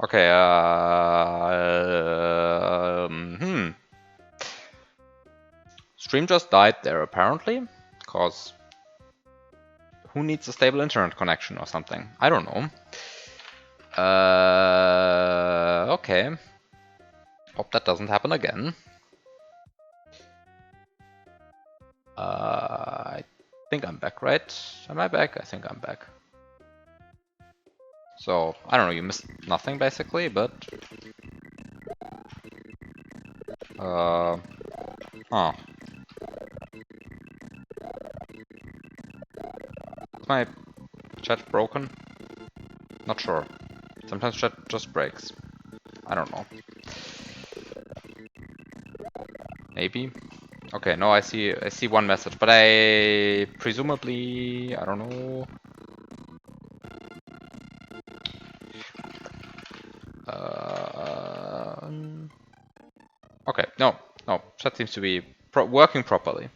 Okay, Stream just died there apparently, cause who needs a stable internet connection or something? I don't know. Okay. Hope that doesn't happen again. I think I'm back, right? Am I back? I think I'm back. So, I don't know, you missed nothing basically, but... Huh. Is my chat broken? Not sure. Sometimes chat just breaks. I don't know. Maybe. Okay, no, I see one message, but I presumably, I don't know. Okay, no, chat seems to be working properly.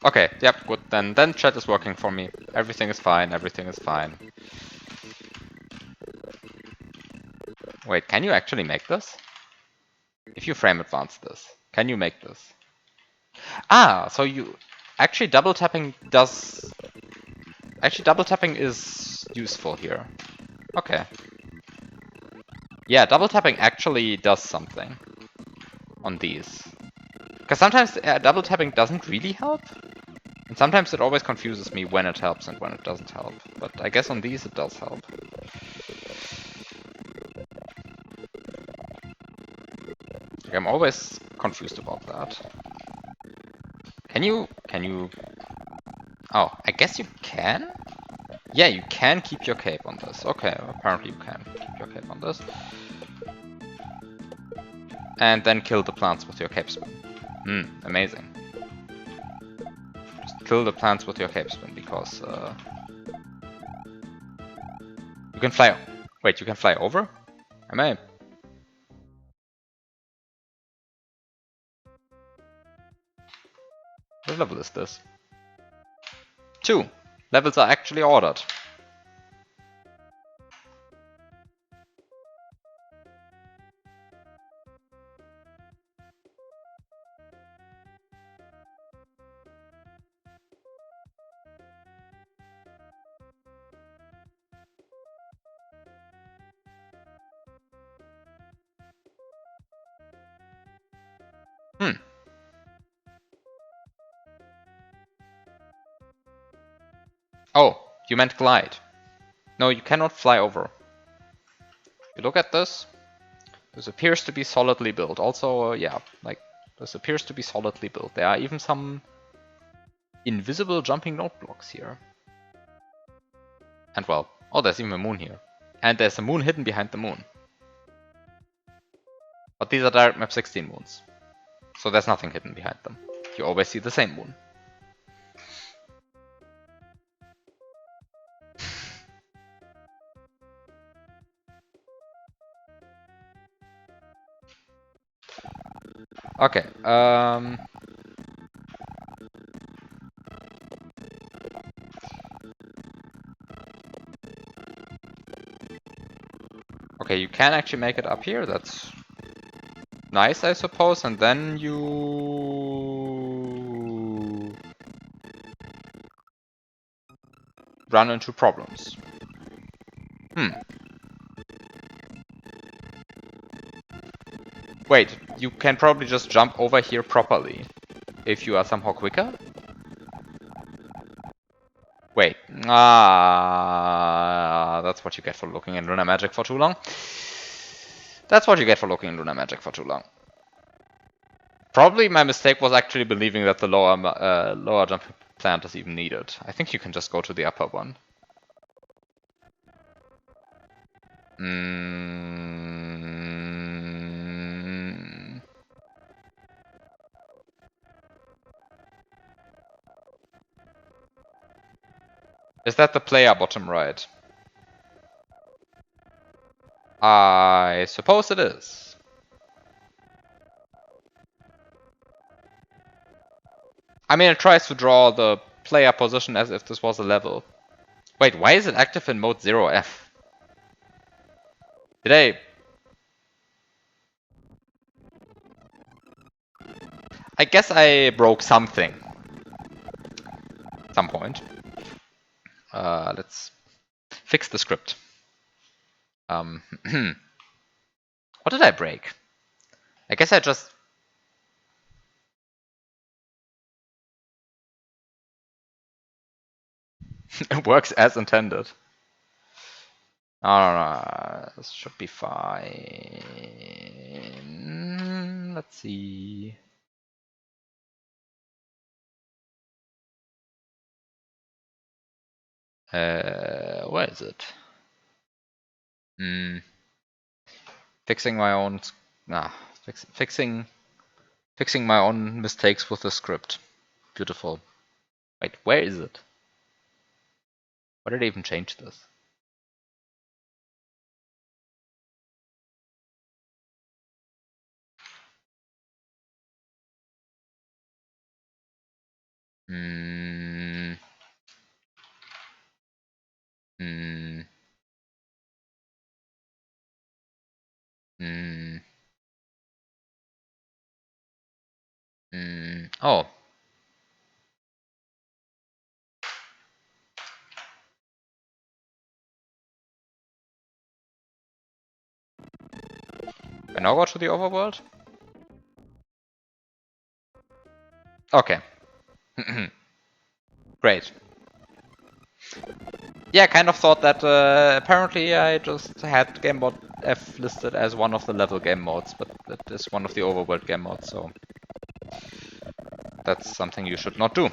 Okay, yep, good. Then chat is working for me. Everything is fine. Everything is fine. Wait, can you actually make this? If you frame advance this, can you make this? Ah, so you actually double tapping does. Actually, double tapping is useful here. Okay. Yeah, double tapping actually does something on these. Because sometimes double tapping doesn't really help. And sometimes it always confuses me when it helps and when it doesn't help. But I guess on these it does help. Like, I'm always confused about that. Can you... Oh, I guess you can? Yeah, you can keep your cape on this. Okay, apparently you can keep your cape on this. And then kill the plants with your cape spin. Amazing. Just kill the plants with your cape spin, because... you can fly... Wait, you can fly over? Am I... What level is this? 2. Levels are actually ordered. Oh, you meant glide. No, you cannot fly over. You look at this. This appears to be solidly built. Also, yeah, like, this appears to be solidly built. There are even some invisible jumping note blocks here. And well, oh, there's even a moon here. And there's a moon hidden behind the moon. But these are direct map 16 moons. So there's nothing hidden behind them. You always see the same moon. Okay, okay, you can actually make it up here. That's nice, I suppose. And then you run into problems. Wait, you can probably just jump over here properly if you are somehow quicker? Wait. That's what you get for looking in Lunar Magic for too long. That's what you get for looking in Lunar Magic for too long. Probably my mistake was actually believing that the lower jump plant is even needed. I think you can just go to the upper one. Is that the player bottom right? I suppose it is. I mean, it tries to draw the player position as if this was a level. Wait, why is it active in mode 0F? Did I guess I broke something. At some point. Let's fix the script. What did I break? I guess I just... It works as intended. No, this should be fine. Let's see. Where is it? Fixing my own... fixing my own mistakes with the script. Beautiful. Wait, where is it? Why did I even change this? Oh. I now go to the overworld? Okay. Great. Yeah, I kind of thought that apparently I just had game mode F listed as one of the level game modes, but that is one of the overworld game modes, so that's something you should not do.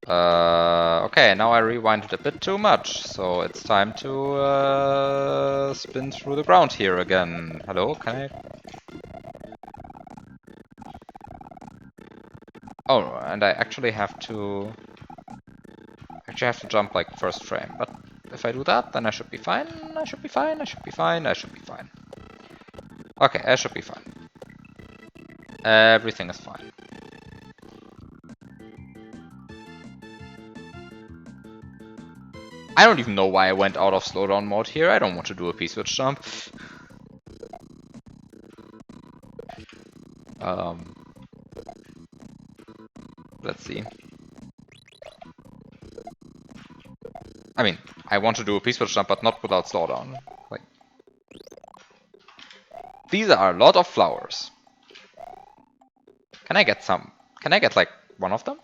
Okay, now I rewinded a bit too much, so it's time to spin through the ground here again. Hello, can I? Oh, and I actually have to jump like first frame, but if I do that, then I should be fine. I should be fine. I should be fine. I should be fine. Okay, I should be fine. Everything is fine. I don't even know why I went out of slowdown mode here. I don't want to do a P-switch jump. Let's see. I mean, I want to do a P-switch jump, but not without slowdown. Like, these are a lot of flowers. Can I get some? Can I get like one of them?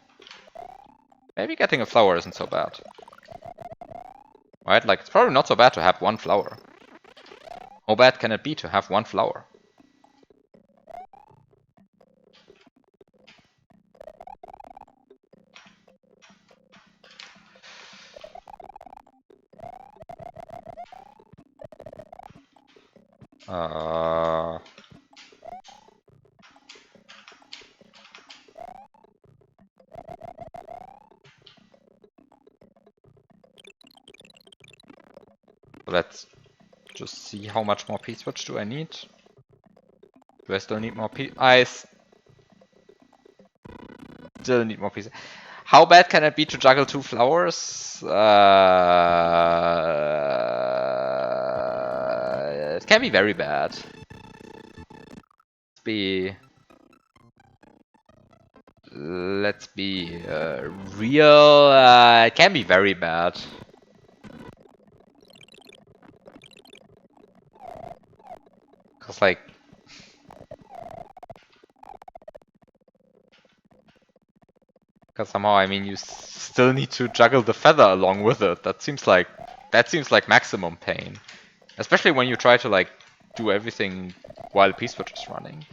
Maybe getting a flower isn't so bad. Right, like it's probably not so bad to have one flower. How bad can it be to have one flower? Let's just see how much more P-switch do I need. Do I still need more P? I still need more P. How bad can it be to juggle two flowers? It can be very bad. Let's be real. It can be very bad. Cause like, somehow, I mean, you still need to juggle the feather along with it. That seems like maximum pain, especially when you try to like do everything while P-switch is running.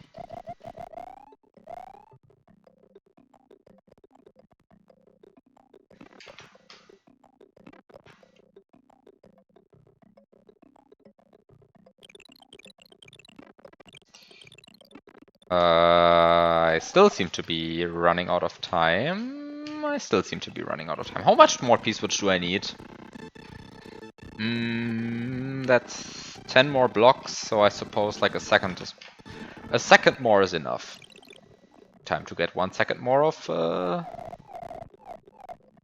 I still seem to be running out of time. How much more P-switch do I need? That's 10 more blocks, so I suppose like a second more is enough. Time to get 1 second more of...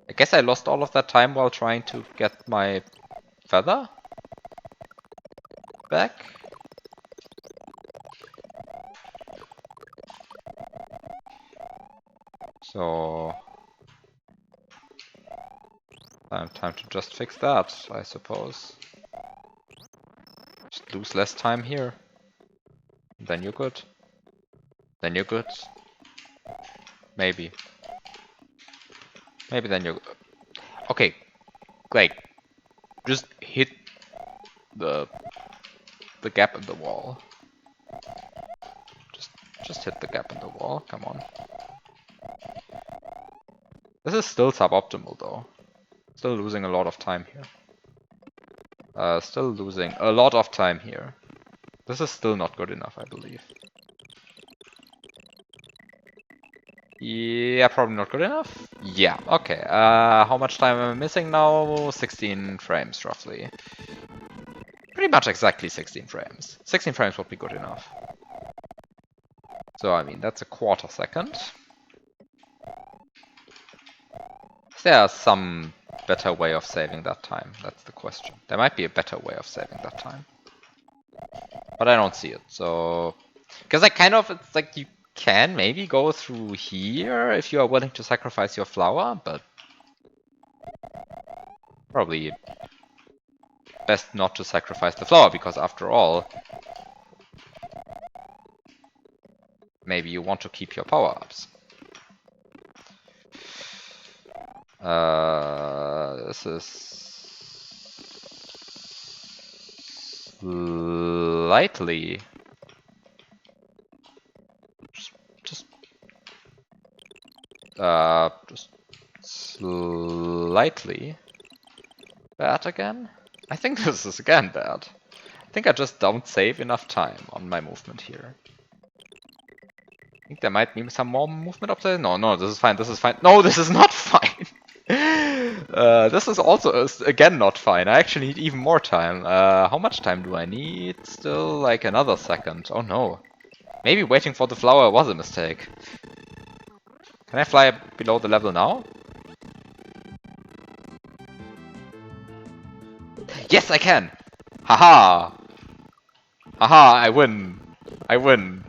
I guess I lost all of that time while trying to get my feather back. So... time to just fix that, I suppose. Just lose less time here. Then you're good. Then you're good. Maybe. Maybe then you're... Okay. Like, just hit the gap in the wall. Just hit the gap in the wall. Come on. This is still suboptimal though. Still losing a lot of time here. Still losing a lot of time here. This is still not good enough, I believe. Yeah, probably not good enough. Yeah, okay. How much time am I missing now? 16 frames, roughly. Pretty much exactly 16 frames. 16 frames would be good enough. So, I mean, that's a quarter second. Is there some better way of saving that time? That's the question. There might be a better way of saving that time. But I don't see it, so... Because I kind of, it's like you can maybe go through here if you are willing to sacrifice your flower, but... Probably best not to sacrifice the flower, because after all... Maybe you want to keep your power-ups. This is... Slightly... Just slightly bad again? I think this is again bad. I think I just don't save enough time on my movement here. I think there might be some more movement up there. No, this is fine, this is fine. No, this is not fine! This is also, again, not fine. I actually need even more time. How much time do I need? Still, like, another second. Oh no. Maybe waiting for the flower was a mistake. Can I fly below the level now? Yes, I can! Haha! Haha, I win! I win!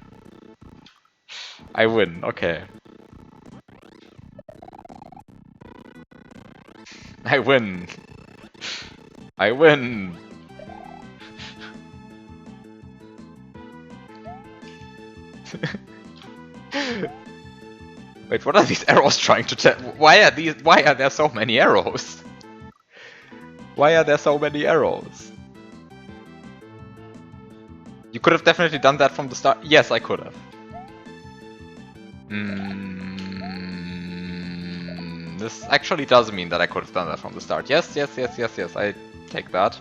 I win, okay. I win! I win! Wait, what are these arrows trying to tell? Why are there so many arrows? Why are there so many arrows? You could have definitely done that from the start. Yes, I could have. This actually does mean that I could have done that from the start. Yes, I take that.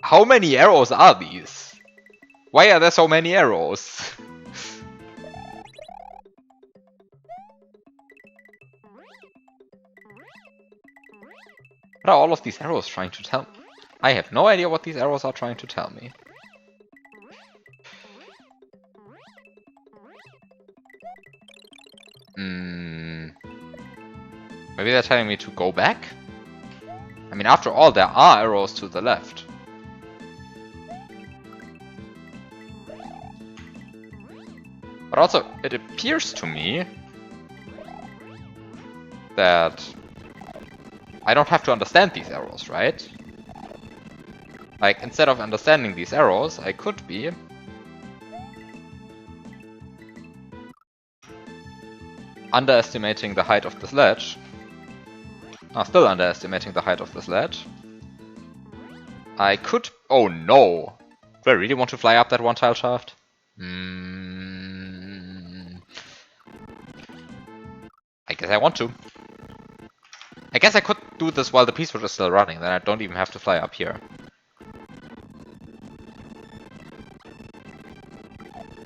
How many arrows are these? Why are there so many arrows? What are all of these arrows trying to tell me? I have no idea what these arrows are trying to tell me. Maybe they're telling me to go back? I mean, after all, there are arrows to the left. But also, it appears to me that I don't have to understand these arrows, right? Like, instead of understanding these arrows, I could be underestimating the height of the sledge. Still underestimating the height of the sledge. I could... Oh no! Do I really want to fly up that one tile shaft? I guess I want to. I guess I could do this while the piece is still running, then I don't even have to fly up here.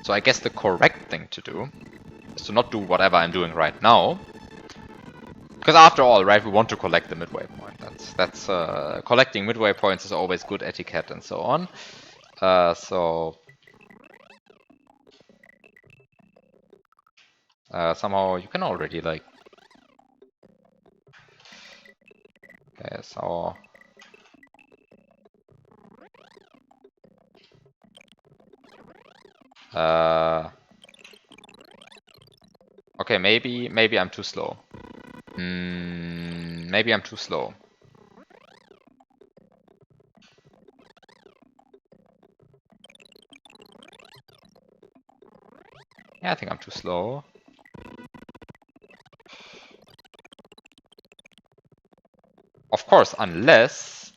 So I guess the correct thing to do is to not do whatever I'm doing right now, Because after all, right, we want to collect the midway point. That's collecting midway points is always good etiquette and so on. Somehow you can already like. Okay, so. Okay, maybe I'm too slow. Maybe I'm too slow. Yeah, I think I'm too slow. Of course, unless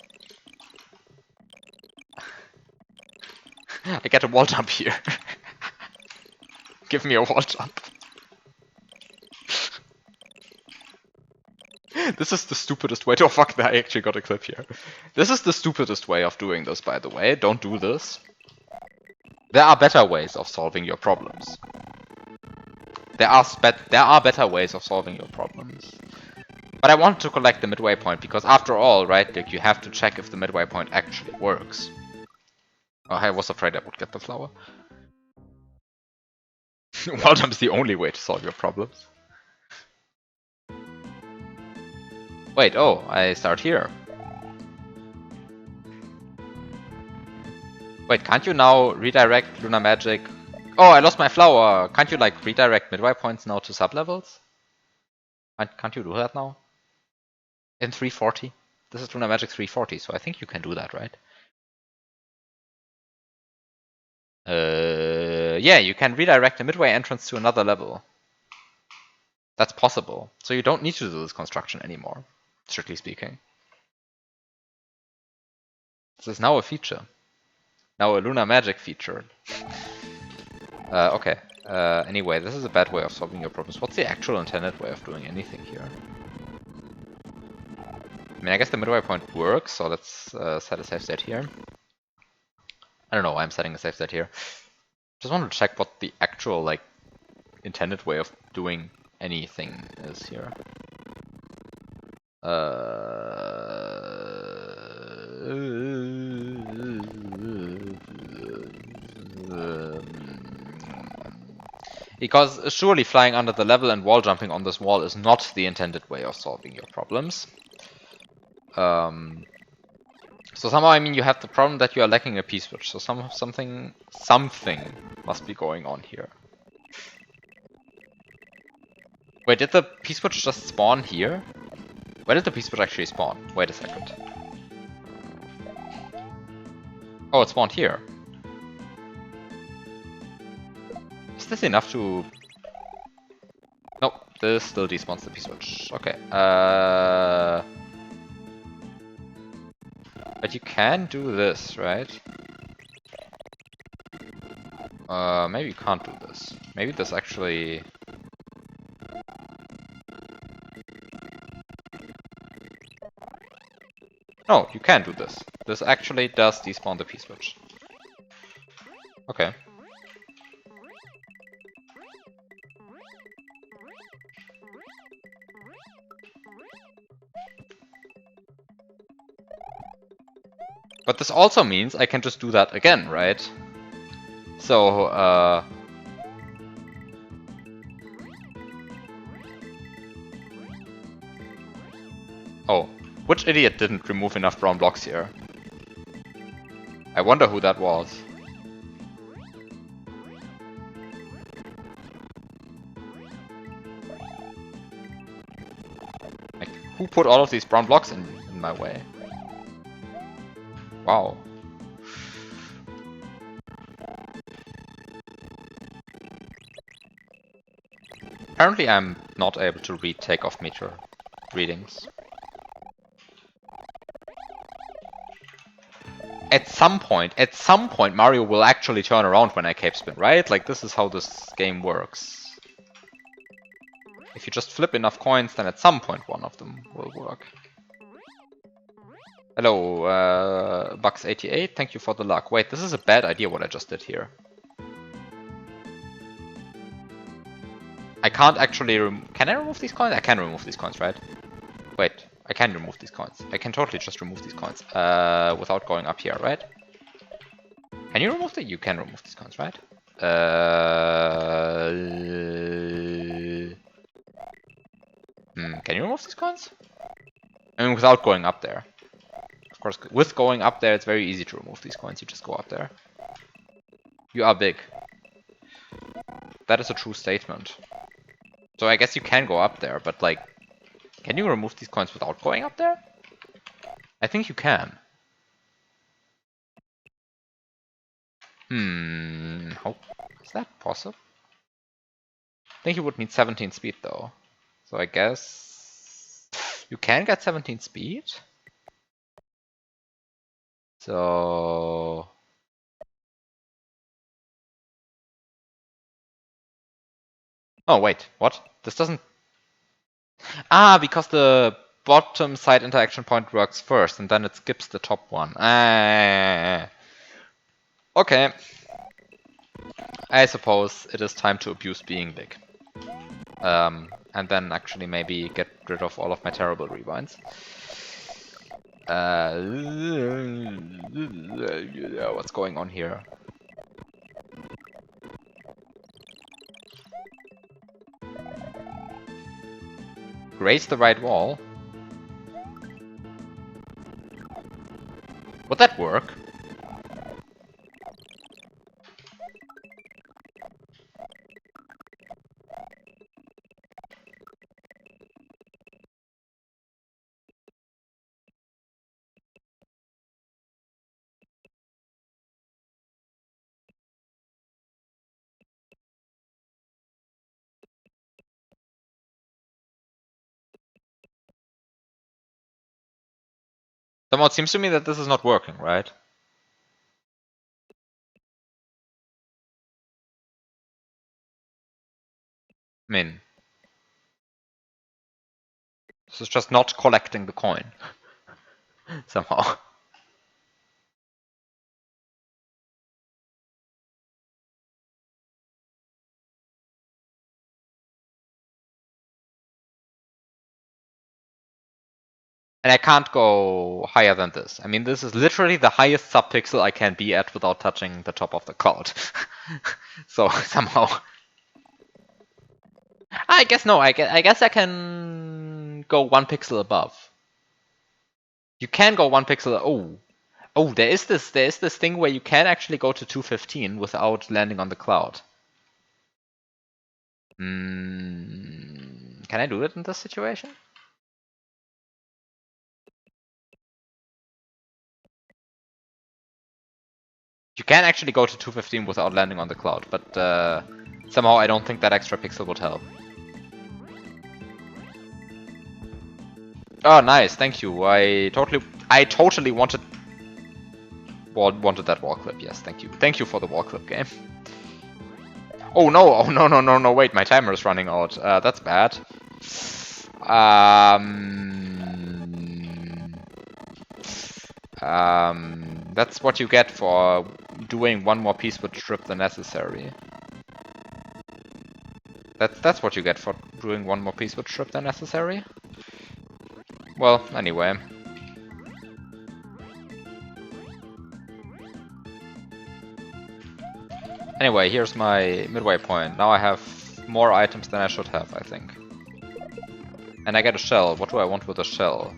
I get a wall jump here. Give me a wall jump. This is the stupidest way to— oh fuck, I actually got a clip here. This is the stupidest way of doing this, by the way. Don't do this. There are better ways of solving your problems. There are better ways of solving your problems. But I want to collect the midway point, because after all, right, like you have to check if the midway point actually works. Oh, I was afraid I would get the flower. Wall jump is the only way to solve your problems. Wait, oh, I start here. Wait, can't you now redirect Lunar Magic? Oh, I lost my flower. Can't you like redirect midway points now to sub-levels? Can't you do that now? In 340? This is Lunar Magic 340, so I think you can do that, right? Yeah, you can redirect a midway entrance to another level. That's possible. So you don't need to do this construction anymore, strictly speaking. This is now a feature. Now a Lunar Magic feature. Okay. Anyway, this is a bad way of solving your problems. What's the actual intended way of doing anything here? I mean, I guess the midway point works, so let's set a safe state here. I don't know why I'm setting a safe state here. Just want to check what the actual, like, intended way of doing anything is here. Because surely flying under the level and wall jumping on this wall is not the intended way of solving your problems. So somehow, I mean, you have the problem that you are lacking a P-switch. So something must be going on here. Wait, did the P-switch just spawn here? Where did the P-switch actually spawn? Wait a second. Oh, it spawned here. Is this enough to... Nope, this still despawns the P-switch. Okay. But you can do this, right? Maybe you can't do this. Maybe this actually... No, you can do this. This actually does despawn the P-switch. Okay. But this also means I can just do that again, right? So, oh, which idiot didn't remove enough brown blocks here? I wonder who that was. Like, who put all of these brown blocks in my way? Wow. Apparently I'm not able to read takeoff meter readings. At some point, Mario will actually turn around when I cape spin, right? Like, this is how this game works. If you just flip enough coins, then at some point one of them will work. Hello, Bucks88, thank you for the luck. Wait, this is a bad idea what I just did here. I can't actually can I remove these coins? I can remove these coins, right? Wait, I can remove these coins. I can totally just remove these coins without going up here, right? Can you remove them? You can remove these coins, right? Can you remove these coins? I mean, without going up there. Of course, with going up there, it's very easy to remove these coins. You just go up there. You are big. That is a true statement. So I guess you can go up there, but like, can you remove these coins without going up there? I think you can. How is that possible? I think you would need 17 speed though. So I guess you can get 17 speed. So oh wait, what? This doesn't because the bottom side interaction point works first and then it skips the top one. Okay. I suppose it is time to abuse being big. And then actually maybe get rid of all of my terrible rewinds. What's going on here? Raise the right wall? Would that work? Somehow it seems to me that this is not working, right? I mean, this is just not collecting the coin. Somehow. And I can't go higher than this. I mean, this is literally the highest subpixel I can be at without touching the top of the cloud. So somehow. I guess no, I guess I can go 1 pixel above. You can go 1 pixel. Oh, there is this thing where you can actually go to 215 without landing on the cloud. Can I do it in this situation? You can actually go to 215 without landing on the cloud, but somehow I don't think that extra pixel would help. Oh, nice, thank you. I totally wanted that wall clip. Yes, thank you. Thank you for the wall clip game. Oh no, wait, my timer is running out. That's bad. That's what you get for doing one more piece with strip than necessary. That's what you get for doing one more piece with strip than necessary. Well, anyway. Anyway, here's my midway point. Now I have more items than I should have, I think. And I get a shell. What do I want with a shell?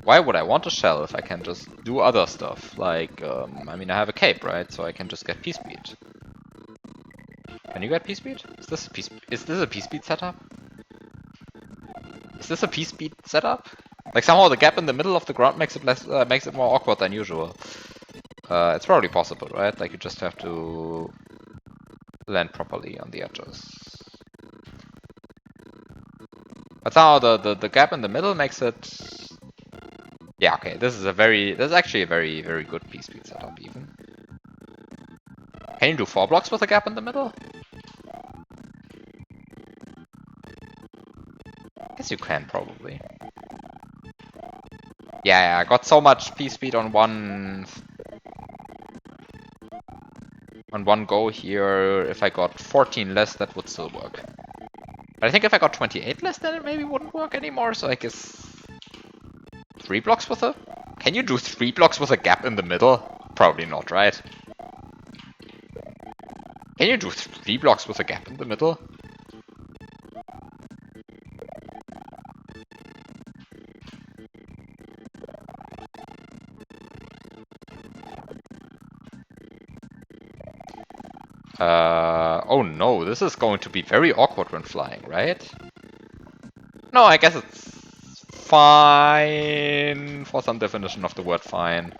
Why would I want a shell if I can just do other stuff? Like, I mean, I have a cape, right? So I can just get P-speed. Can you get P-speed? Is this a P-speed setup? Is this a P-speed setup? Like somehow the gap in the middle of the ground makes it more awkward than usual. It's probably possible, right? Like you just have to land properly on the edges. But somehow the gap in the middle makes it. Yeah, okay. This is actually a very, very good P-speed setup even. Can you do 4 blocks with a gap in the middle? I guess you can probably. Yeah, I got so much P-speed on one go here. If I got 14 less, that would still work. But I think if I got 28 less, then it maybe wouldn't work anymore, so I guess 3 blocks with a... Can you do 3 blocks with a gap in the middle? Probably not, right? Can you do 3 blocks with a gap in the middle? Oh no, this is going to be very awkward when flying, right? No, I guess it's fine for some definition of the word fine.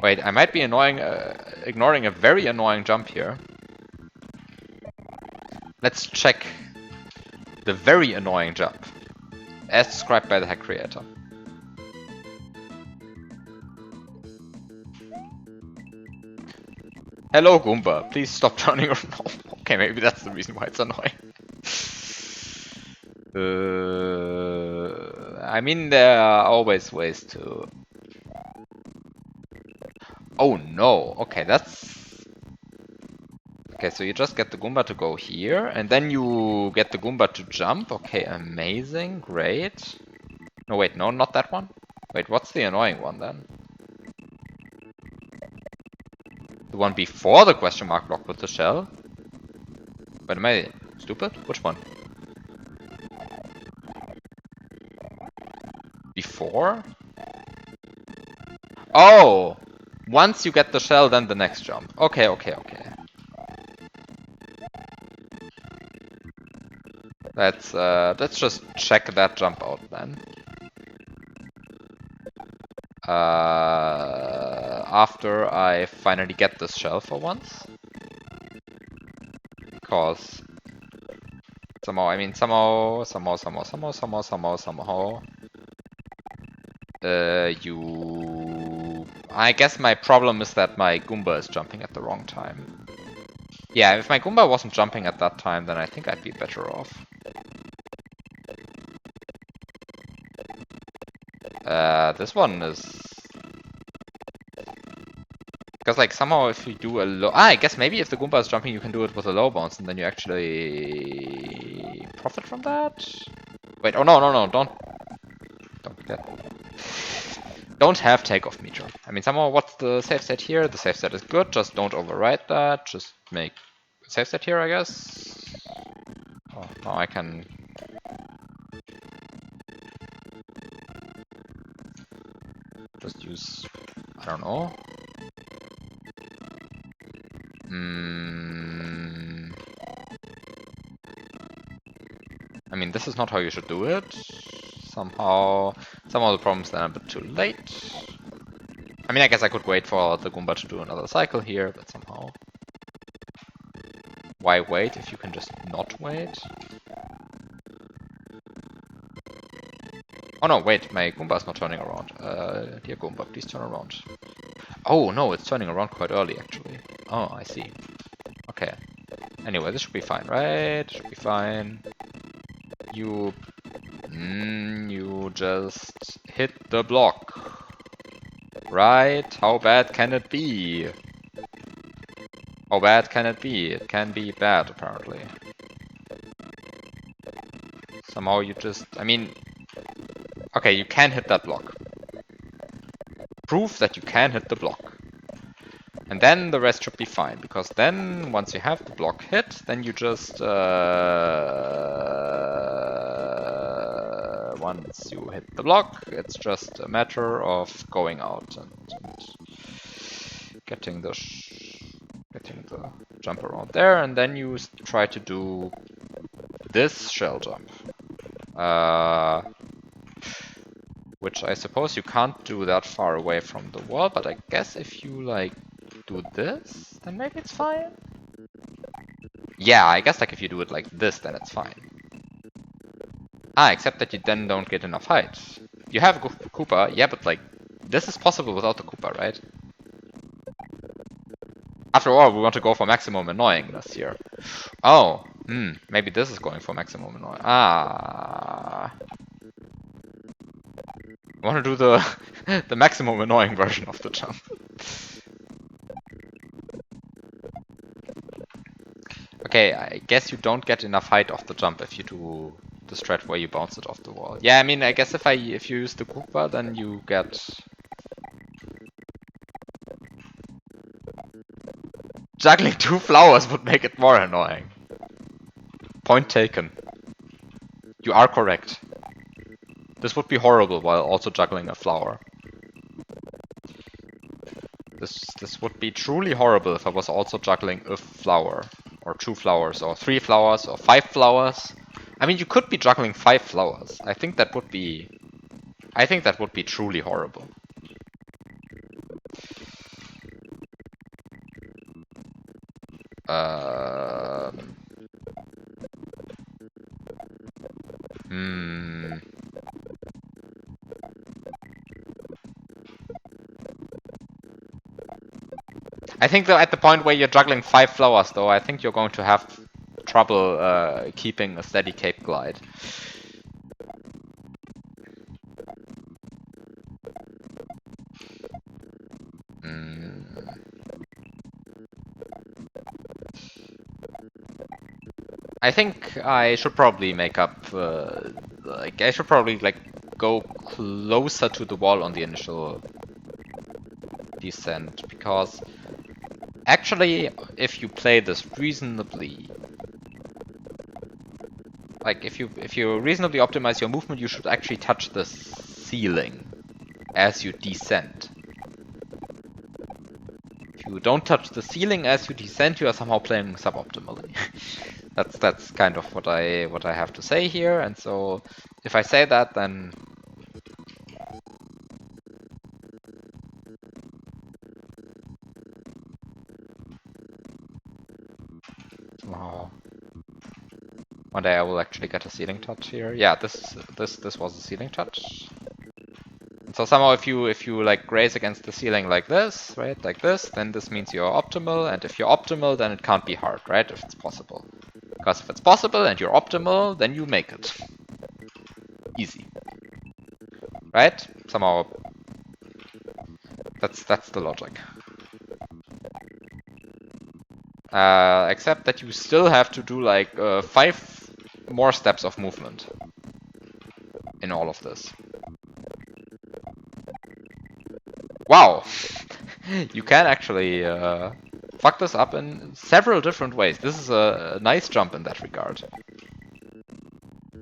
Wait, I might be ignoring a very annoying jump here. Let's check the very annoying jump, as described by the hack creator. Hello, Goomba. Please stop turning around. Okay, maybe that's the reason why it's annoying. I mean, there are always ways to... Oh no. Okay, that's... Okay, so you just get the Goomba to go here, and then you get the Goomba to jump. Okay, amazing. Great. No, wait, no, not that one. Wait, what's the annoying one then? The one before the question mark block with the shell? Wait, am I stupid? Which one? Before? Oh! Once you get the shell, then the next jump. Okay, okay, okay. Let's just check that jump out then. After I finally get this shell for once. Because somehow, I mean somehow, I guess my problem is that my Goomba is jumping at the wrong time. Yeah, if my Goomba wasn't jumping at that time, then I think I'd be better off. This one is... Because, like, somehow if you do a low... I guess maybe if the Goomba is jumping, you can do it with a low bounce, and then you actually... profit from that? Wait, oh no, don't do that. Don't have takeoff meter. I mean, somehow, what's the safe set here? The safe set is good, just don't override that. Just make a safe set here, I guess. Oh, now I can... just use... I don't know. I mean, this is not how you should do it. Somehow the problem's then a bit too late. I mean, I guess I could wait for the Goomba to do another cycle here, but somehow... Why wait if you can just not wait? Oh no, wait, my Goomba is not turning around. Dear Goomba, please turn around. Oh no, it's turning around quite early actually. Oh, I see. Okay. Anyway, this should be fine, right? Should be fine. You just hit the block. Right? How bad can it be? How bad can it be? It can be bad, apparently. Somehow you just... I mean... Okay, you can hit that block. Prove that you can hit the block. And then the rest should be fine, because then, once you have the block hit, then you just... once you hit the block, it's just a matter of going out and getting the jump around there, and then you try to do this shell jump. Which I suppose you can't do that far away from the wall, but I guess if you, like, do this, then maybe it's fine? Yeah, I guess, like, if you do it like this, then it's fine. Ah, except that you then don't get enough height. You have a Koopa, yeah, but, like, this is possible without the Koopa, right? After all, we want to go for maximum annoyingness here. Oh, maybe this is going for maximum annoying. Ah. I want to do the the maximum annoying version of the jump. Okay, I guess you don't get enough height off the jump if you do the strat where you bounce it off the wall. Yeah, I mean, I guess if you use the Kukwa, then you get... Juggling 2 flowers would make it more annoying. Point taken. You are correct. This would be horrible while also juggling a flower. This would be truly horrible if I was also juggling a flower. Or 2 flowers, or 3 flowers, or 5 flowers. I mean, you could be juggling 5 flowers. I think that would be truly horrible. I think that at the point where you're juggling 5 flowers, though, I think you're going to have trouble keeping a steady cape glide. I think I should probably make up, like, I should probably, like, go closer to the wall on the initial descent, because actually, if you play this reasonably, like, if you reasonably optimize your movement, you should actually touch the ceiling as you descend. If you don't touch the ceiling as you descend, you are somehow playing suboptimally. That's kind of what I have to say here, and so if I say that, then oh, one day I will actually get a ceiling touch here. Yeah, this was a ceiling touch. And so somehow if you like graze against the ceiling like this, right, like this, then this means you're optimal, and if you're optimal, then it can't be hard, right, if it's possible. Because if it's possible and you're optimal, then you make it. Easy. Right? Somehow that's the logic. Except that you still have to do like 5 more steps of movement in all of this. Wow! You can actually fuck this up in several different ways. This is a nice jump in that regard.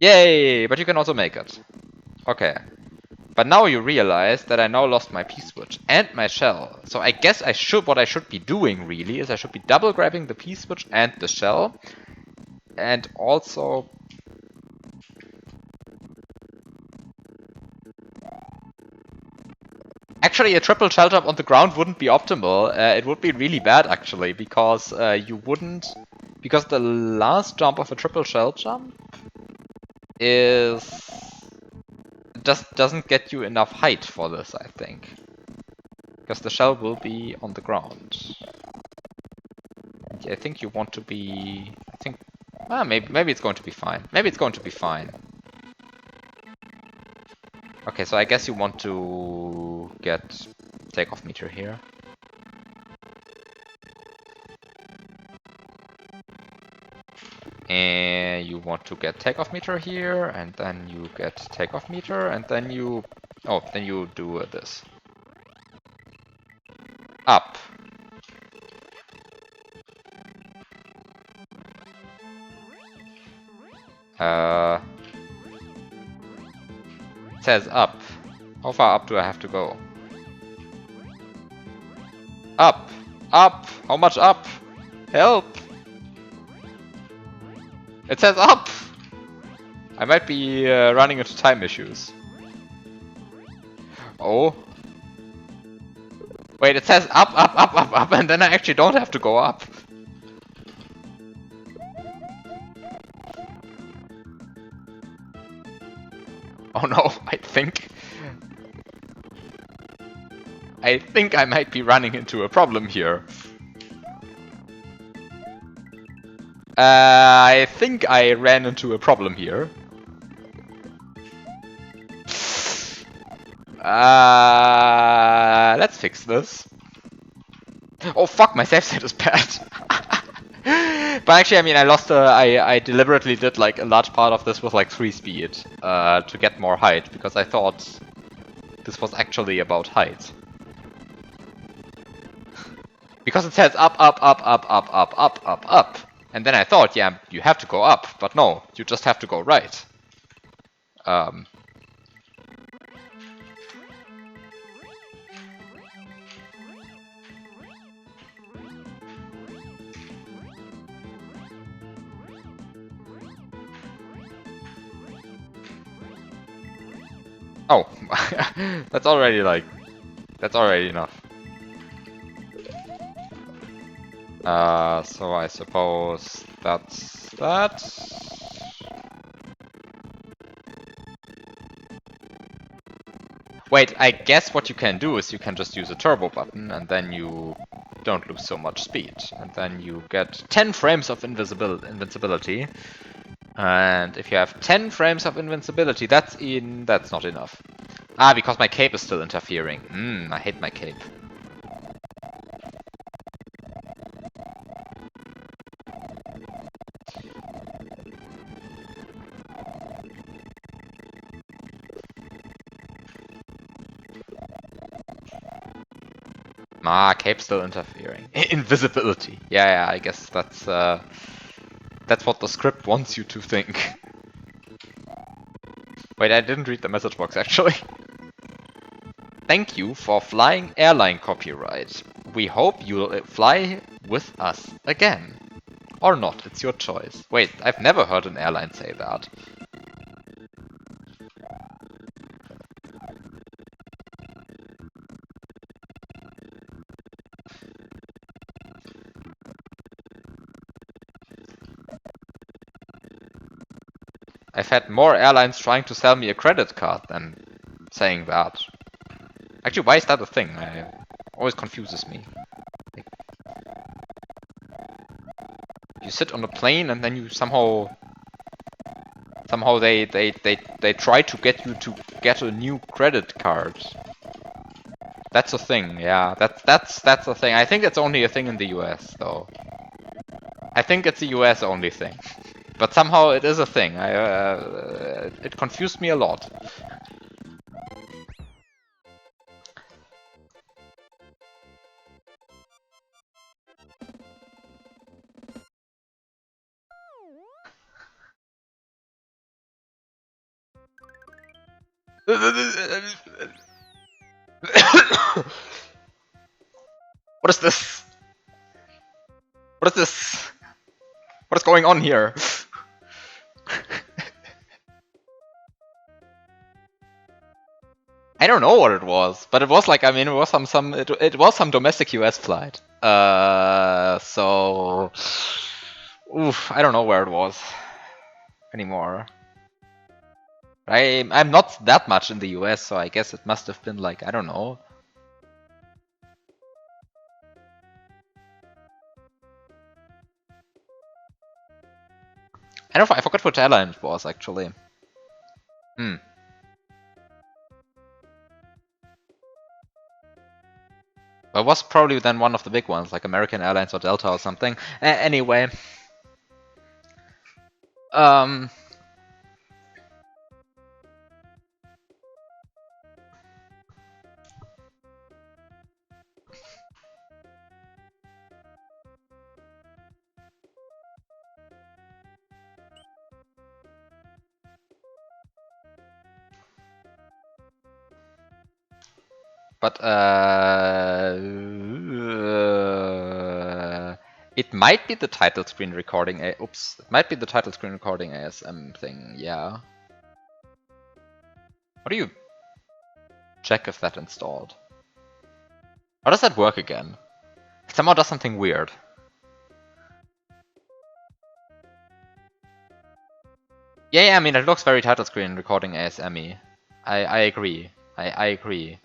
Yay! But you can also make it. Okay. But now you realize that I now lost my P-switch and my shell. So I guess what I should be doing really is I should be double grabbing the P-switch and the shell. And also... Actually, a triple shell jump on the ground wouldn't be optimal. It would be really bad actually, because you wouldn't... Because the last jump of a triple shell jump is... just doesn't get you enough height for this, I think. Because the shell will be on the ground. I think you want to be... I think... maybe it's going to be fine. Maybe it's going to be fine. Okay, so I guess you want to get takeoff meter here. And you want to get takeoff meter here, and then you get takeoff meter, and then you... Oh, then you do this. Up. It says up. How far up do I have to go? Up! Up! How much up? Help! It says up! I might be running into time issues. Oh. Wait, it says up, up, up, up, up, and then I actually don't have to go up. Oh no, I think I might be running into a problem here. I think I ran into a problem here. Let's fix this. Oh fuck, my save state is bad. But actually, I mean, I lost. I deliberately did like a large part of this with like 3 speed to get more height because I thought this was actually about height. Because it says up, up, up, up, up, up, up, up, up. And then I thought, yeah, you have to go up, but no, you just have to go right. Oh, that's already like, that's already enough. So I suppose that's that. Wait, I guess what you can do is you can just use a turbo button and then you don't lose so much speed. And then you get 10 frames of invincibility. And if you have 10 frames of invincibility, that's not enough. Ah, because my cape is still interfering. I hate my cape. Ah, cape's still interfering. Invisibility. Yeah, I guess that's what the script wants you to think. Wait, I didn't read the message box actually. Thank you for flying airline copyright. We hope you'll fly with us again. Or not, it's your choice. Wait, I've never heard an airline say that. I've had more airlines trying to sell me a credit card than saying that. Actually, why is that a thing? It always confuses me. Like, you sit on a plane and then you somehow they try to get you to get a new credit card. That's a thing, yeah. That's a thing. I think it's only a thing in the US though. I think it's a US only thing. But somehow it is a thing. It confused me a lot. What is this? What is this? What is going on here? I don't know what it was, but it was like, I mean, it was it was some domestic US flight. So oof, I don't know where it was anymore. I'm not that much in the US, so I guess it must have been like, I don't know. I forgot what airline it was actually. It was probably then one of the big ones, like American Airlines or Delta or something. Anyway. But it might be the title screen recording. Oops, it might be the title screen recording ASM thing. Yeah. How do you check if that installed? How does that work again? It somehow does something weird. Yeah, I mean it looks very title screen recording ASM-y. I agree. I agree.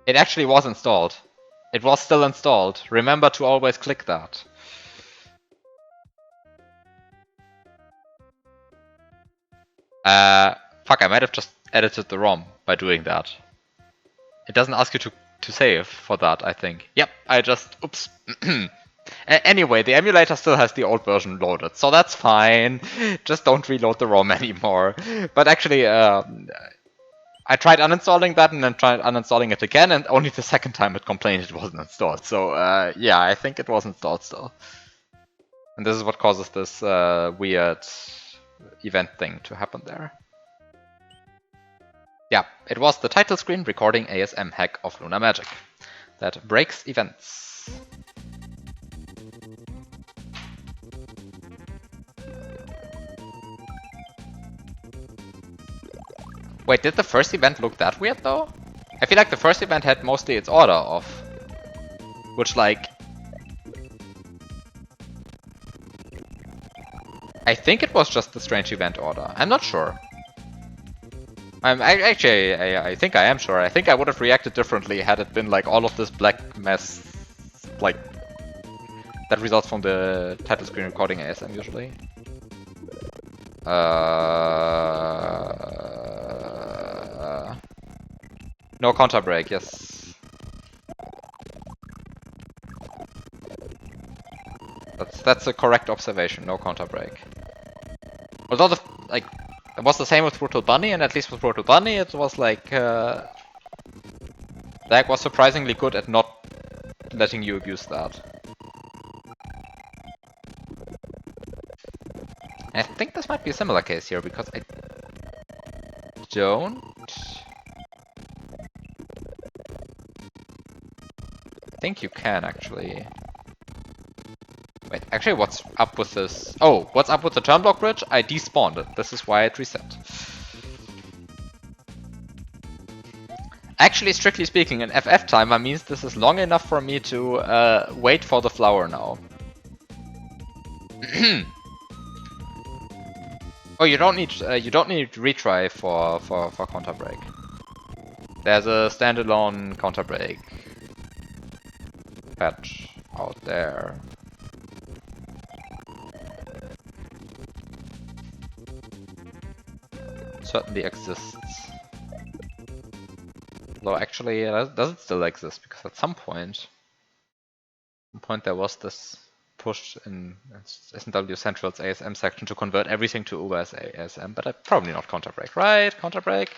It actually was installed. It was still installed. Remember to always click that. Fuck, I might have just edited the ROM by doing that. It doesn't ask you to save for that, I think. Yep, I just... Oops. Anyway, the emulator still has the old version loaded, so that's fine. Just don't reload the ROM anymore. But actually, I tried uninstalling that and then tried uninstalling it again, and only the second time it complained it wasn't installed. So yeah, I think it was installed still. And this is what causes this weird event thing to happen there. Yeah, it was the title screen recording ASM hack of Lunar Magic that breaks events. Wait, did the first event look that weird though? I feel like the first event had mostly its order off. Which like... I think it was just the strange event order. I'm not sure. I think I am sure. I think I would have reacted differently had it been like all of this black mess, like that results from the title screen recording ASM usually. No counter break, yes. That's a correct observation. No counter break. Although like it was the same with Brutal Bunny, and at least with Brutal Bunny, it was like Lag was surprisingly good at not letting you abuse that. I think this might be a similar case here, because I don't think you can actually. Wait, actually what's up with this? Oh, what's up with the turn block bridge? I despawned it. This is why it reset. Actually, strictly speaking, an FF timer means this is long enough for me to wait for the flower now. Oh, you don't need retry for counter break. There's a standalone counter break patch out there. Certainly exists. Though actually, does it still exist? Because at some point there was this push in SNW Central's ASM section to convert everything to Uber as ASM, but probably not counter break, right? Counter break?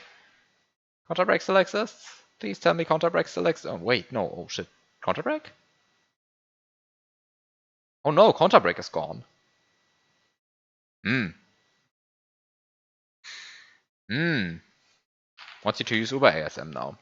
Counter break still exists? Please tell me counter break still exists. Oh wait, no. Oh shit. Counter break? Oh no, counter break is gone. Wants you to use Uber ASM now.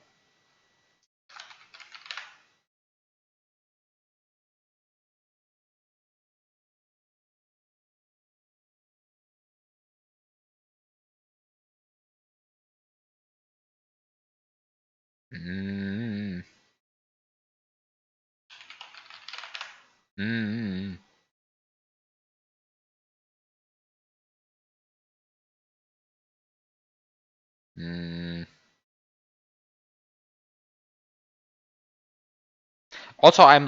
Also, I'm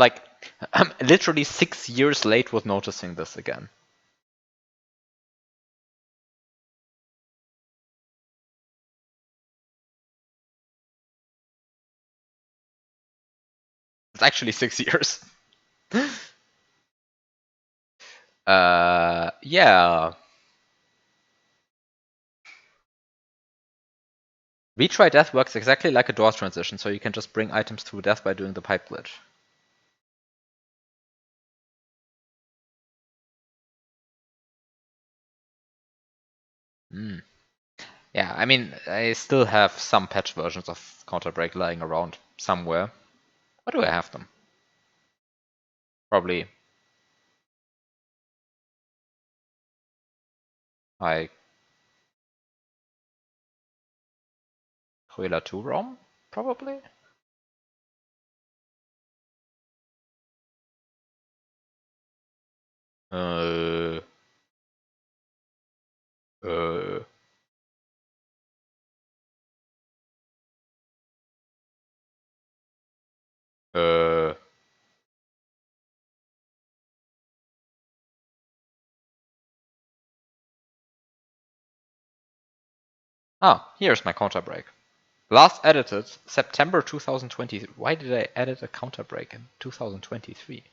literally 6 years late with noticing this again. It's actually 6 years. Yeah. Retry death works exactly like a door transition, so you can just bring items through death by doing the pipe glitch. Yeah, I mean, I still have some patch versions of Counter Break lying around somewhere. Where do I have them? Probably. I Cruella 2 ROM? Probably? Uh. Uh. Uh. Here's my counter break. Last edited September 2023. Why did I edit a counter break in 2023?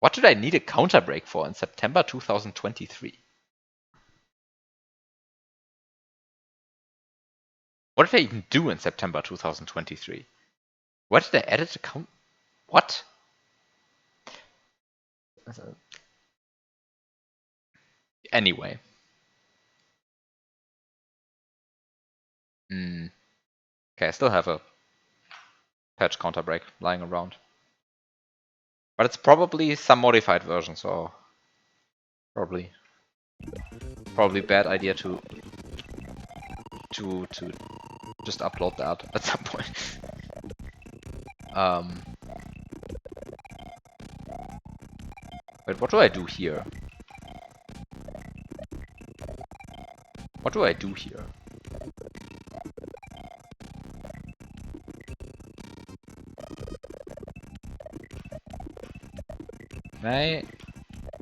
What did I need a counter break for in September 2023? What did I even do in September 2023? What did I edit a count? What? Anyway. Okay, I still have a patch counter break lying around. But it's probably some modified version, so probably bad idea to just upload that at some point. Wait, what do I do here? What do I do here?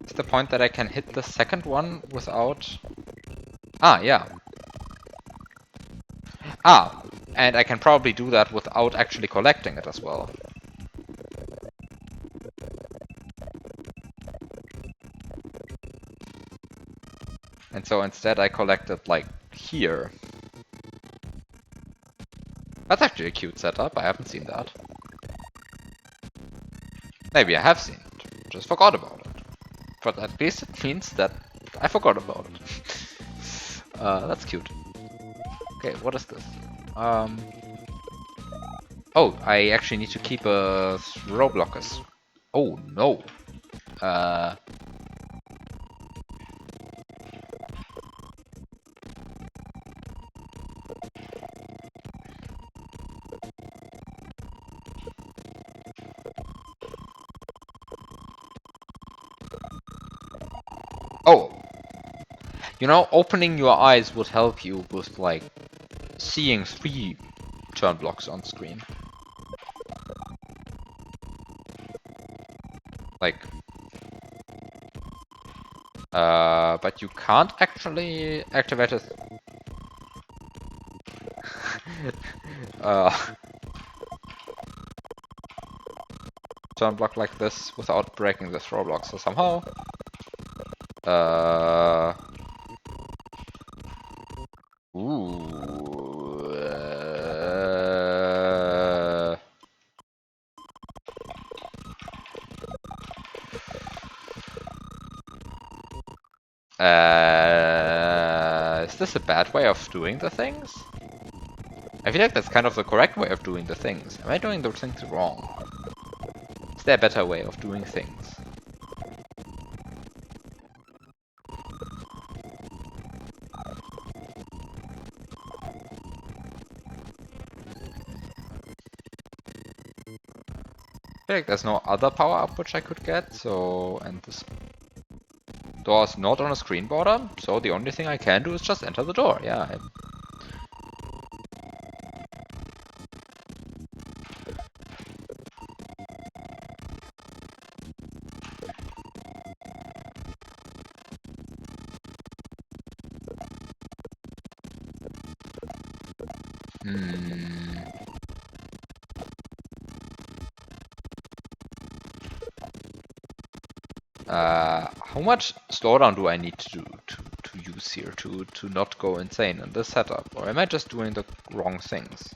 Is the point that I can hit the second one without... Ah, yeah. Ah, and I can probably do that without actually collecting it as well. And so instead I collect it like here. That's actually a cute setup, I haven't seen that. Maybe I have seen it, just forgot about it. But at least it means that I forgot about it. That's cute. Okay, what is this? Oh, I actually need to keep a throw blockers. Oh no. Oh. You know, opening your eyes would help you with, like, seeing 3 turn blocks on screen. Like... but you can't actually activate it. Turn block like this without breaking the throw block, so somehow... Is this a bad way of doing the things? I feel like that's kind of the correct way of doing the things. Am I doing those things wrong? Is there a better way of doing things? I feel like there's no other power-up which I could get, so... And this door is not on a screen border, so the only thing I can do is just enter the door, yeah. How much slowdown do I need to use here to not go insane in this setup? Or am I just doing the wrong things?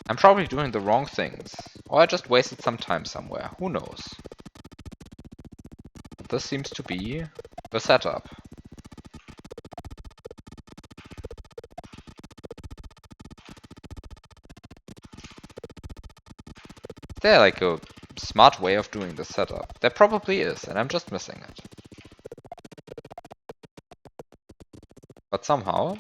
I'm probably doing the wrong things. Or I just wasted some time somewhere. Who knows? But this seems to be the setup. Is there like a smart way of doing the setup? There probably is, and I'm just missing it. But somehow...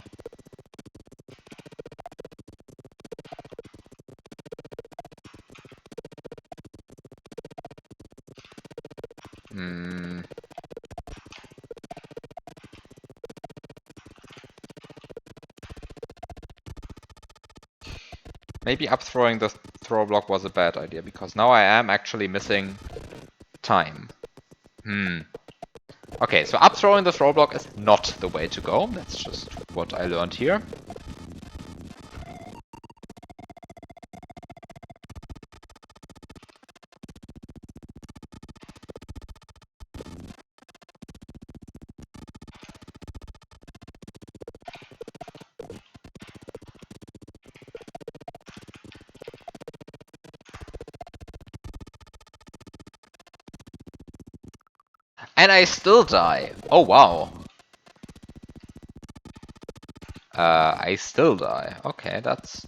Maybe upthrowing the throw block was a bad idea, because now I am actually missing time. Okay, so up throwing the throw block is not the way to go. That's just what I learned here. And I still die. Oh, wow. I still die. Okay, that's...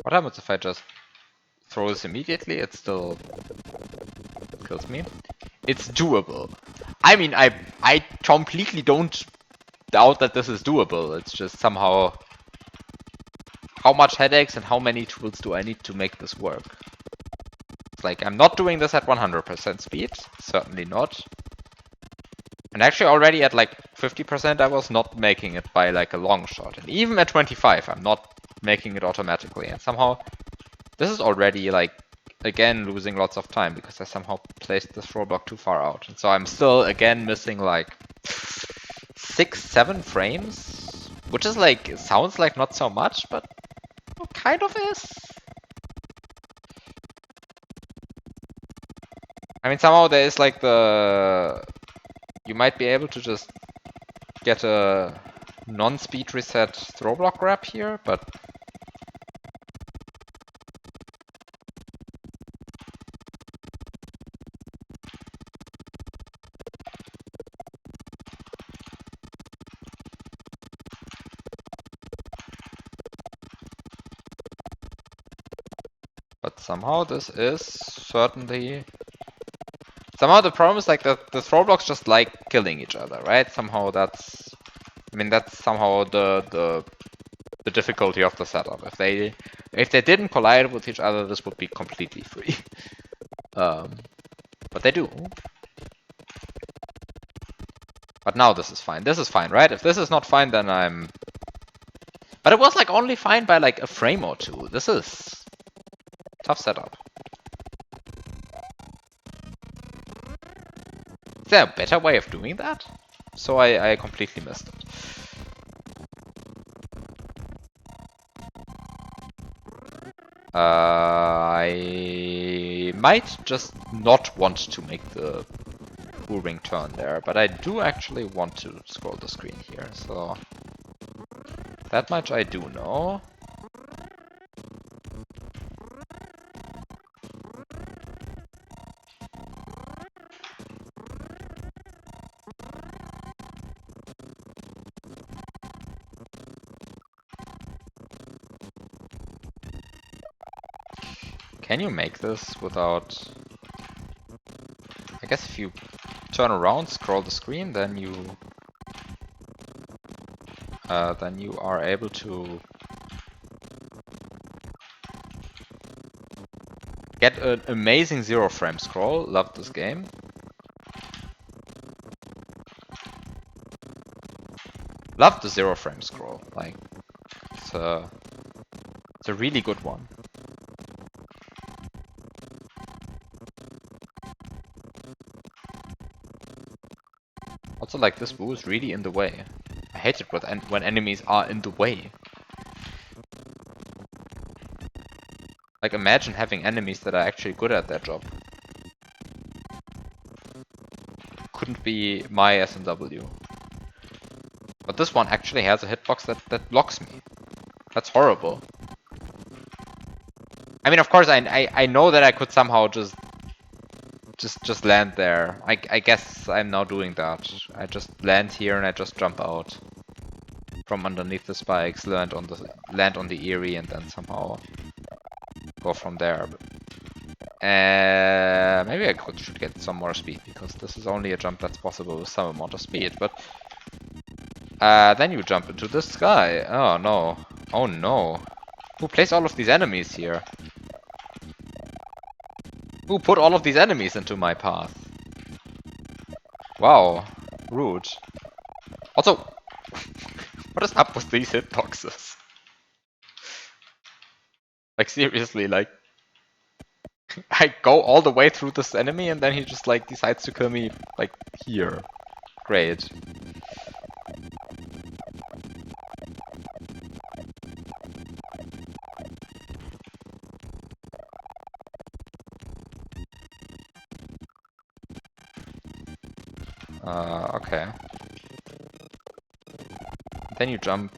What happens if I just throw this immediately? It still kills me. It's doable. I mean, I completely don't doubt that this is doable. It's just somehow... How much headaches and how many tools do I need to make this work? It's like, I'm not doing this at 100% speed. Certainly not. And actually already at like 50% I was not making it by like a long shot. And even at 25 I'm not making it automatically. And somehow this is already like, again, losing lots of time because I somehow placed this throw block too far out. And so I'm still, again, missing like 6-7 frames. Which is like, it sounds like not so much, but it kind of is. I mean, somehow there is like the... You might be able to just get a non-speed reset throw block grab here, but... But somehow this is certainly... Somehow the problem is like that the throw blocks just like killing each other, right? Somehow that's... I mean, that's somehow the difficulty of the setup. If they didn't collide with each other, this would be completely free. But they do. But now this is fine. This is fine, right? If this is not fine, then I'm... But it was like only fine by like a frame or two. This is tough setup. Is there a better way of doing that? So I completely missed it. I might just not want to make the full ring turn there, but I do actually want to scroll the screen here, so that much I do know. Can you make this without... I guess if you turn around, scroll the screen, then you are able to get an amazing 0 frame scroll. Love this game. Love the 0 frame scroll. Like, it's a really good one. Also, like, this boo is really in the way. I hate it when enemies are in the way. Like, imagine having enemies that are actually good at their job. Couldn't be my SMW. But this one actually has a hitbox that blocks me. That's horrible. I mean, of course, I know that I could somehow just land there. I guess I'm now doing that. I just land here and I just jump out from underneath the spikes, land on the Eerie, and then somehow go from there. Maybe I should get some more speed, because this is only a jump that's possible with some amount of speed. But Then you jump into the sky. Oh no. Oh no. Who placed all of these enemies here? Who put all of these enemies into my path? Wow. Rude. Also, what is up with these hitboxes? Like seriously, like I go all the way through this enemy and then he just like decides to kill me like here. Great. Okay. Then you jump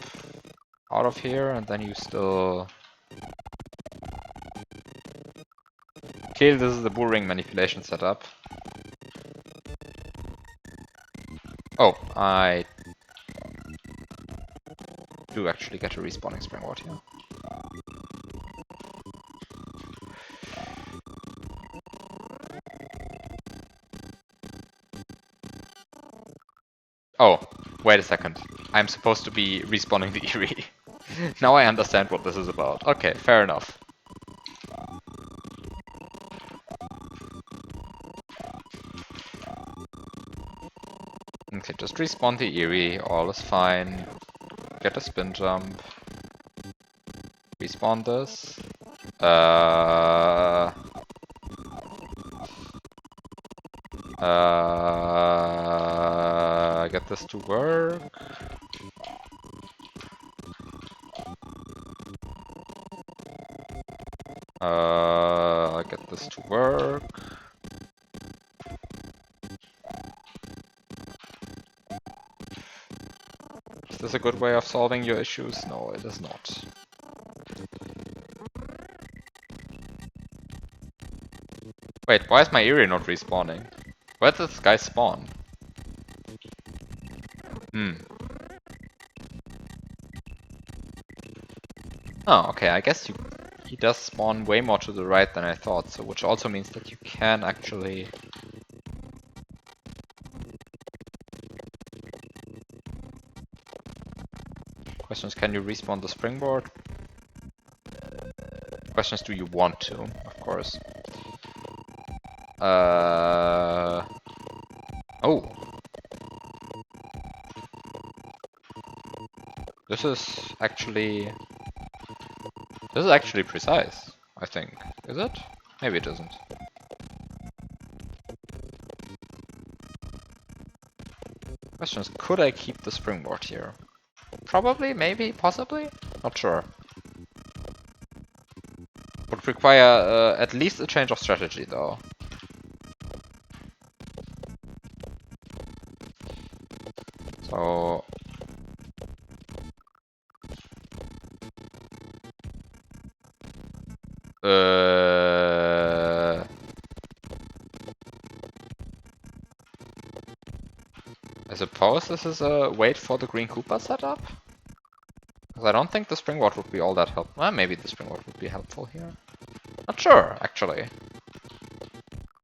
out of here and then you still kill. This is the bull ring manipulation setup. Oh, I do actually get a respawning springboard here. Oh, wait a second. I'm supposed to be respawning the Eerie. Now I understand what this is about. Okay, fair enough. Okay, just respawn the Eerie, all is fine. Get a spin jump. Respawn this. Get this to work. Get this to work. Is this a good way of solving your issues? No, it is not. Wait, why is my Eerie not respawning? Where did this guy spawn? Oh, okay, I guess he does spawn way more to the right than I thought, so which also means that you can actually... Question is, can you respawn the springboard? Question is, do you want to, of course. Oh. This is actually precise, I think. Is it? Maybe it isn't. Question is, could I keep the springboard here? Probably, maybe, possibly? Not sure. Would require at least a change of strategy, though. So... I suppose this is a wait for the Green Koopa setup? Because I don't think the springboard would be all that helpful. Well, maybe the springboard would be helpful here. Not sure, actually.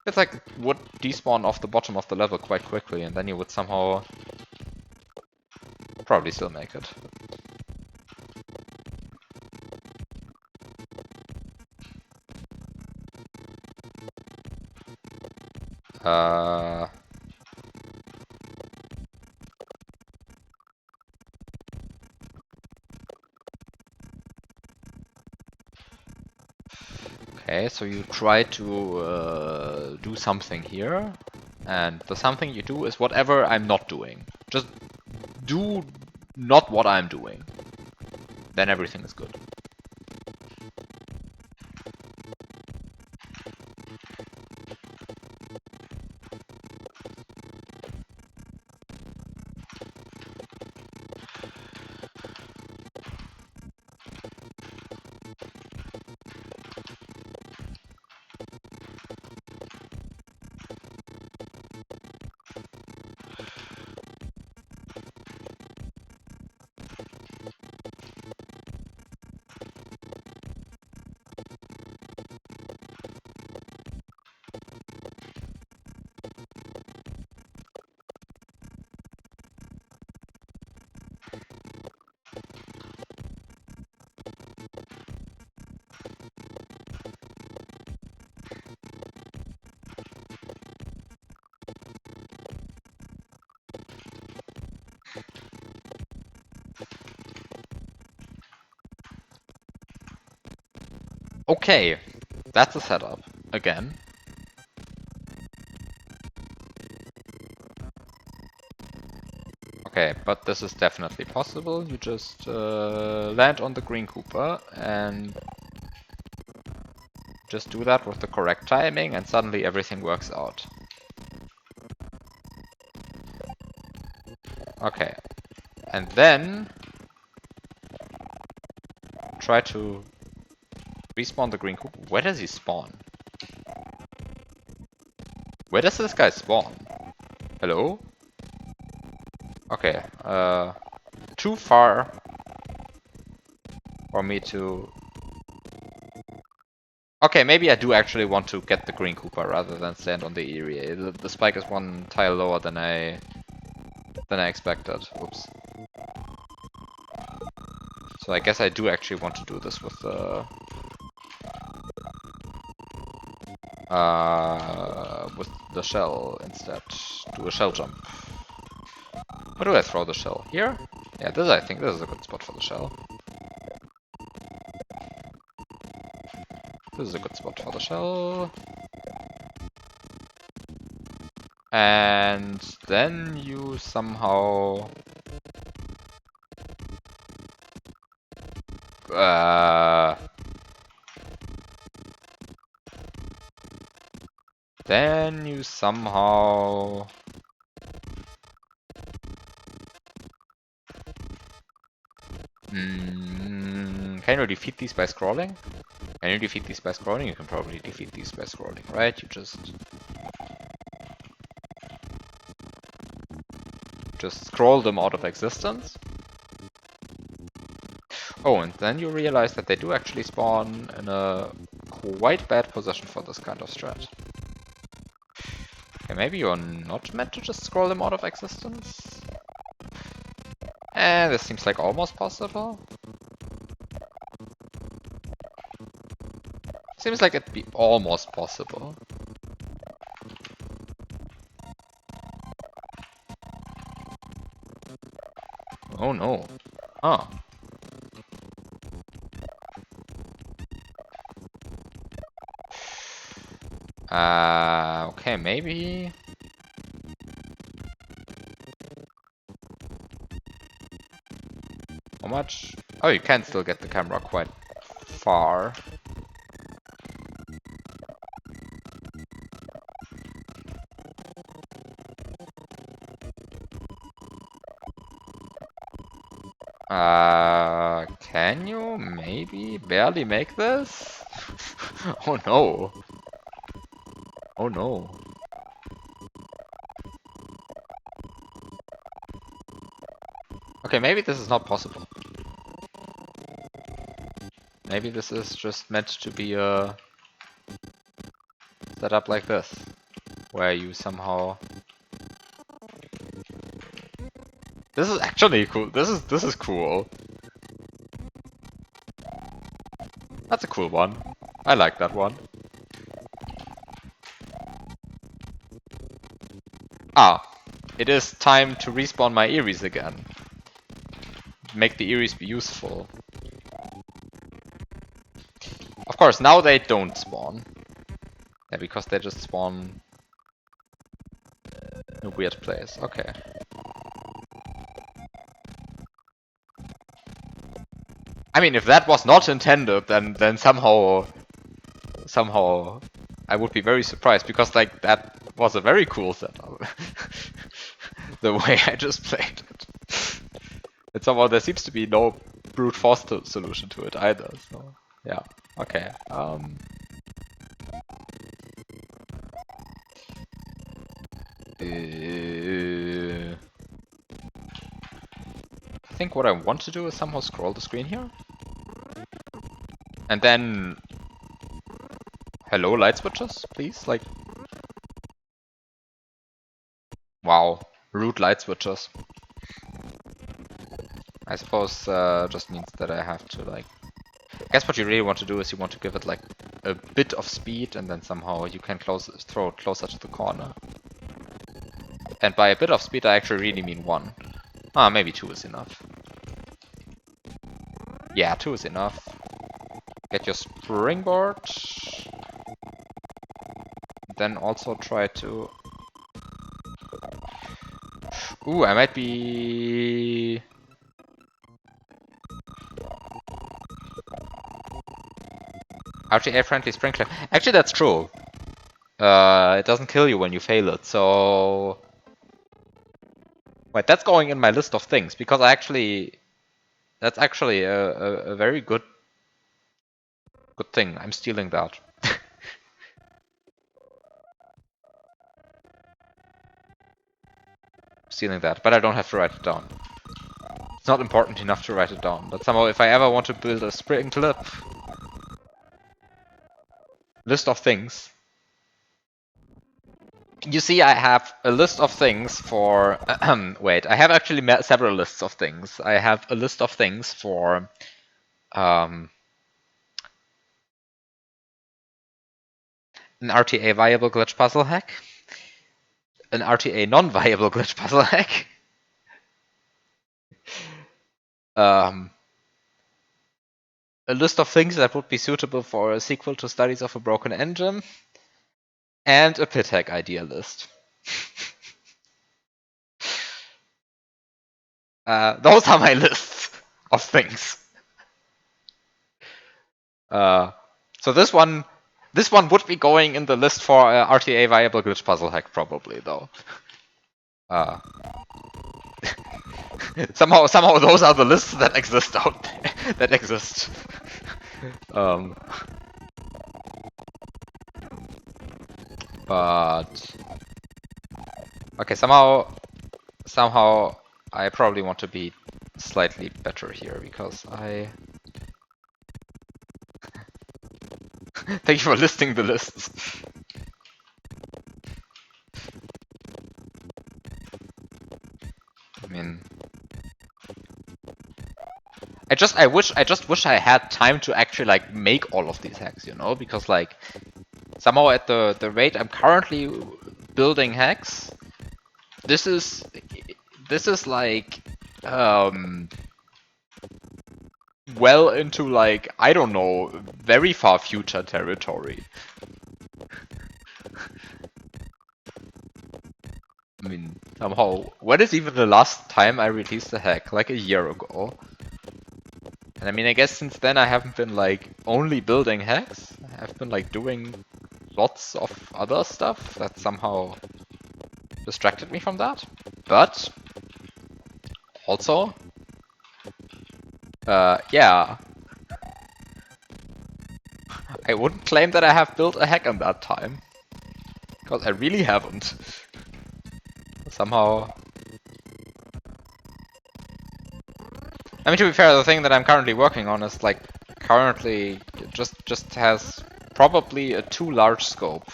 It's like it would despawn off the bottom of the level quite quickly, and then you would somehow probably still make it. Okay, so you try to do something here, and the something you do is whatever I'm not doing. Just do not what I'm doing. Then everything is good. Okay, that's a setup again. Okay, but this is definitely possible. You just land on the green Cooper and just do that with the correct timing, and suddenly everything works out. Okay, and then try to respawn the green Cooper. Where does he spawn? Where does this guy spawn? Hello? Okay, too far for me to... Okay, maybe I do actually want to get the green Cooper rather than stand on the Erie. The spike is one tile lower than I expected. Oops. So I guess I do actually want to do this with the shell instead. Do a shell jump. Where do I throw the shell? Here? Yeah, I think this is a good spot for the shell. This is a good spot for the shell. And then you somehow... then you somehow... Can you defeat these by scrolling? Can you defeat these by scrolling? You can probably defeat these by scrolling, right? You just scroll them out of existence. Oh, and then you realize that they do actually spawn in a quite bad position for this kind of strat. Okay, maybe you're not meant to just scroll them out of existence? This seems like almost possible. Seems like it'd be almost possible. Oh no. Huh. Okay, maybe... How much? Oh, you can still get the camera quite far. Can you maybe barely make this? Oh no. Oh no. Okay, maybe this is not possible. Maybe this is just meant to be a setup like this, where you somehow... This is actually cool. This is cool. That's a cool one. I like that one. Ah, it is time to respawn my Eries again. Make the Eries be useful. Of course, now they don't spawn. Yeah, because they just spawn in a weird place. Okay. I mean, if that was not intended, then somehow I would be very surprised, because like that was a very cool setup. The way I just played it. And somehow there seems to be no brute force solution to it either. So yeah, okay. I think what I want to do is somehow scroll the screen here. And then... Hello, light switches, please? Like... Wow, root light switches. I suppose just means that I have to like... I guess what you really want to do is you want to give it like a bit of speed, and then somehow you can throw it closer to the corner. And by a bit of speed I actually really mean 1. Ah, maybe 2 is enough. Yeah, 2 is enough. Get your springboard. Then also try to... Ooh, I might be... RTA friendly sprinkler. Actually, that's true. It doesn't kill you when you fail it, so... Wait, that's going in my list of things, because I actually... That's actually a very good thing. I'm stealing that. Stealing that, but I don't have to write it down. It's not important enough to write it down, but somehow if I ever want to build a spring clip list of things, you see I have a list of things for... wait, I have actually several lists of things. I have a list of things for... an RTA viable glitch puzzle hack, an RTA non-viable glitch puzzle hack, a list of things that would be suitable for a sequel to Studies of a Broken Engine, and a pit hack idea list. Those are my lists of things. So this one would be going in the list for RTA viable glitch puzzle hack probably though. Somehow those are the lists that exist out there, that exist. But okay, somehow I probably want to be slightly better here because I... Thank you for listing the lists. I mean, I just wish I had time to actually like make all of these hacks, you know, because like somehow at the rate I'm currently building hacks, this is like well into like, I don't know, very far future territory. I mean, somehow, when is even the last time I released a hack? Like a year ago. And I mean, I guess since then I haven't been like only building hacks. I've been like doing lots of other stuff that somehow distracted me from that. But also, yeah, I wouldn't claim that I have built a hack in that time. Because I really haven't. Somehow... I mean, to be fair, the thing that I'm currently working on is like currently just has probably a too large scope.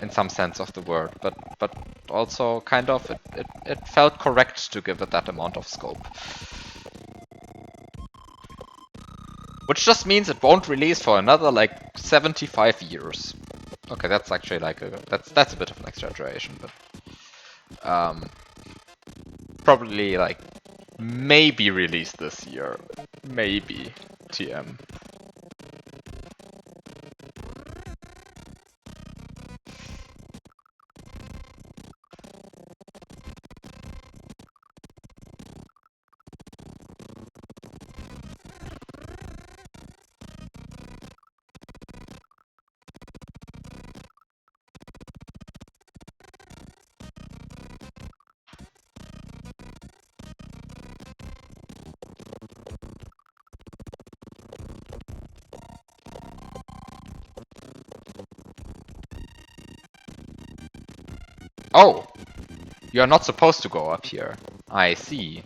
In some sense of the word, but also kind of it felt correct to give it that amount of scope. Which just means it won't release for another like 75 years. Okay, that's actually like that's a bit of an exaggeration, but probably like maybe release this year, maybe TM. Oh! You are not supposed to go up here. I see.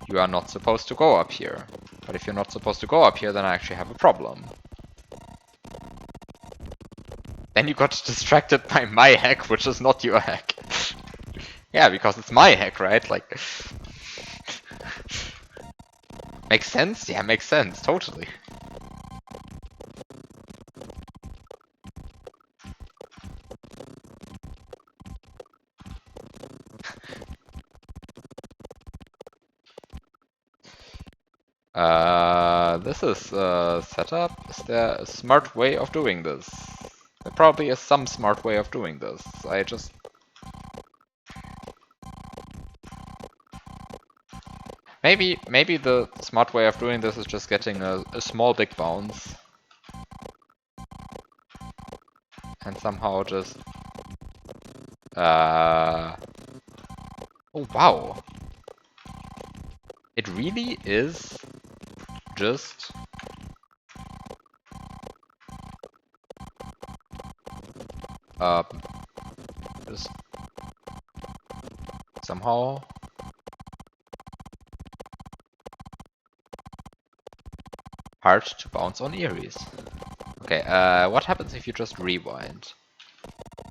You are not supposed to go up here. But if you're not supposed to go up here, then I actually have a problem. Then you got distracted by my hack, which is not your hack. Yeah, because it's my hack, right? Like... Makes sense? Yeah, makes sense. Totally. This is setup. Is there a smart way of doing this? There probably is some smart way of doing this. I just... Maybe the smart way of doing this is just getting a small big bounce. And somehow just... Oh wow. It really is just... just somehow hard to bounce on Eries. Okay, what happens if you just rewind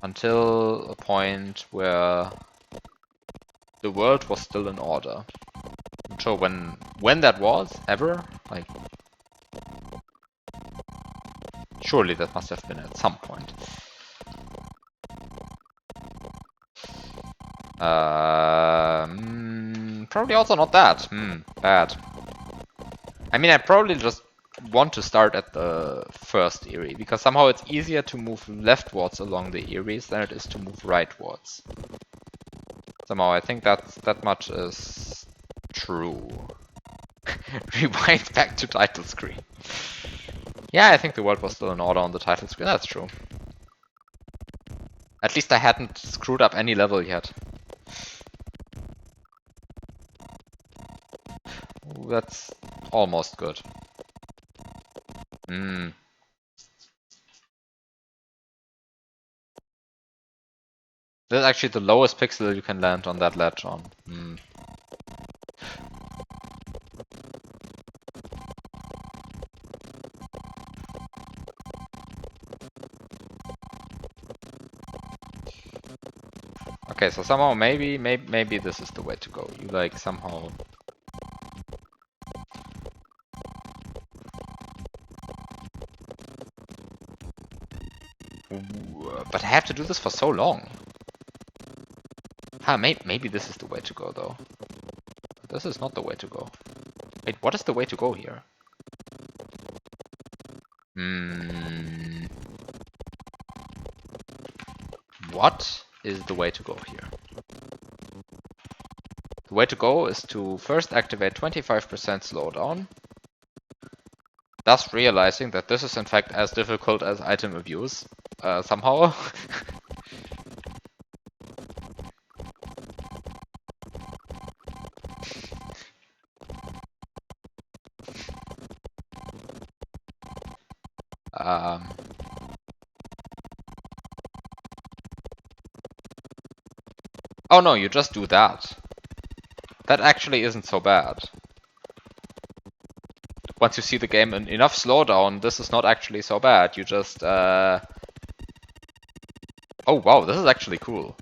until a point where the world was still in order? I'm not sure when that was, ever? Like, surely that must have been at some point. Probably also not that. Bad. I mean, I probably just want to start at the first Erie, because somehow it's easier to move leftwards along the Eries than it is to move rightwards. Somehow, I think that much is true. Rewind back to title screen. Yeah, I think the world was still in order on the title screen, that's true. At least I hadn't screwed up any level yet. Ooh, that's almost good. This is actually the lowest pixel you can land on that ledge on. Okay, so somehow maybe this is the way to go. You like somehow... Ooh, but I have to do this for so long. Maybe this is the way to go though. This is not the way to go. Wait, what is the way to go here? What is the way to go here? The way to go is to first activate 25% slowdown, thus realizing that this is in fact as difficult as item abuse, somehow. Oh no, you just do that. That actually isn't so bad. Once you see the game in enough slowdown, this is not actually so bad. You just... Oh wow, this is actually cool.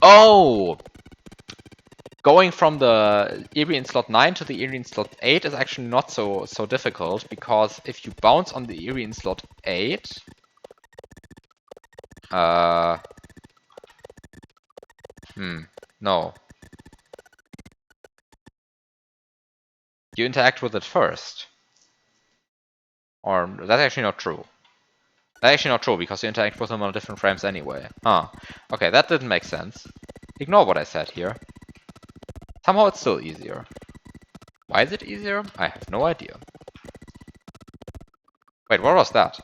Oh! Going from the Erie in slot 9 to the Erie in slot 8 is actually not so difficult, because if you bounce on the Erie in slot 8... no. You interact with it first. Or, that's actually not true. That's actually not true, because you interact with them on different frames anyway. Okay, that didn't make sense. Ignore what I said here. Somehow it's still easier. Why is it easier? I have no idea. Wait, what was that?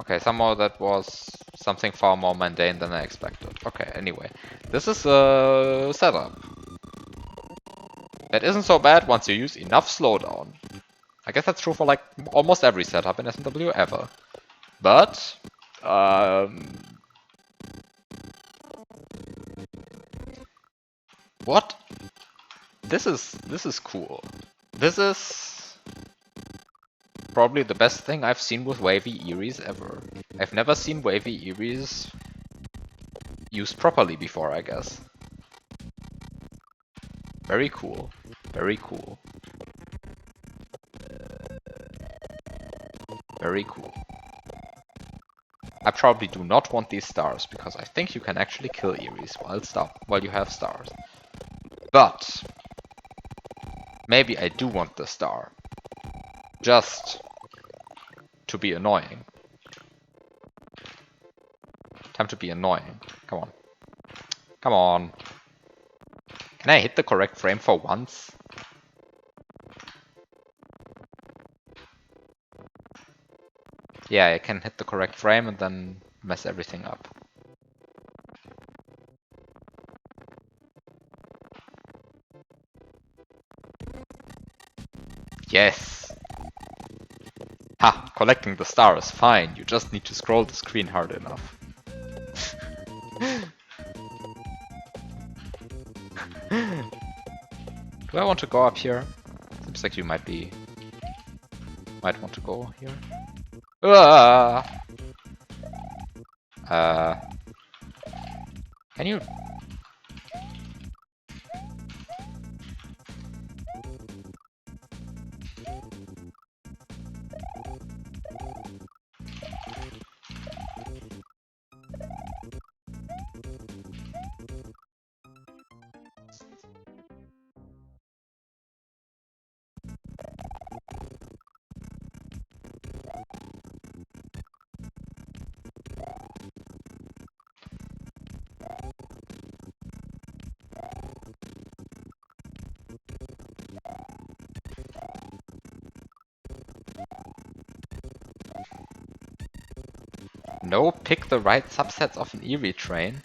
Okay, somehow that was something far more mundane than I expected. Okay, anyway. This is a setup. That isn't so bad once you use enough slowdown. I guess that's true for like almost every setup in SMW ever. But... what? This is cool. This is probably the best thing I've seen with wavy Eries ever. I've never seen wavy Eries used properly before, I guess. Very cool. Very cool. Very cool. probably do not want these stars, because I think you can actually kill Eries while you have stars. But maybe I do want the star. Just to be annoying. Time to be annoying. Come on. Come on. Can I hit the correct frame for once? Yeah, I can hit the correct frame and then mess everything up. Yes! Ha! Collecting the star is fine, you just need to scroll the screen hard enough. Do I want to go up here? Seems like you might want to go here. Can you... No, pick the right subsets of an Erie train.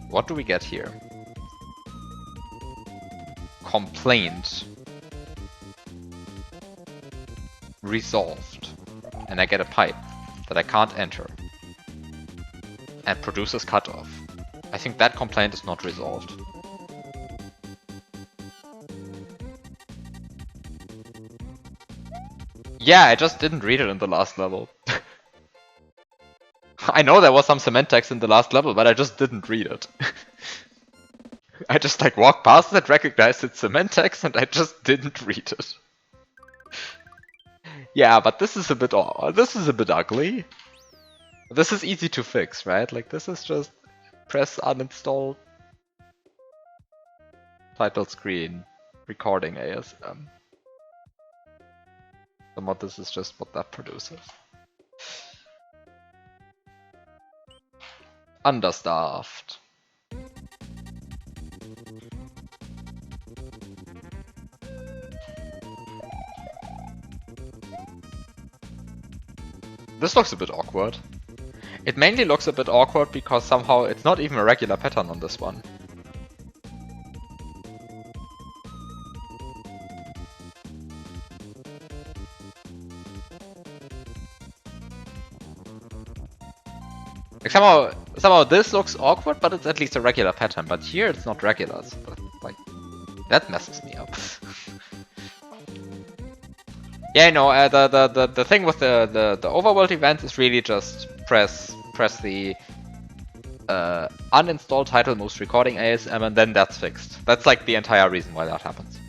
What do we get here? Complaint. Resolved. And I get a pipe that I can't enter. And produces cutoff. I think that complaint is not resolved. Yeah, I just didn't read it in the last level. I know there was some cement text in the last level, but I just didn't read it. I just like walked past it, recognized it's cement text, and I just didn't read it. Yeah, but this is a bit ugly. This is easy to fix, right? Like this is just press uninstall title screen recording ASM. The mod, this is just what that produces. Understaffed. This looks a bit awkward. It mainly looks a bit awkward because somehow it's not even a regular pattern on this one. Like somehow this looks awkward, but it's at least a regular pattern. But here it's not regular, so like that messes me up. Yeah, no. The thing with the overworld event is really just press the uninstall title moves recording ASM, and then that's fixed. That's like the entire reason why that happens.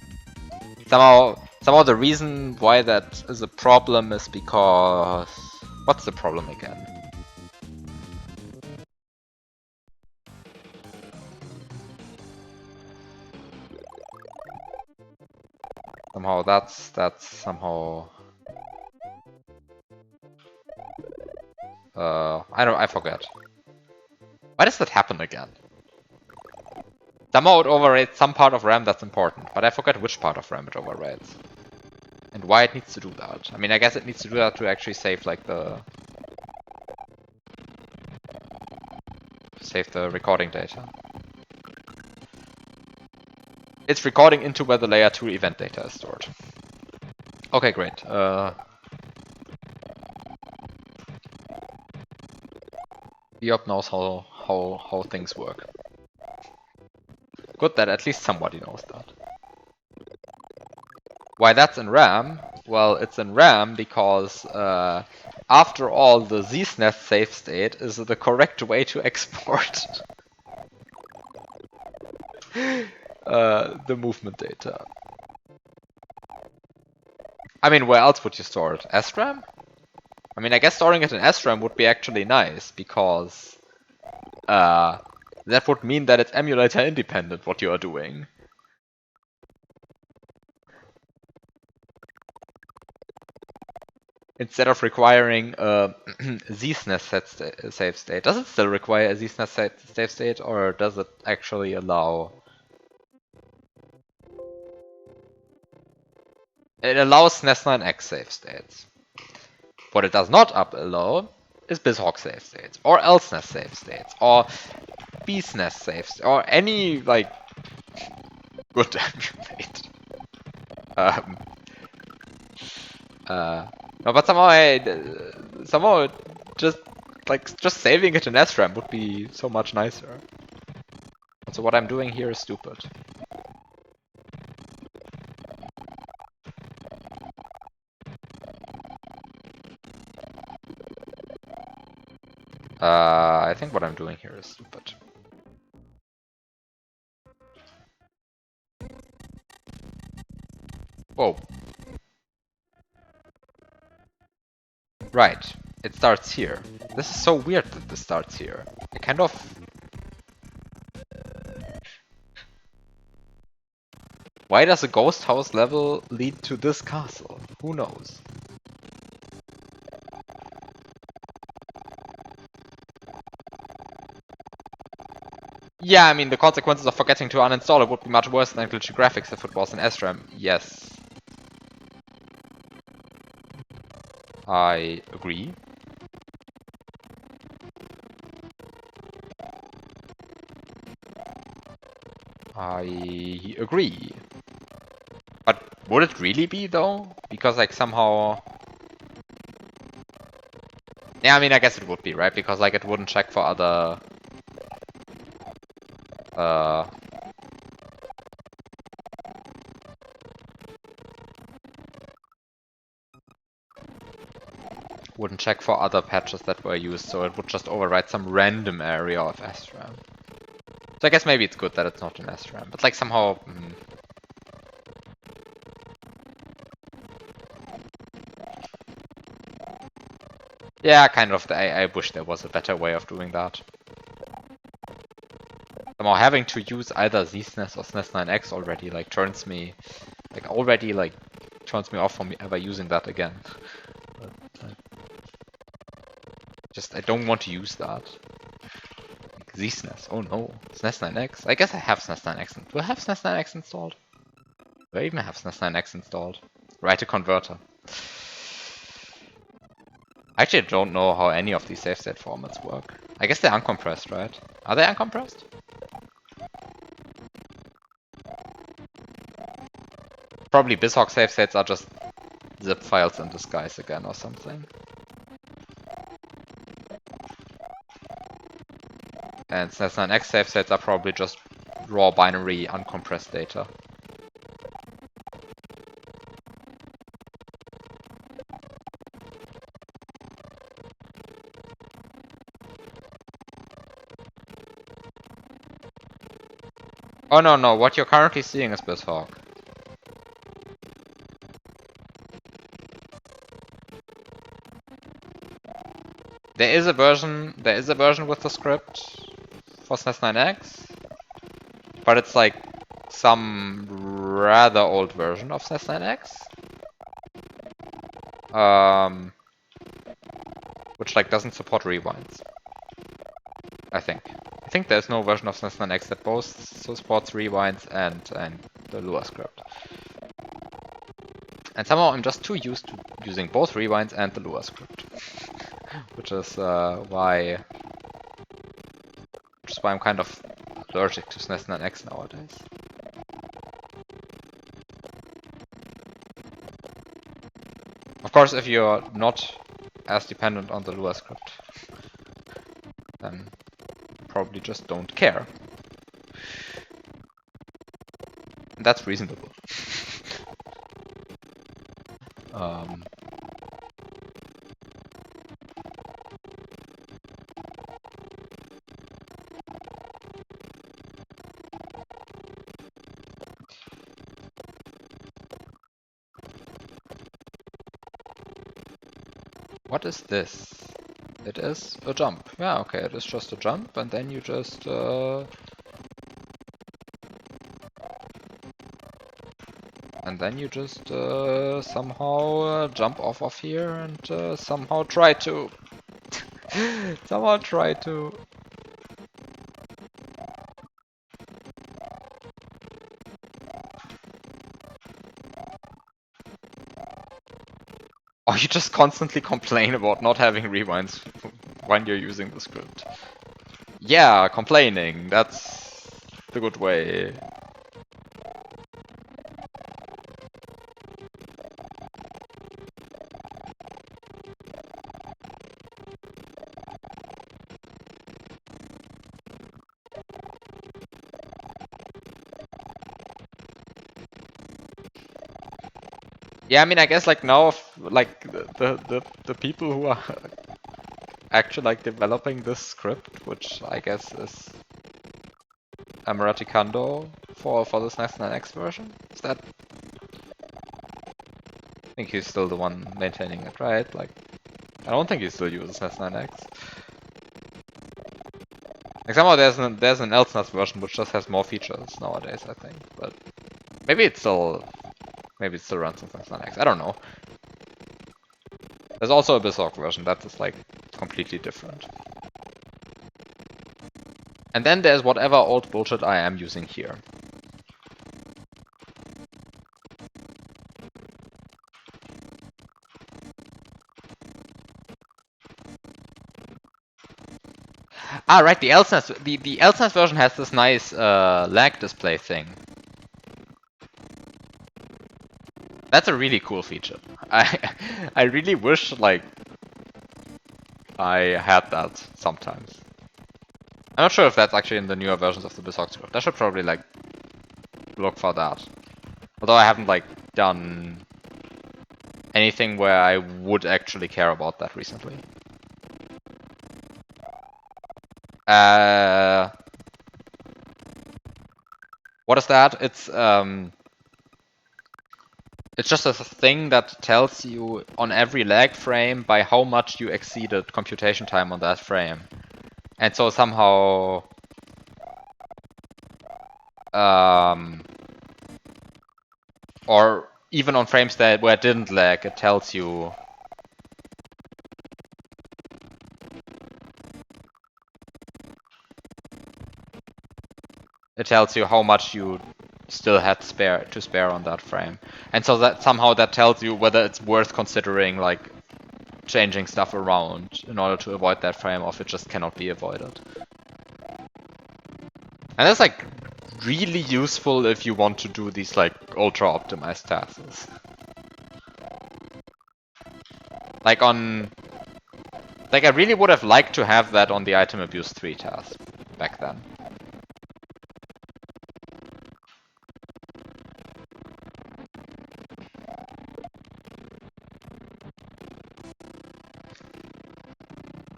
Somehow the reason why that is a problem is because... What's the problem again? Somehow that's somehow... I forget. Why does that happen again? Somehow it overrides some part of RAM that's important, but I forget which part of RAM it overrides. And why it needs to do that. I mean, I guess it needs to do that to actually save like the... Save the recording data. It's recording into where the layer 2 event data is stored. Okay, great. Eop knows how things work. Good that at least somebody knows that. Why that's in RAM? Well, it's in RAM because after all, the ZSNES save state is the correct way to export the movement data. I mean, where else would you store it? SRAM? I mean, I guess storing it in SRAM would be actually nice, because that would mean that it's emulator independent, what you are doing. Instead of requiring a ZSNES save state. Does it still require a ZSNES save state, or does it actually allow... It allows SNES 9X save states. What it does not allow is BizHawk save states, or LSNES save states, or BSNES save states, or any, like, good emulate. Um, no, but somehow just saving it in SRAM would be so much nicer. So what I'm doing here is stupid. I think what I'm doing here is stupid. Whoa. Right. It starts here. This is so weird that this starts here. I kind of... Why does a ghost house level lead to this castle? Who knows? Yeah, I mean, the consequences of forgetting to uninstall it would be much worse than glitchy graphics if it was in SRAM. Yes. I agree. I agree. But would it really be, though? Because, like, somehow... Yeah, I mean, I guess it would be, right? Because, like, it wouldn't check for other... Wouldn't check for other patches that were used, so it would just overwrite some random area of SRAM. So I guess maybe it's good that it's not in SRAM, but, like, somehow... Yeah, kind of. I wish there was a better way of doing that. Somehow having to use either ZSNES or SNES 9X already, like, turns me... Like, turns me off from ever using that again. But, just, I don't want to use that. Like, ZSNES, oh no. SNES 9X? I guess I have SNES 9X. Do I have SNES 9X installed? Do I even have SNES 9X installed? Write a converter. Actually, I don't know how any of these save state formats work. I guess they're uncompressed, right? Are they uncompressed? Probably BizHawk save states are just zip files in disguise again or something. And SNES 9X save states are probably just raw binary uncompressed data. Oh no, what you're currently seeing is BizHawk. There is a version with the script for SNES 9X, but it's like some rather old version of SNES 9X. Which like doesn't support rewinds. I think there's no version of SNES 9X that both supports rewinds and the Lua script. And somehow I'm just too used to using both rewinds and the Lua script. which is why I'm kind of allergic to SNES 9X nowadays. Of course, if you're not as dependent on the Lua script, then you probably just don't care. And that's reasonable. What is this? It is a jump. Yeah, okay, it is just a jump, and then you just somehow jump off of here and somehow try to somehow try to. Or you just constantly complain about not having rewinds when you're using the script. Yeah, complaining. That's the good way. Yeah, I mean, I guess like now, like the people who are actually like developing this script, which I guess is Amarati Kando for this next 9x version. Is that? I think he's still the one maintaining it, right? Like, I don't think he still uses S9X. Like somehow there's an else version which just has more features nowadays, I think. But maybe it still runs on S9X. I don't know. There's also a Bisok version that is like completely different. And then there's whatever old bullshit I am using here. Ah, right, the LSNAS version has this nice lag display thing. That's a really cool feature. I really wish like I had that sometimes. I'm not sure if that's actually in the newer versions of the Bisok script. I should probably like look for that. Although I haven't like done anything where I would actually care about that recently. What is that? It's just a thing that tells you on every lag frame by how much you exceeded computation time on that frame. And so somehow or even on frames that where it didn't lag, it tells you how much you still had to spare on that frame. And so that somehow that tells you whether it's worth considering like changing stuff around in order to avoid that frame, or if it just cannot be avoided. And that's like really useful if you want to do these like ultra optimized tasks. Like I really would have liked to have that on the item abuse 3 task back then.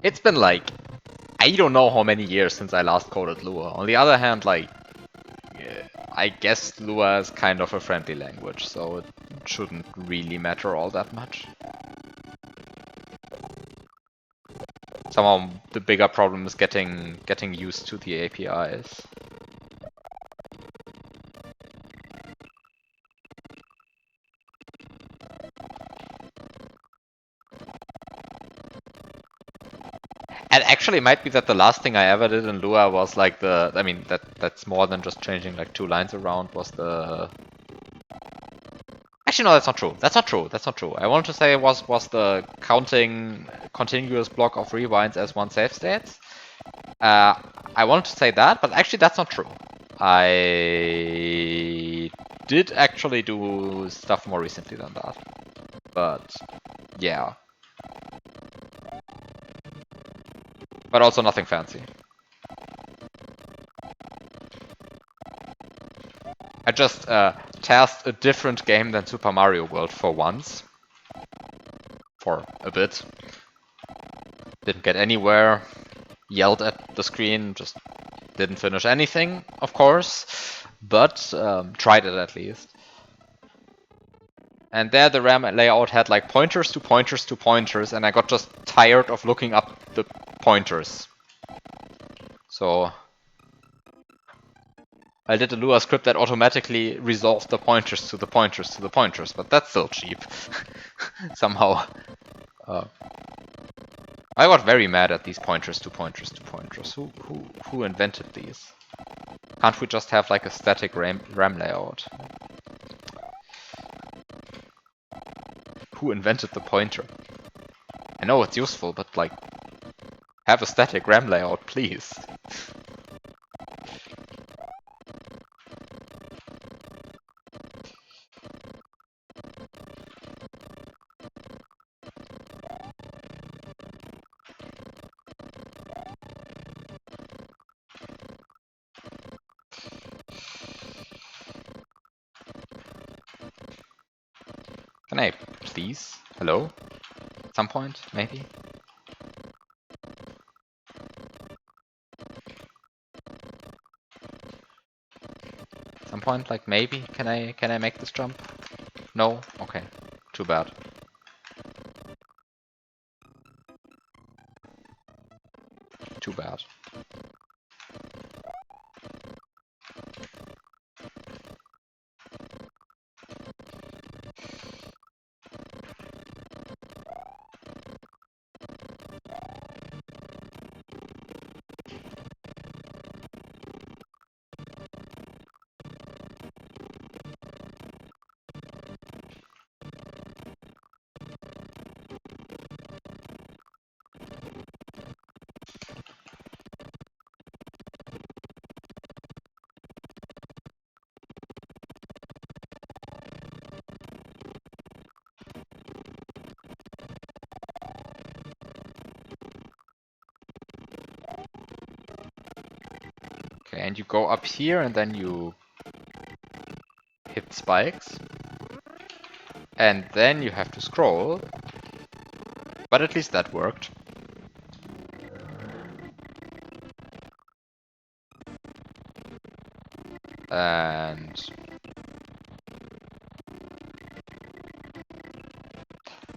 It's been like, I don't know how many years since I last coded Lua. On the other hand, like, I guess Lua is kind of a friendly language, so it shouldn't really matter all that much. Somehow the bigger problem is getting used to the APIs. And actually, it might be that the last thing I ever did in Lua was like that's more than just changing like 2 lines around, was the... Actually, no, that's not true. That's not true. I want to say it was the counting continuous block of rewinds as one save states. I wanted to say that, but actually that's not true. I did actually do stuff more recently than that. But yeah. But also nothing fancy. I just tasked a different game than Super Mario World for once. For a bit. Didn't get anywhere. Yelled at the screen, just didn't finish anything, of course. But tried it at least. And there the RAM layout had like pointers to pointers to pointers, and I got just tired of looking up the pointers. So I did a Lua script that automatically resolved the pointers to the pointers to the pointers, but that's still cheap. Somehow. I got very mad at these pointers to pointers to pointers. Who invented these? Can't we just have like a static RAM layout? Who invented the pointer? I know it's useful, but like, have a static RAM layout, please. Can I please? Hello? At some point, maybe? At some point, like maybe? Can I make this jump? No? Okay. Too bad. Too bad. Okay, and you go up here and then you hit spikes. And then you have to scroll. But at least that worked. And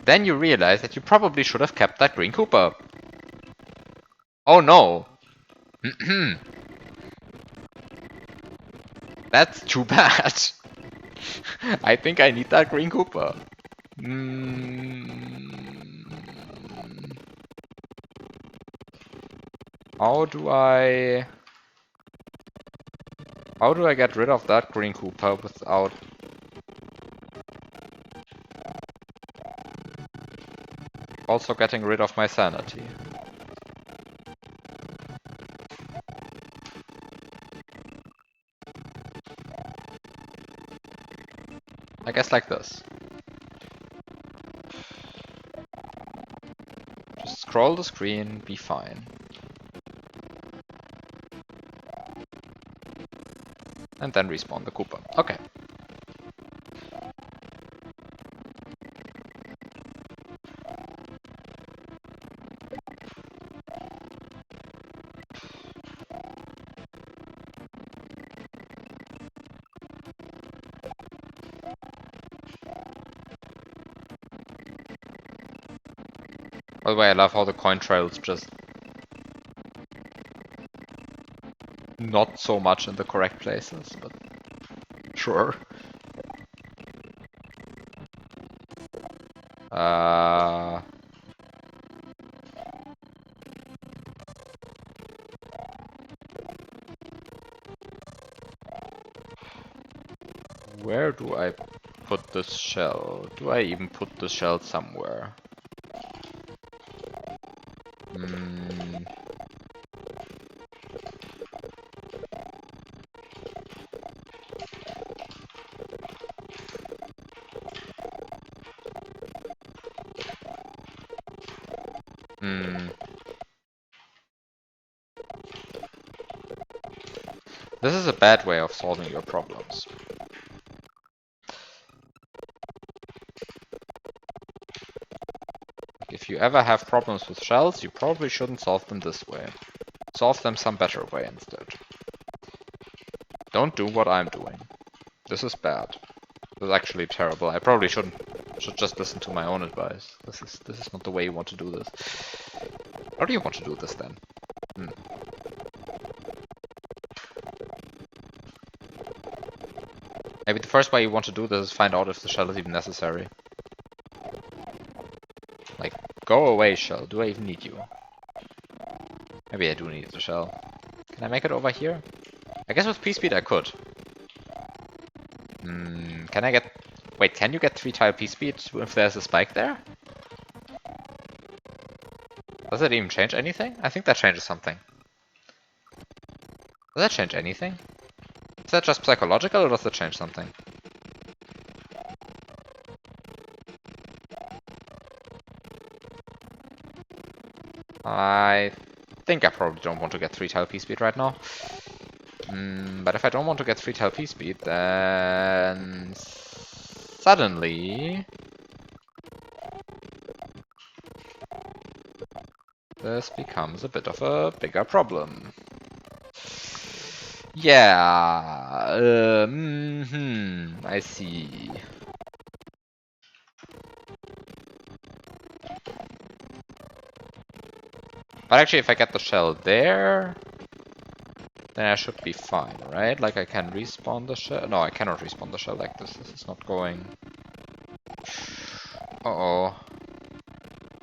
then you realize that you probably should have kept that green Koopa. Oh no! That's too bad. I think I need that green Koopa. How do I get rid of that green Koopa without also getting rid of my sanity? I guess like this. Just scroll the screen, be fine. And then respawn the Koopa. Okay. By the way, I love how the coin trail's just not so much in the correct places, but sure. Where do I put this shell? Do I even put the shell somewhere? This is a bad way of solving your problems. If you ever have problems with shells, you probably shouldn't solve them this way. Solve them some better way instead. Don't do what I'm doing. This is bad. This is actually terrible. I probably should just listen to my own advice. This is not the way you want to do this. How do you want to do this then? Maybe the first way you want to do this is find out if the shell is even necessary. Like, go away, shell. Do I even need you? Maybe I do need the shell. Can I make it over here? I guess with P-speed I could. Can I get... Wait, can you get 3-tile P-speed if there's a spike there? Does it even change anything? I think that changes something. Does that change anything? Is that just psychological or does that change something? I think I probably don't want to get 3-tile P-speed right now. But if I don't want to get 3-tile P-speed, then suddenly this becomes a bit of a bigger problem. Yeah, I see. But actually, if I get the shell there, then I should be fine, right? Like, I can respawn the shell. No, I cannot respawn the shell like this. This is not going. Uh-oh.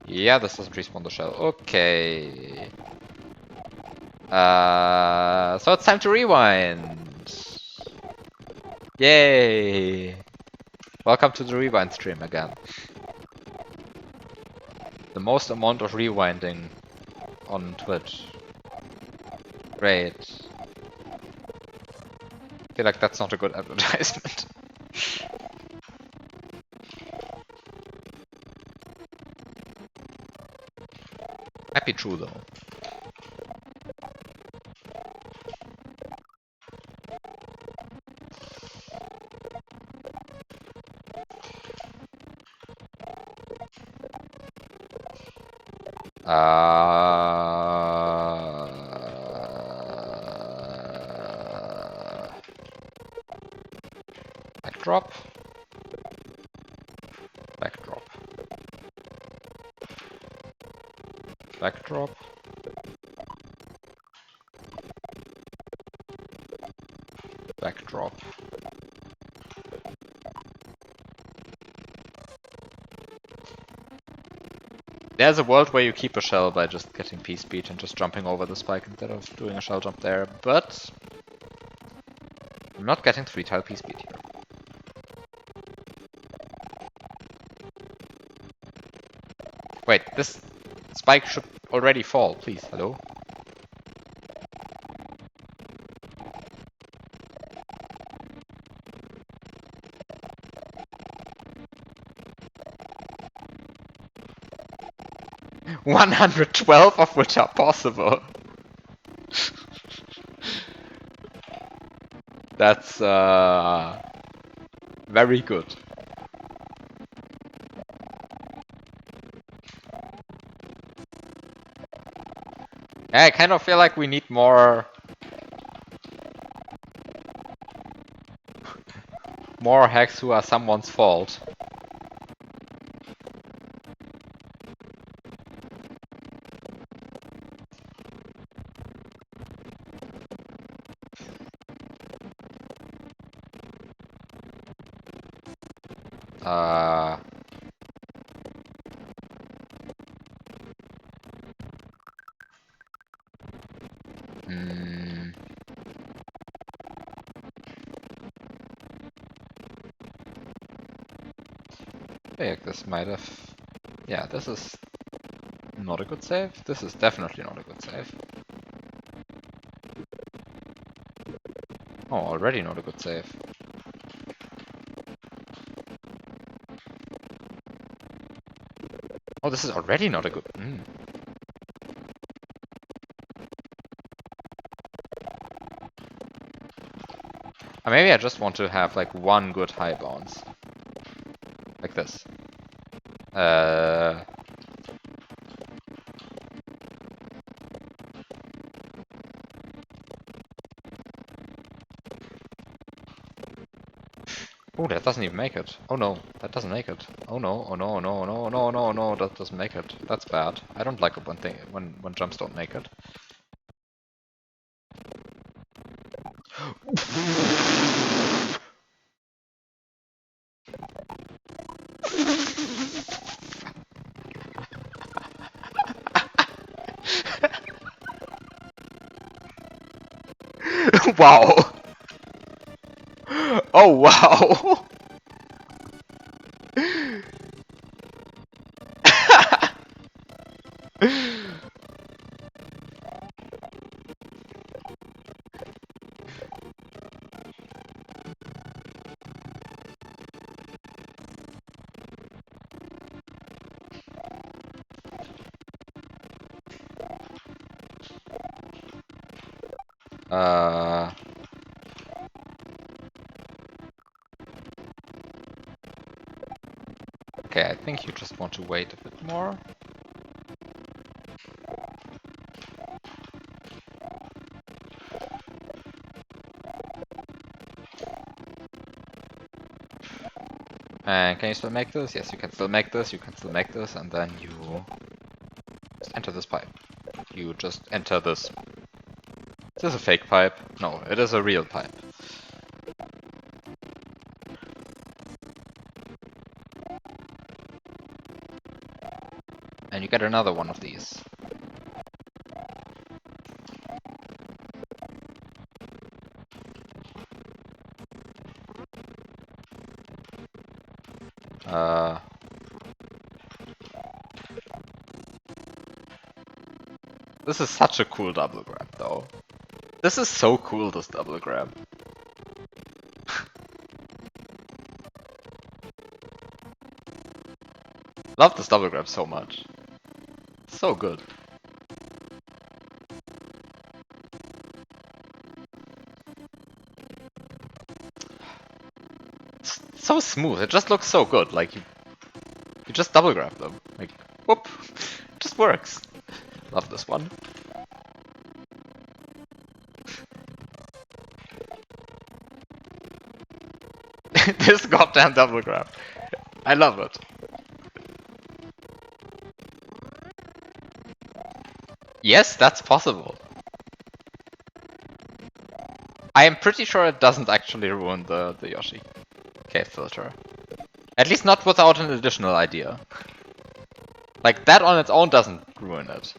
Yeah, this doesn't respawn the shell. Okay. So it's time to rewind. Yay! Welcome to the rewind stream again. The most amount of rewinding on Twitch. Great. I feel like that's not a good advertisement. Might be true though. Backdrop. Backdrop. Backdrop. Backdrop. There's a world where you keep a shell by just getting P-speed and just jumping over the spike instead of doing a shell jump there, but I'm not getting 3-tile P-speed here. Wait, this spike should already fall, please, hello? $112 of which are possible. That's very good. I kind of feel like we need more hacks who are someone's fault. This might have... Yeah, this is not a good save. This is definitely not a good save. Oh, already not a good save. Oh, this is already not a good... Or maybe I just want to have like one good high bounce. Like this. Oh, that doesn't even make it. Oh no, that doesn't make it. Oh no, oh no, oh no, oh no, oh no, oh no, oh no, that doesn't make it. That's bad. I don't like it when jumps don't make it. Wow! Oh wow! Okay, I think you just want to wait a bit more. And can you still make this? Yes, you can still make this, you can still make this, and then you just enter this pipe. You just enter this. Is this a fake pipe? No, it is a real pipe. And you get another one of these. This is such a cool double grab, though. This is so cool, this double grab. Love this double grab so much. So good. It's so smooth, it just looks so good, like you just double grab them. Like, whoop. It just works. Love this one. This goddamn double grab. I love it. Yes, that's possible. I am pretty sure it doesn't actually ruin the Yoshi cave filter. At least not without an additional idea. Like, that on its own doesn't ruin it.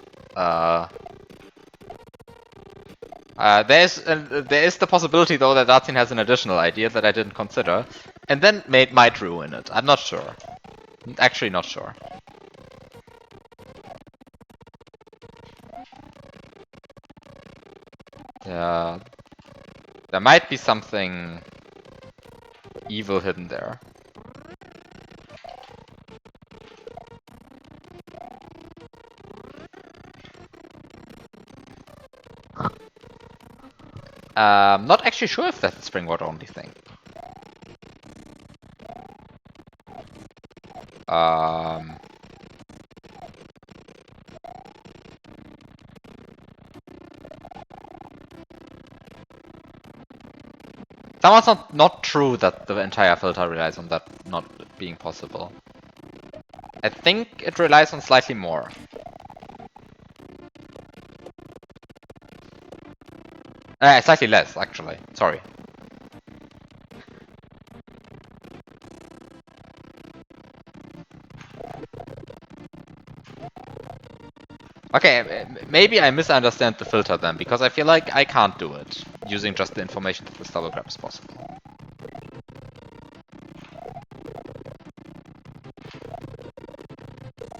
There is the possibility, though, that Datsun has an additional idea that I didn't consider, and then might ruin it. I'm not sure. I'm actually not sure. Yeah, there might be something evil hidden there. Not actually sure if that's a spring water only thing. Somehow not true that the entire filter relies on that not being possible. I think it relies on slightly more. Slightly less, actually. Sorry. Okay, maybe I misunderstand the filter then, because I feel like I can't do it, using just the information that this double grab is possible.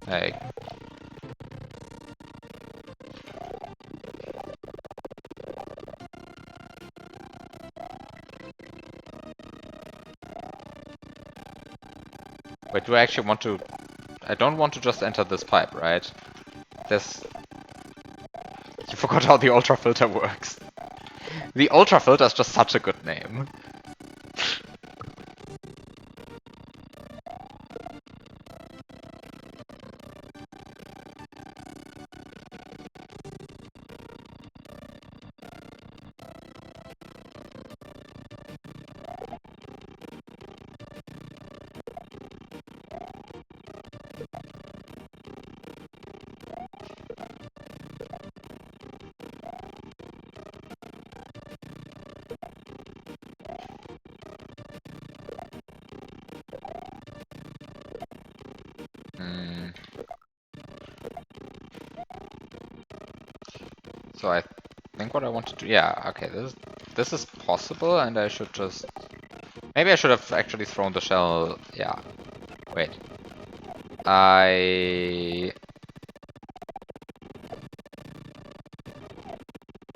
Hey. Wait, do I actually want to... I don't want to just enter this pipe, right? There's... You forgot how the ultra filter works. The ultra filter is just such a good name. So I think what I want to do, yeah, okay, this is possible, and I should just, maybe I should have actually thrown the shell, yeah, wait.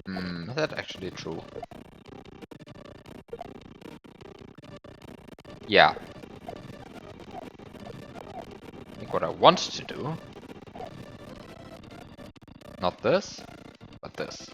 Is that actually true? Yeah. I think what I want to do, not this, but this.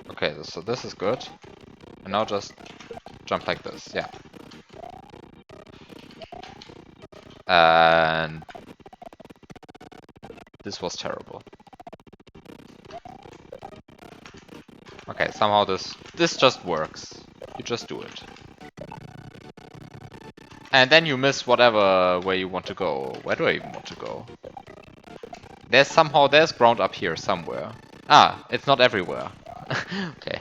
Okay, so this is good. And now just jump like this, yeah. And this was terrible. Okay, somehow this just works. You just do it. And then you miss whatever way you want to go. Where do I even want to go? There's ground up here somewhere. Ah, it's not everywhere. Okay.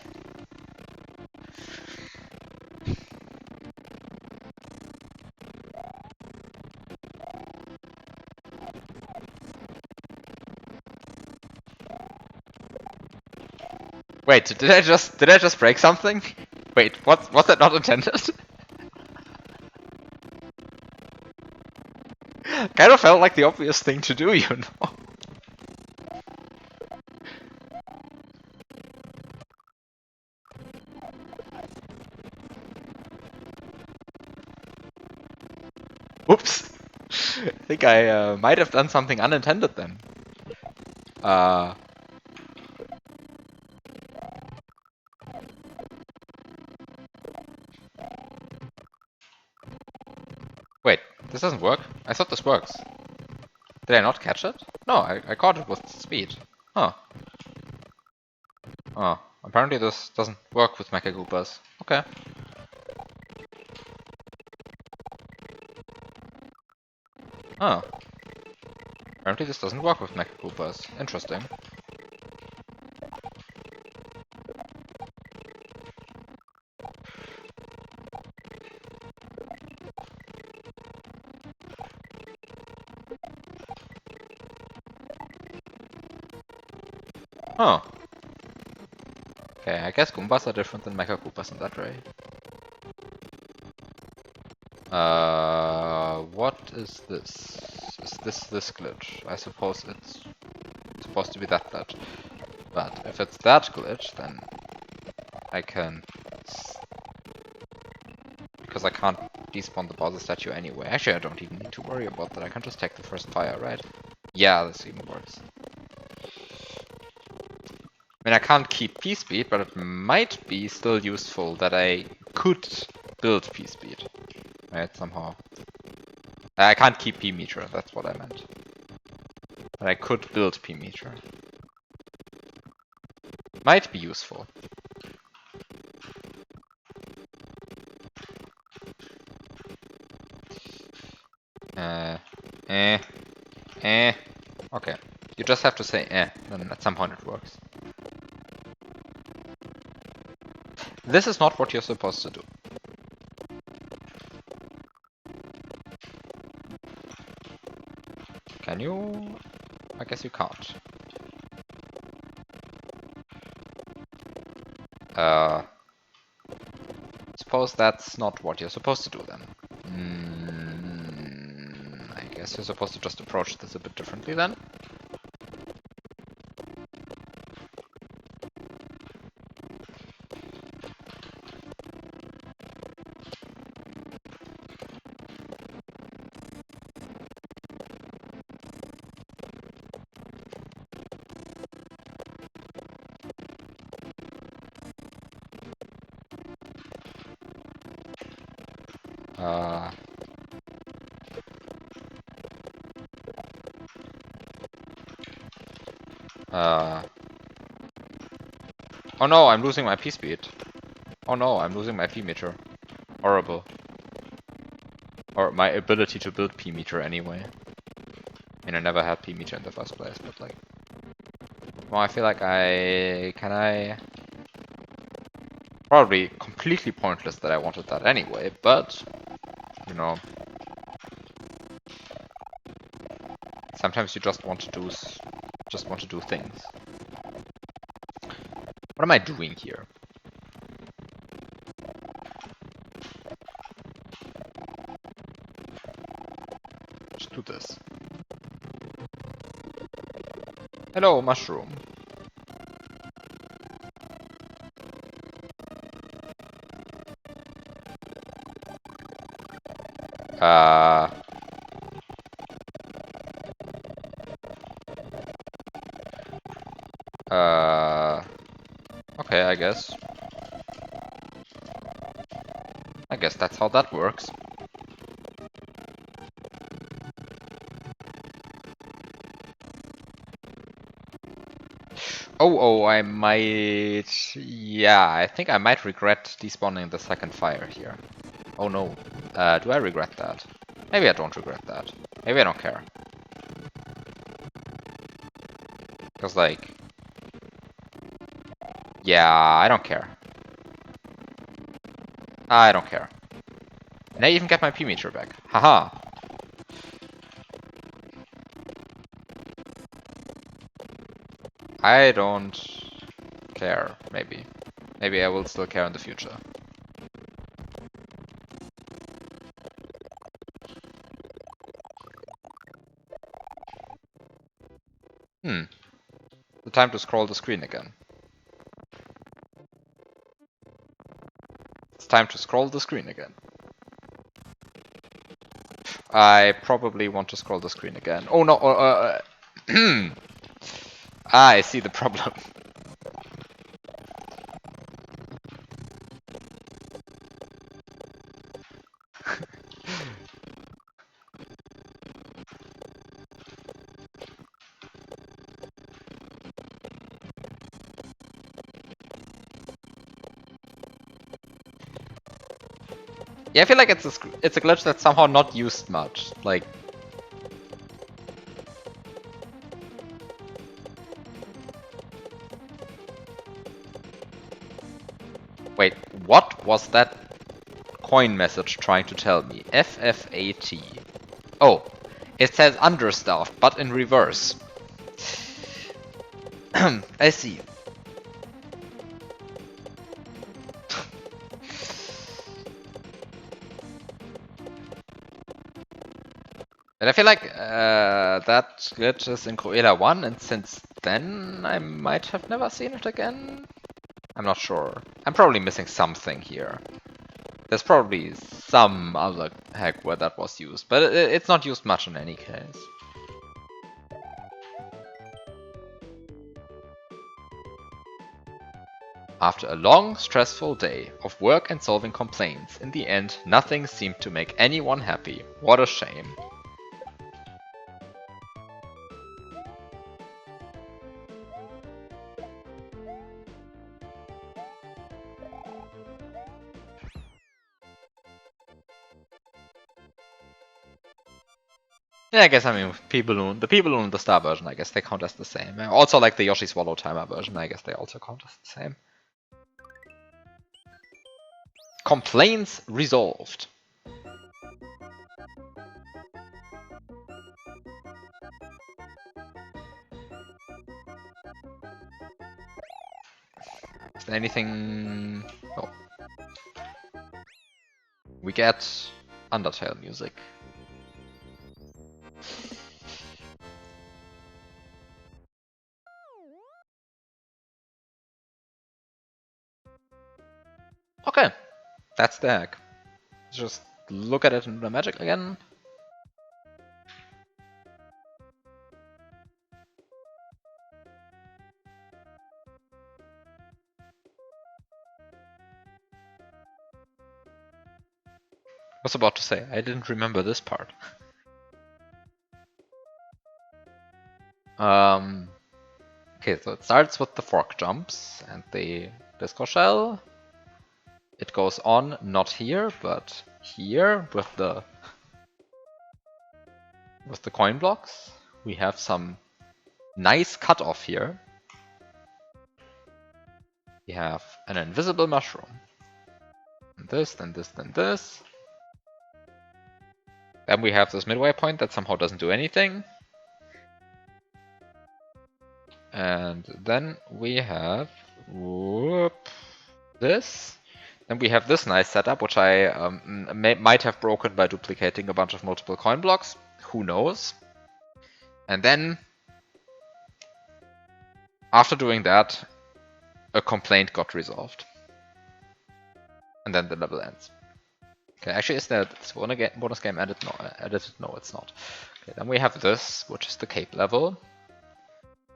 Wait, did I just break something? Wait, was that not intended? Kind of felt like the obvious thing to do, you know. Oops. I think I might have done something unintended then. Wait, this doesn't work? I thought this works. Did I not catch it? No, I caught it with speed. Huh. Oh, apparently this doesn't work with Mecha Koopas. Okay. Oh. Apparently this doesn't work with Mecha Koopas. Interesting. Oh. Okay, I guess Goombas are different than Mecha Koopas in that way. What is this? Is this glitch? I suppose it's supposed to be that glitch. But if it's that glitch, then I can... Because I can't despawn the Bowser statue anyway. Actually, I don't even need to worry about that. I can just take the first fire, right? Yeah, this even works. I mean, I can't keep P-Speed, but it might be still useful that I could build P-Speed. Right, somehow. I can't keep P-Meter, that's what I meant. But I could build P-Meter. Might be useful. Okay. You just have to say then at some point it works. This is not what you're supposed to do. Can you? I guess you can't. Suppose that's not what you're supposed to do then. I guess you're supposed to just approach this a bit differently then. Oh no, I'm losing my P speed. Oh no, I'm losing my P meter. Horrible. Or my ability to build P meter anyway. I mean, I never had P meter in the first place, but like... Well, I feel like Can I... Probably completely pointless that I wanted that anyway, but... You know... Sometimes you just want to do... things. What am I doing here? Just do this. Hello, mushroom. Uh... Okay, I guess. I guess that's how that works. Oh, I might... Yeah, I think I might regret despawning the second fire here. Oh no. Do I regret that? Maybe I don't regret that. Maybe I don't care. Because, like... Yeah, I don't care. I don't care. And I even get my P meter back. Haha. I don't care, maybe. Maybe I will still care in the future. The time to scroll the screen again. It's time to scroll the screen again. I probably want to scroll the screen again. Oh no, I see the problem. Yeah, I feel like it's a glitch that's somehow not used much. Like, wait, what was that coin message trying to tell me? FFAT. Oh, it says understaffed, but in reverse. I see. And I feel like that glitch is in Cruella 1, and since then I might have never seen it again. I'm not sure. I'm probably missing something here. There's probably some other hack where that was used, but it's not used much in any case. After a long, stressful day of work and solving complaints, in the end, nothing seemed to make anyone happy. What a shame. Yeah, I guess, I mean, the P-Balloon and the Star version, I guess they count as the same. Also, like the Yoshi Swallow Timer version, I guess they also count as the same. Complaints resolved. Is there anything... Oh. We get Undertale music. Okay, that's the hack. Just look at it in the magic again. I was about to say, I didn't remember this part. Okay, so it starts with the fork jumps and the disco shell. It goes on, not here, but here with the coin blocks. We have some nice cutoff here. We have an invisible mushroom. And this, then this, then this. Then we have this midway point that somehow doesn't do anything. And then we have this. Then we have this nice setup, which I might have broken by duplicating a bunch of multiple coin blocks. Who knows? And then, after doing that, a complaint got resolved. And then the level ends. Okay, actually, is there this bonus game edited? No, edited? No, it's not. Okay, then we have this, which is the cape level,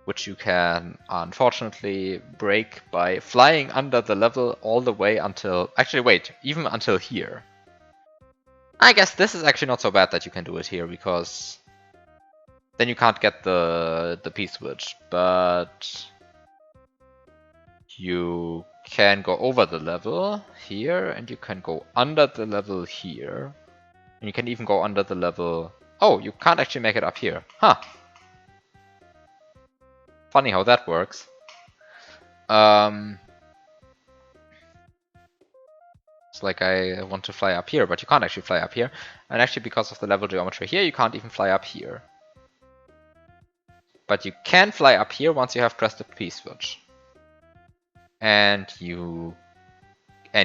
which you can unfortunately break by flying under the level all the way until... Actually, wait, even until here. I guess this is actually not so bad that you can do it here, because then you can't get the P-switch, but you can go over the level here, and you can go under the level here, and you can even go under the level... Oh, you can't actually make it up here. Huh. Funny how that works. It's like I want to fly up here, but you can't actually fly up here. And actually, because of the level geometry here, you can't even fly up here. But you can fly up here once you have pressed the P-switch. And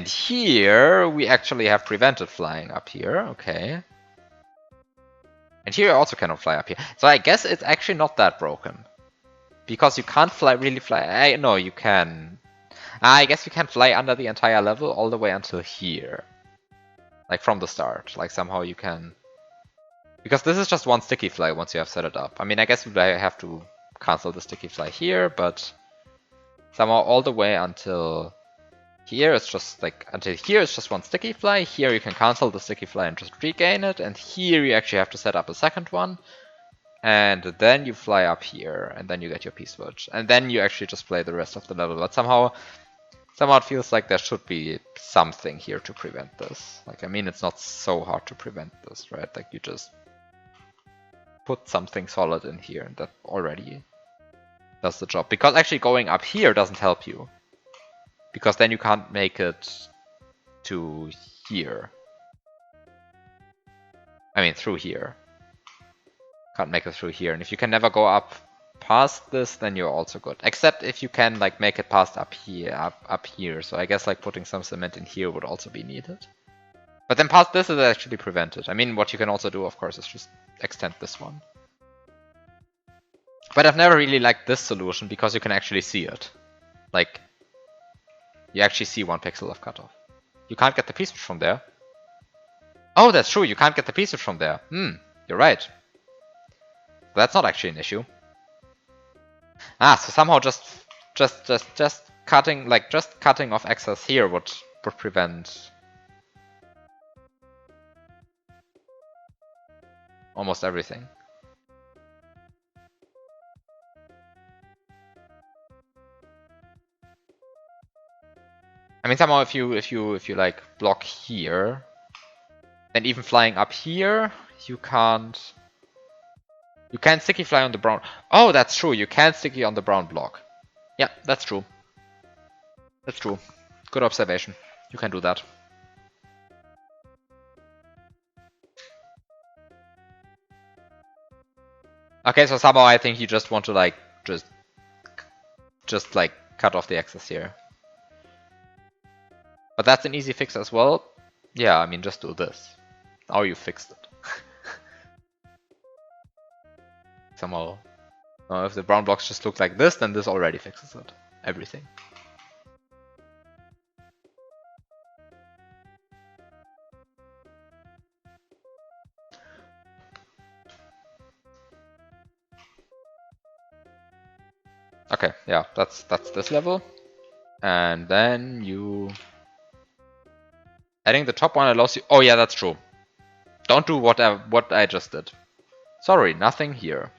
here we actually have prevented flying up here. Okay. And here you also cannot fly up here. So I guess it's actually not that broken. Because you can't really fly... No, you can. I guess you can fly under the entire level all the way until here. Like from the start. Like somehow you can... Because this is just one sticky fly once you have set it up. I mean, I guess I have to cancel the sticky fly here, but somehow all the way until here it's just like... Until here it's just one sticky fly. Here you can cancel the sticky fly and just regain it. And here you actually have to set up a second one. And then you fly up here, and then you get your P-switch. And then you actually just play the rest of the level. But somehow it feels like there should be something here to prevent this. Like, I mean, it's not so hard to prevent this, right? Like, you just put something solid in here, and that already does the job. Because actually going up here doesn't help you. Because then you can't make it to here. I mean, through here. Can't make it through here. And if you can never go up past this, then you're also good. Except if you can like make it past up here. So I guess like putting some cement in here would also be needed. But then past this is actually prevented. I mean, what you can also do, of course, is just extend this one. But I've never really liked this solution because you can actually see it. Like, you actually see 1 pixel of cutoff. You can't get the P-switch from there. Oh, that's true. You can't get the P-switch from there. You're right. That's not actually an issue. So somehow just cutting, like just cutting off excess here would prevent almost everything. I mean, somehow if you like block here, then even flying up here, you can't. You can sticky fly on the brown. Oh, that's true. You can sticky on the brown block. Yeah, that's true. That's true. Good observation. You can do that. Okay, so somehow I think you just want to like just like cut off the excess here. But that's an easy fix as well. Yeah, I mean, just do this. Now you fixed it. Somehow. If the brown blocks just look like this, then this already fixes it. Everything. Okay, yeah, that's this level. And then you... Adding the top one allows you... Oh yeah, that's true. Don't do what I just did. Sorry, nothing here.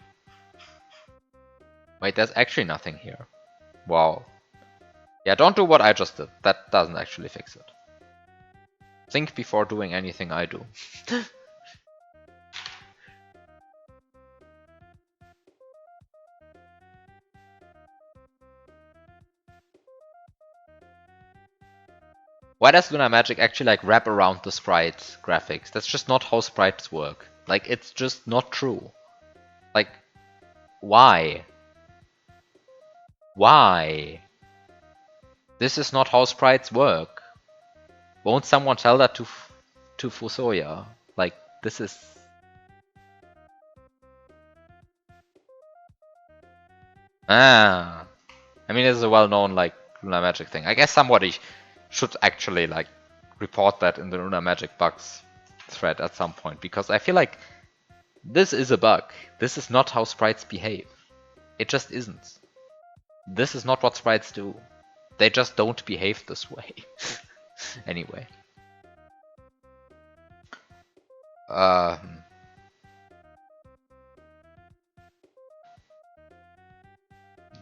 Wait, there's actually nothing here. Wow. Yeah, don't do what I just did. That doesn't actually fix it. Think before doing anything I do. Why does Lunar Magic actually like wrap around the sprite graphics? That's just not how sprites work. Like, it's just not true. Like, why? Why? This is not how sprites work. Won't someone tell that to Fusoya? Like, this is... Ah. I mean, it's a well-known, like, Lunar Magic thing. I guess somebody should actually, like, report that in the Lunar Magic bugs thread at some point. Because I feel like this is a bug. This is not how sprites behave. It just isn't. This is not what sprites do. They just don't behave this way. Anyway.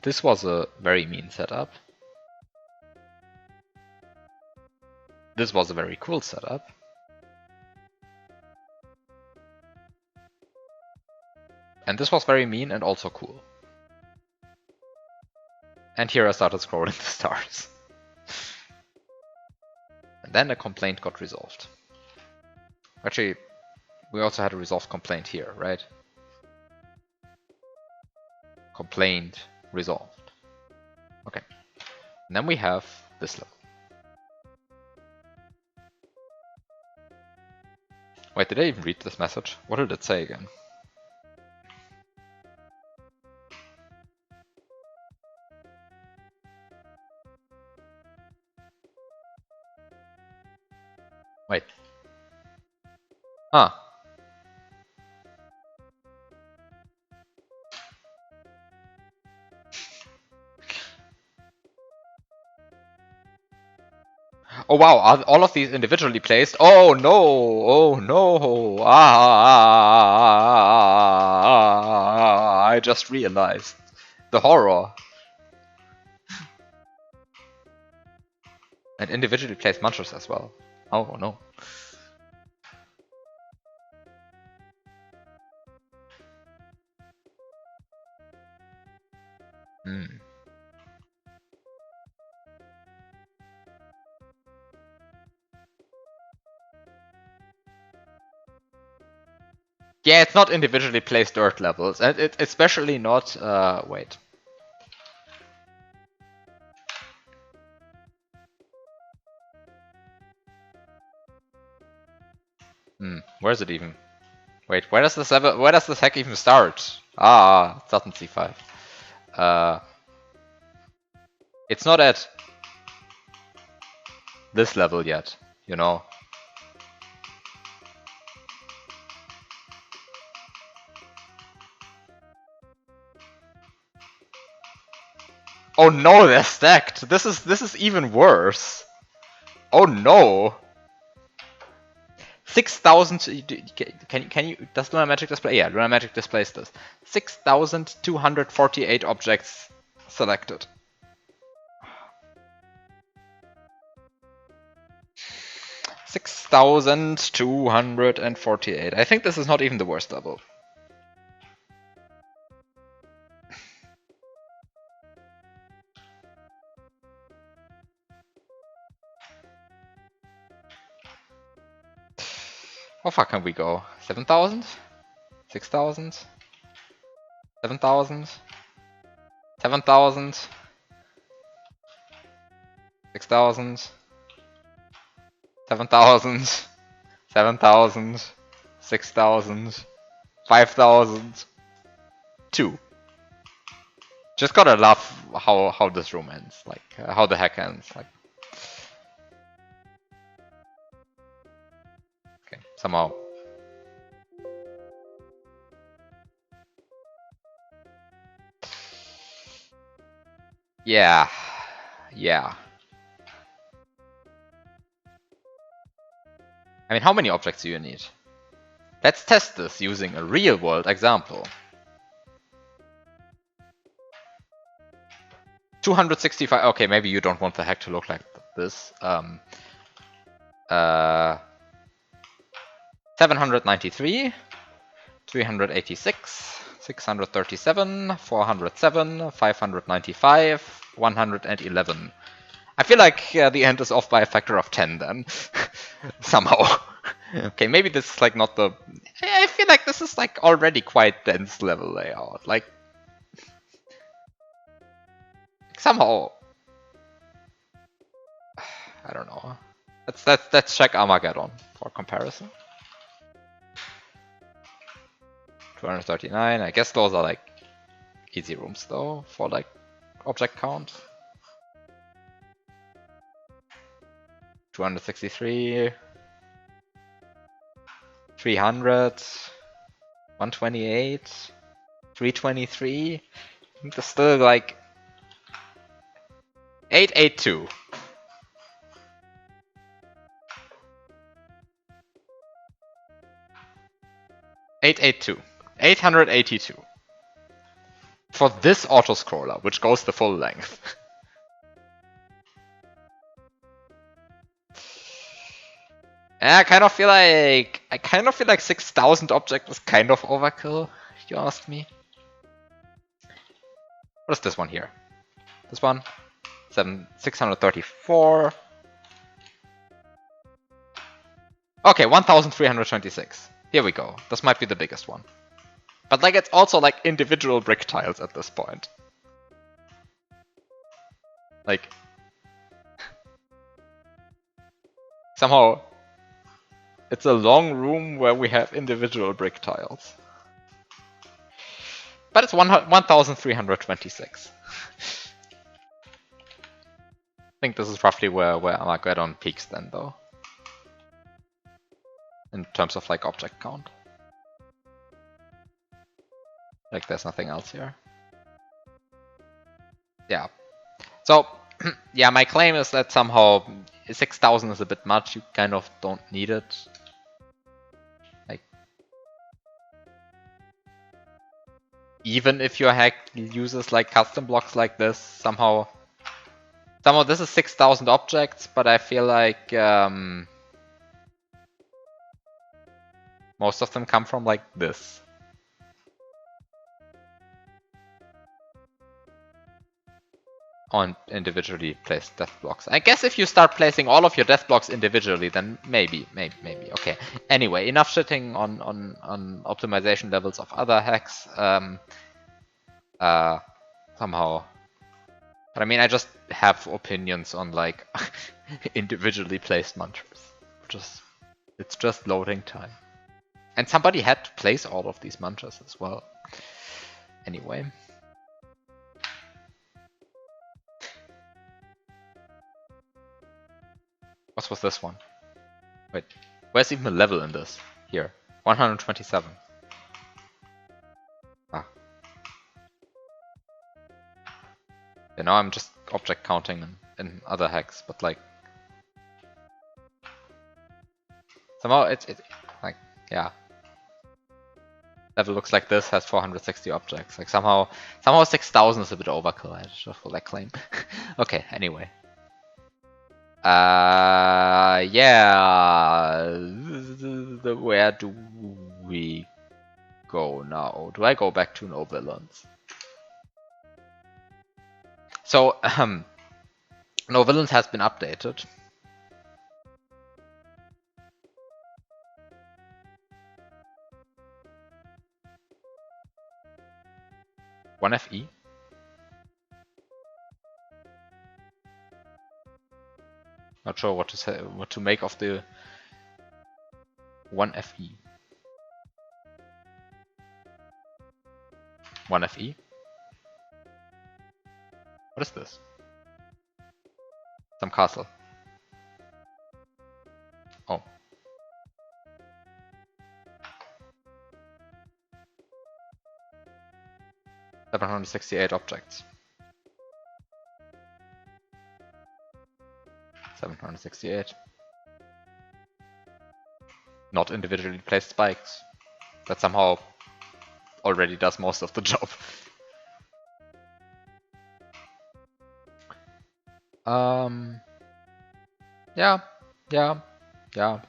This was a very mean setup. This was a very cool setup. And this was very mean and also cool. And here I started scrolling the stars. And then a complaint got resolved. Actually, we also had a resolved complaint here, right? Complaint resolved. Okay. And then we have this level. Wait, did I even read this message? What did it say again? Wait. Huh. Oh wow, are all of these individually placed? Oh no! Oh no! I just realized. The horror. And individually placed munchers as well. Oh no. Hmm. Yeah, it's not individually placed dirt levels, and it's especially not. Wait. Where is it even? Wait, where does this ever? Where does this hack even start? Ah, it's not in C5. It's not at this level yet, you know. Oh no, they're stacked. This is even worse. Oh no. 6,000. Can you? Does Lunar Magic display? Yeah, Lunar Magic displays this. 6,248 objects selected. $6,248. I think this is not even the worst level. How far can we go? 7,000? 6,000? 7,000? 7,000? 6,000? 7,000? 7,000? 6,000? 5,000? 2. Just gotta love how this room ends, like how the hack ends, like. Okay, somehow. Yeah. Yeah. I mean, how many objects do you need? Let's test this using a real-world example. 265. Okay, maybe you don't want the hack to look like this. 793, 386, 637, 407, 595, 111. I feel like the end is off by a factor of 10 then. Somehow. Okay, maybe this is like not the... I feel like this is like already quite dense level layout. Like somehow... I don't know. Let's check Armageddon for comparison. 239. I guess those are like easy rooms though for like object count. 263. 300. 128. 323. There's still like 882. 882. 882. For this auto-scroller, which goes the full length. And I kind of feel like 6,000 objects is kind of overkill, if you ask me. What is this one here? This one? 634. Okay, 1,326. Here we go. This might be the biggest one. But like it's also like individual brick tiles at this point. Like somehow it's a long room where we have individual brick tiles. But it's 1,326. I think this is roughly where Armageddon peaks then though. In terms of like object count. Like there's nothing else here. Yeah. So yeah, my claim is that somehow 6,000 is a bit much. You kind of don't need it. Like even if your hack uses like custom blocks like this, somehow this is 6,000 objects, but I feel like most of them come from like this. On individually placed death blocks. I guess if you start placing all of your death blocks individually, then maybe. Okay. Anyway, enough shitting on optimization levels of other hacks. Somehow. But I mean, I just have opinions on like individually placed munchers. It's just loading time. And somebody had to place all of these munchers as well. Anyway. What was this one? Wait, where's even a level in this? Here, 127. Ah. Yeah, now I'm just object counting in other hacks, but like somehow it like yeah. Level looks like this, has 460 objects. Like somehow 6,000 is a bit overkill. I just feel that claim. Okay, anyway. Yeah. Where do we go now? Do I go back to no villains? So, no villains has been updated. One FE. Not sure what to say, what to make of the 1 FE. 1 FE? What is this? Some castle. Oh. $768 objects. 768. Not individually placed spikes. That somehow already does most of the job. Yeah, yeah, yeah.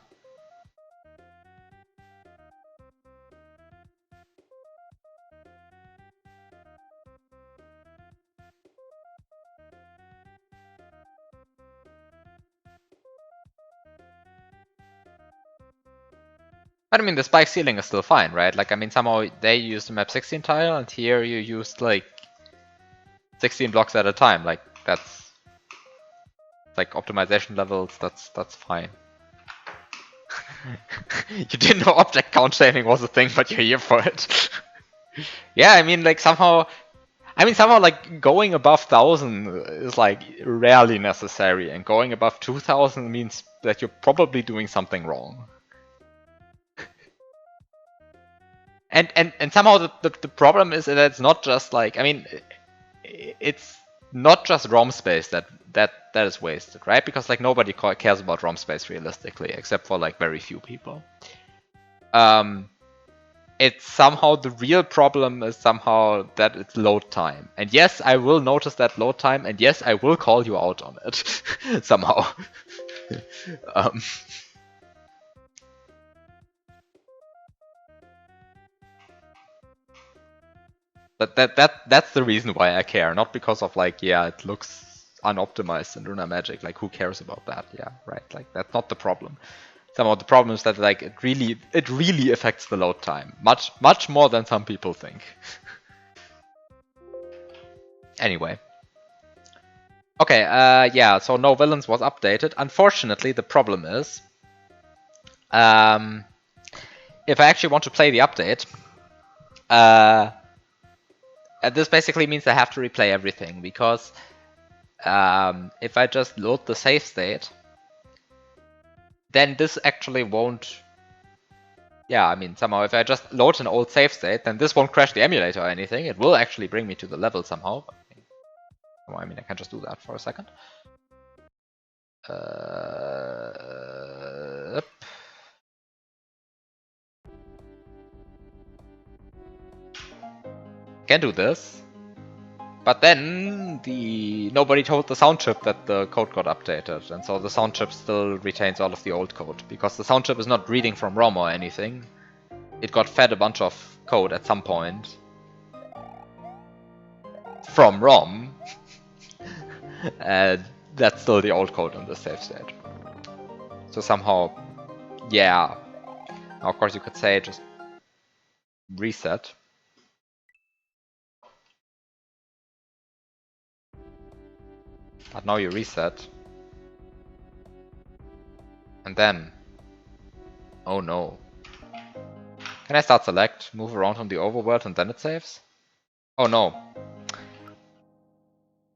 But I mean, the spike ceiling is still fine, right? Like, I mean, somehow they used the map 16 tile, and here you used like 16 blocks at a time. Like, that's like optimization levels. That's fine. You didn't know object count shaving was a thing, but you're here for it. Yeah, I mean, like somehow, like going above 1,000 is like rarely necessary, and going above 2,000 means that you're probably doing something wrong. And somehow the problem is that it's not just like, I mean, it's not just ROM space that is wasted, right? Because like nobody cares about ROM space realistically, except for like very few people. It's somehow the real problem is somehow that it's load time. And yes, I will notice that load time, and yes, I will call you out on it somehow. um, but that's the reason why I care, not because of like, yeah, it looks unoptimized in Lunar Magic. Like, who cares about that? Yeah, right. Like, that's not the problem. Somehow the problem is that like it really affects the load time much more than some people think. Anyway. Okay, yeah, so no villains was updated. Unfortunately, the problem is, if I actually want to play the update, this basically means I have to replay everything, because if I just load the save state, then this actually won't... Yeah, I mean, somehow if I just load an old save state, then this won't crash the emulator or anything. It will actually bring me to the level somehow. I mean, I can just do that for a second. Can do this. But then nobody told the sound chip that the code got updated, and so the sound chip still retains all of the old code, because the sound chip is not reading from ROM or anything. It got fed a bunch of code at some point from ROM, and that's still the old code in the save state. So somehow, yeah. Now, of course, you could say just reset. But now you reset. And then... Oh no. Can I start select, move around on the overworld, and then it saves? Oh no.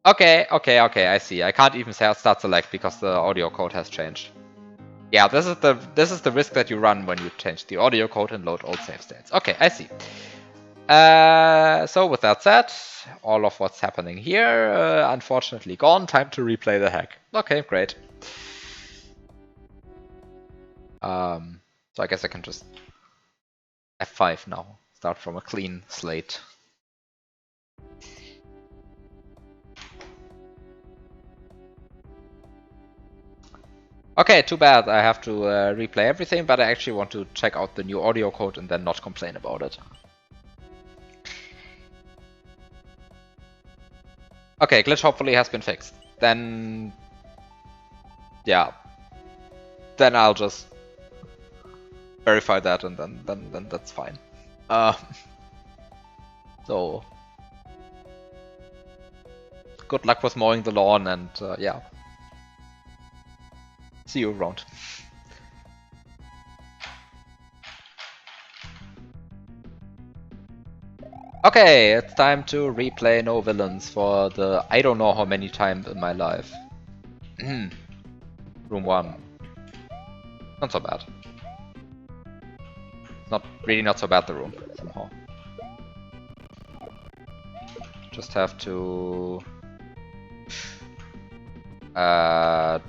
Okay, I see. I can't even start select because the audio code has changed. Yeah, this is the risk that you run when you change the audio code and load old save states. Okay, I see. So with that said, all of what's happening here, unfortunately gone. Time to replay the hack. Okay, great. So I guess I can just F5 now. Start from a clean slate. Okay, too bad. I have to replay everything, but I actually want to check out the new audio code and then not complain about it. Okay, glitch hopefully has been fixed. Then... yeah. Then I'll just verify that, and then that's fine. So... good luck with mowing the lawn, and yeah. See you around. Okay, it's time to replay No Villains for the I don't know how many times in my life. Room 1. Not so bad. Really not so bad, the room, somehow. Just have to... I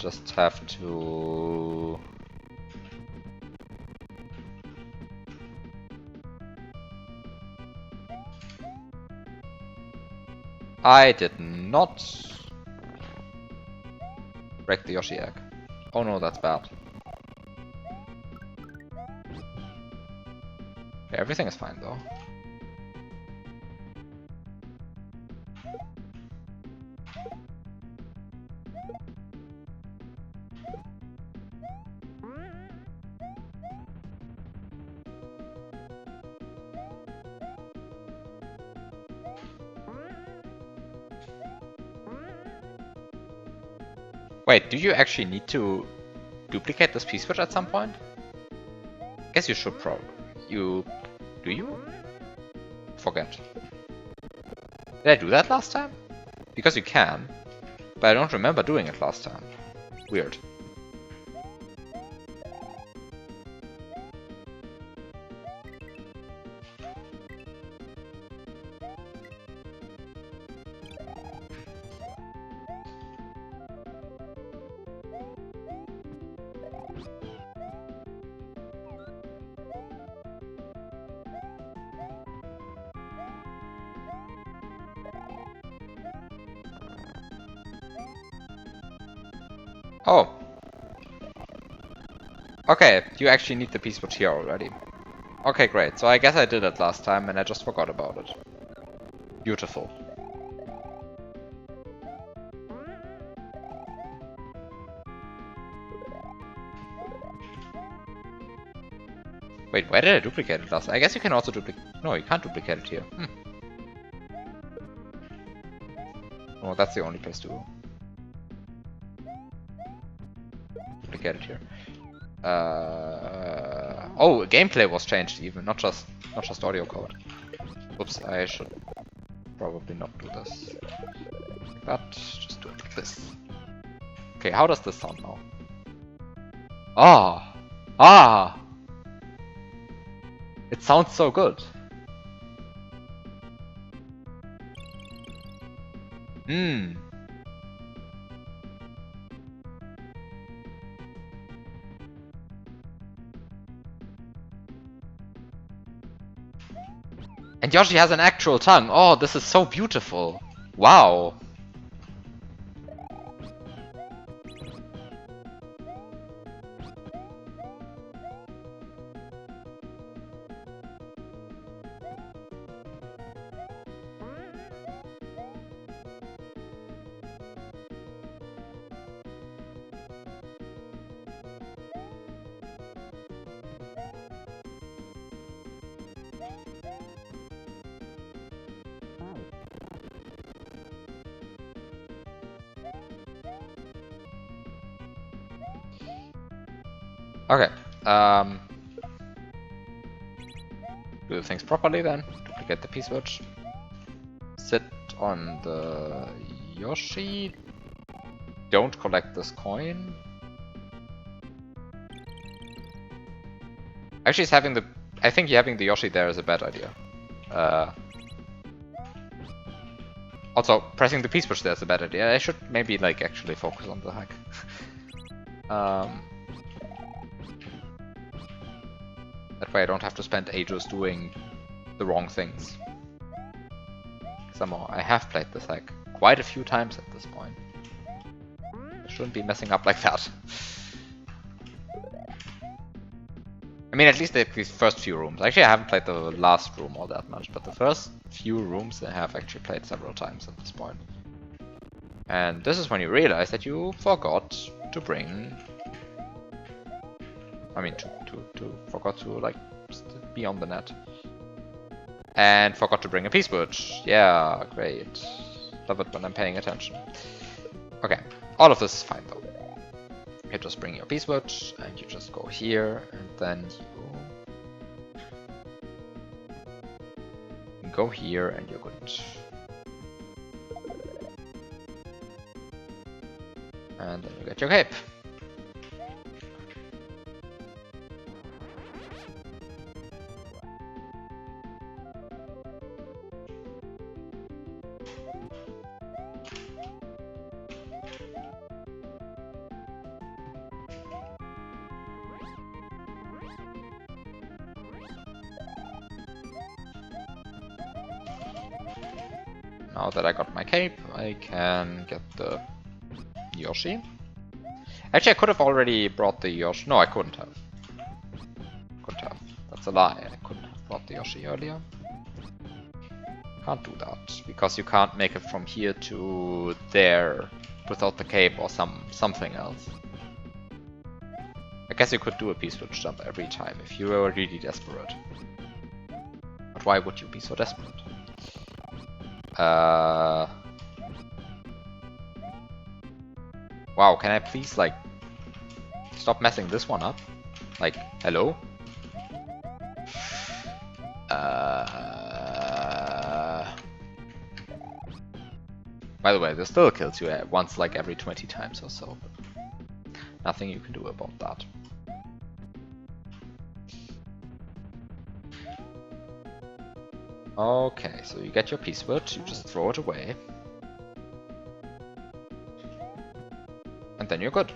did not... Break the Yoshi egg. Oh no, that's bad. Okay, everything is fine though. Wait, do you actually need to duplicate this P-switch at some point? Guess you should probably. Do you? Forget. Did I do that last time? Because you can, but I don't remember doing it last time. Weird. Oh. Okay, you actually need the P-switch here already. Okay, great. So I guess I did it last time and I just forgot about it. Beautiful. Wait, where did I duplicate it last? I guess you can also duplicate. No, you can't duplicate it here. Oh, that's the only place to duplicate it here. Oh, gameplay was changed even, not just audio code. Oops, I should probably not do this. But just do it like this. Okay, how does this sound now? Ah! It sounds so good. And Yoshi has an actual tongue. Oh, this is so beautiful. Wow. Okay. Do the things properly then. Duplicate the P-switch. Sit on the Yoshi. Don't collect this coin. Actually, it's having the. I think having the Yoshi there is a bad idea. Also, pressing the P-switch there is a bad idea. I should maybe like actually focus on the hack. That way I don't have to spend ages doing the wrong things. Somehow I have played this hack quite a few times at this point. I shouldn't be messing up like that. I mean, at least these first few rooms. Actually, I haven't played the last room all that much, but the first few rooms I have actually played several times at this point. And this is when you realize that you forgot to bring... I mean, forgot to, like, be on the net. And forgot to bring a P-switch. Yeah, great. Love it when I'm paying attention. Okay, all of this is fine though. You just bring your P-switch, and you just go here, and then you go here, and you're good. And then you get your cape. Now that I got my cape, I can get the Yoshi. Actually, I could have already brought the Yoshi. No, I couldn't have. Couldn't have. That's a lie. I couldn't have brought the Yoshi earlier. Can't do that, because you can't make it from here to there without the cape or something else. I guess you could do a P-switch jump every time if you were really desperate. But why would you be so desperate? Wow, can I please, like, stop messing this one up? Like, hello? By the way, this still kills you once, like, every 20 times or so. Nothing you can do about that. Okay, so you get your P-switch, you just throw it away. And then you're good.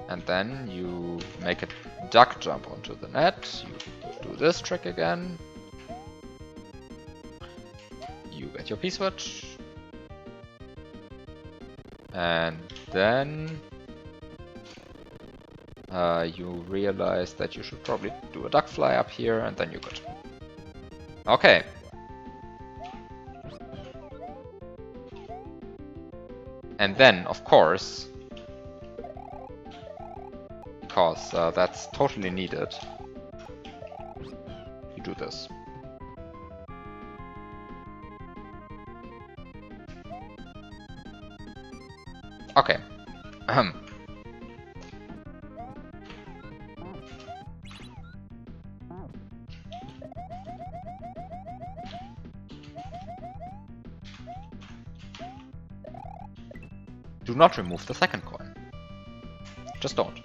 And then you make a duck jump onto the net, you do this trick again. You get your P-switch. And then you realize that you should probably do a duck fly up here, and then you're good. Okay. And then, of course, because that's totally needed, you do this. Okay. Do not remove the second coin. Just don't.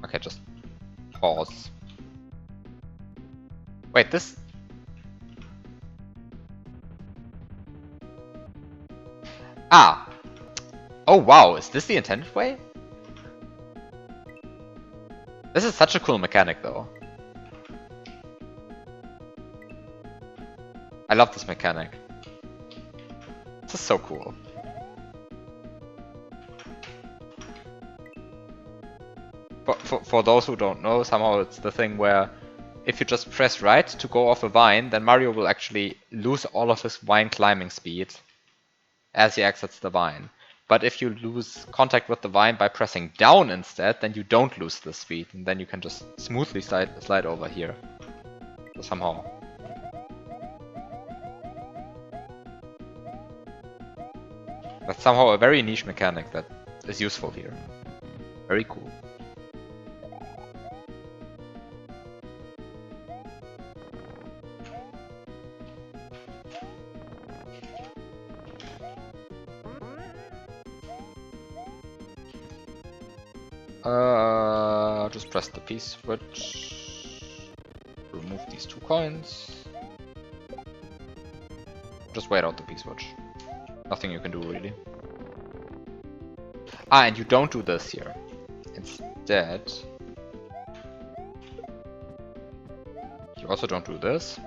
Okay, just pause. Wait, this... Ah! Oh wow, is this the intended way? This is such a cool mechanic though. I love this mechanic. This is so cool. For those who don't know, somehow it's the thing where if you just press right to go off a vine, then Mario will actually lose all of his vine climbing speed as he exits the vine. But if you lose contact with the vine by pressing down instead, then you don't lose the speed, and then you can just smoothly slide over here. So somehow. That's somehow a very niche mechanic that is useful here. Very cool. Just press the P-switch. Remove these 2 coins. Just wait out the P-switch. Nothing you can do really. Ah, and you don't do this here. Instead, you also don't do this.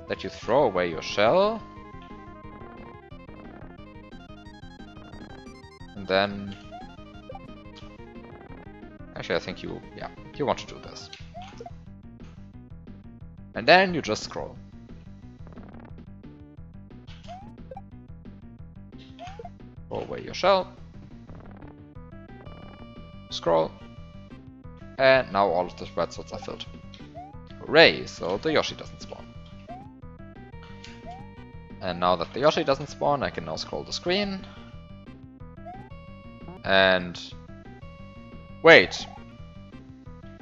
That you throw away your shell. And then... Actually, I think you want to do this. And then you just scroll. Throw away your shell. Scroll. And now all of the red slots are filled. Hooray! So the Yoshi doesn't spawn. And now that the Yoshi doesn't spawn, I can now scroll the screen. And... Wait!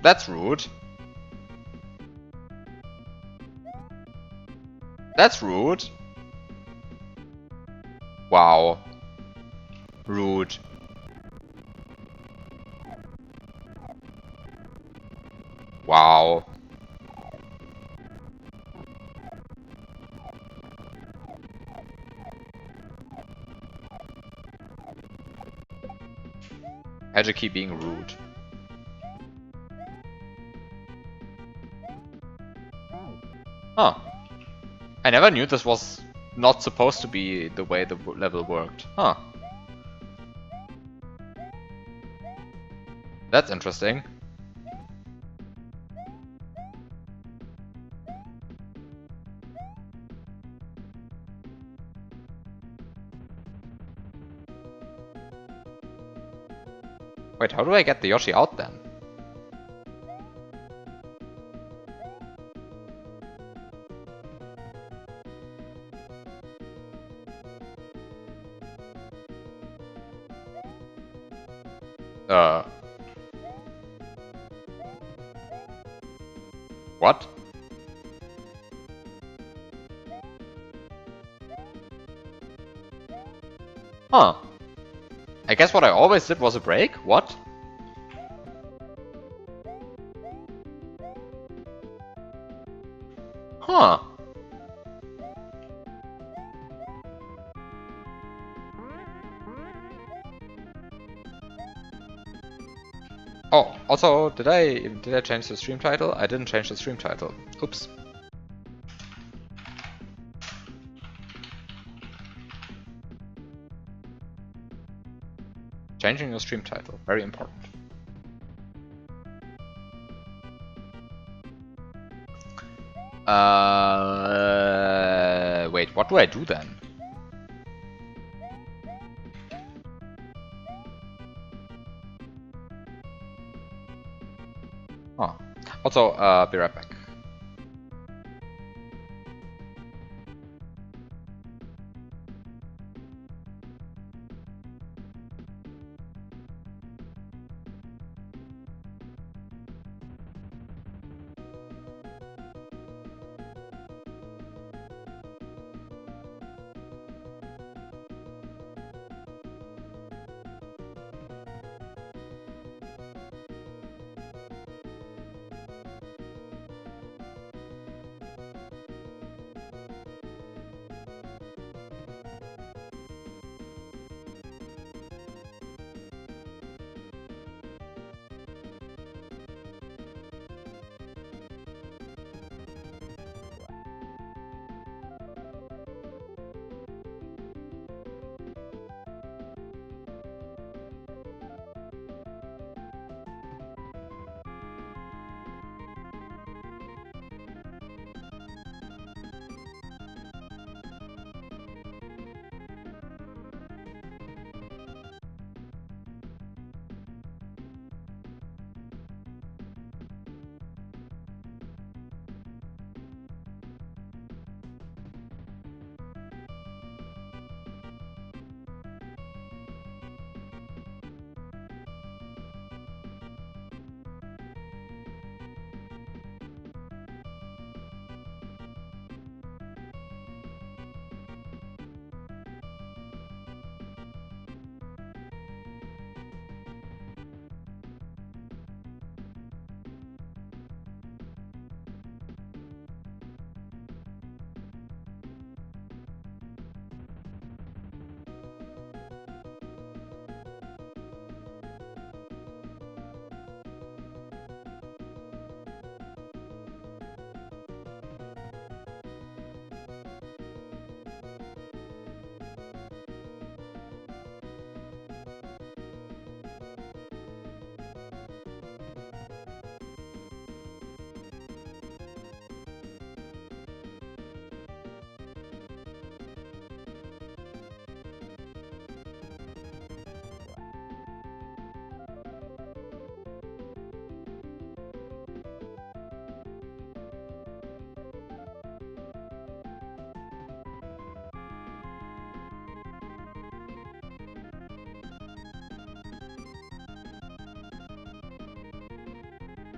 That's rude. That's rude. Wow. Rude. Wow. Hajiki being rude. Huh. I never knew this was not supposed to be the way the level worked. Huh. That's interesting. Wait, how do I get the Yoshi out then? What? Huh. I guess what I always did was a break? What? Huh. Oh, also, did I change the stream title? I didn't change the stream title. Oops. Changing your stream title, very important. Wait, what do I do then? Oh. Also, be right back.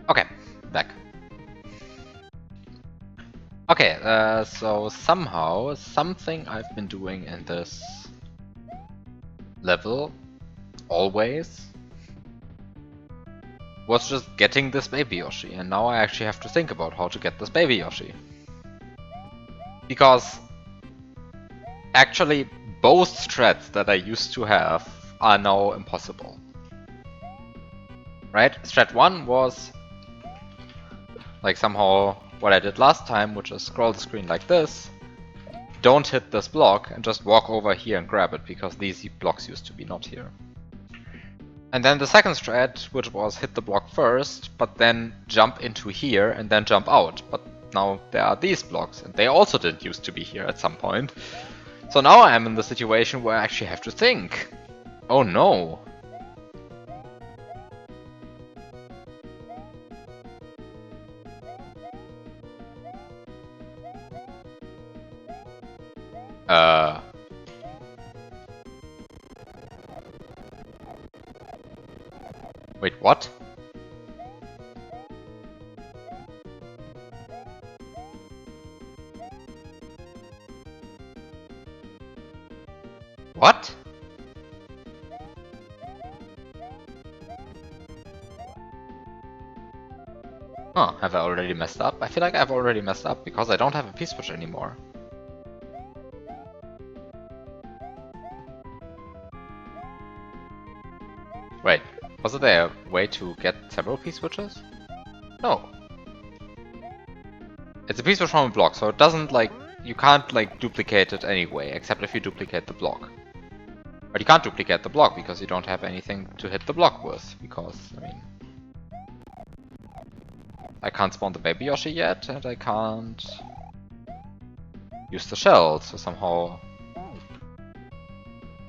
Okay, back. Okay, so somehow, something I've been doing in this level, always, was just getting this baby Yoshi, and now I actually have to think about how to get this baby Yoshi. Because actually both strats that I used to have are now impossible. Right? Strat 1 was like somehow what I did last time, which is scroll the screen like this, don't hit this block, and just walk over here and grab it, because these blocks used to be not here. And then the second strat, which was hit the block first, but then jump into here and then jump out. But now there are these blocks, and they also didn't used to be here at some point. So now I am in the situation where I actually have to think. Oh no. Wait, what? What? Huh, have I already messed up? I feel like I've already messed up because I don't have a P-switch anymore. Wait, wasn't there a way to get several P-switches? No. It's a P-switch from a block, so it doesn't like... You can't like duplicate it anyway, except if you duplicate the block. But you can't duplicate the block because you don't have anything to hit the block with, because, I mean... I can't spawn the baby Yoshi yet, and I can't use the shell, so somehow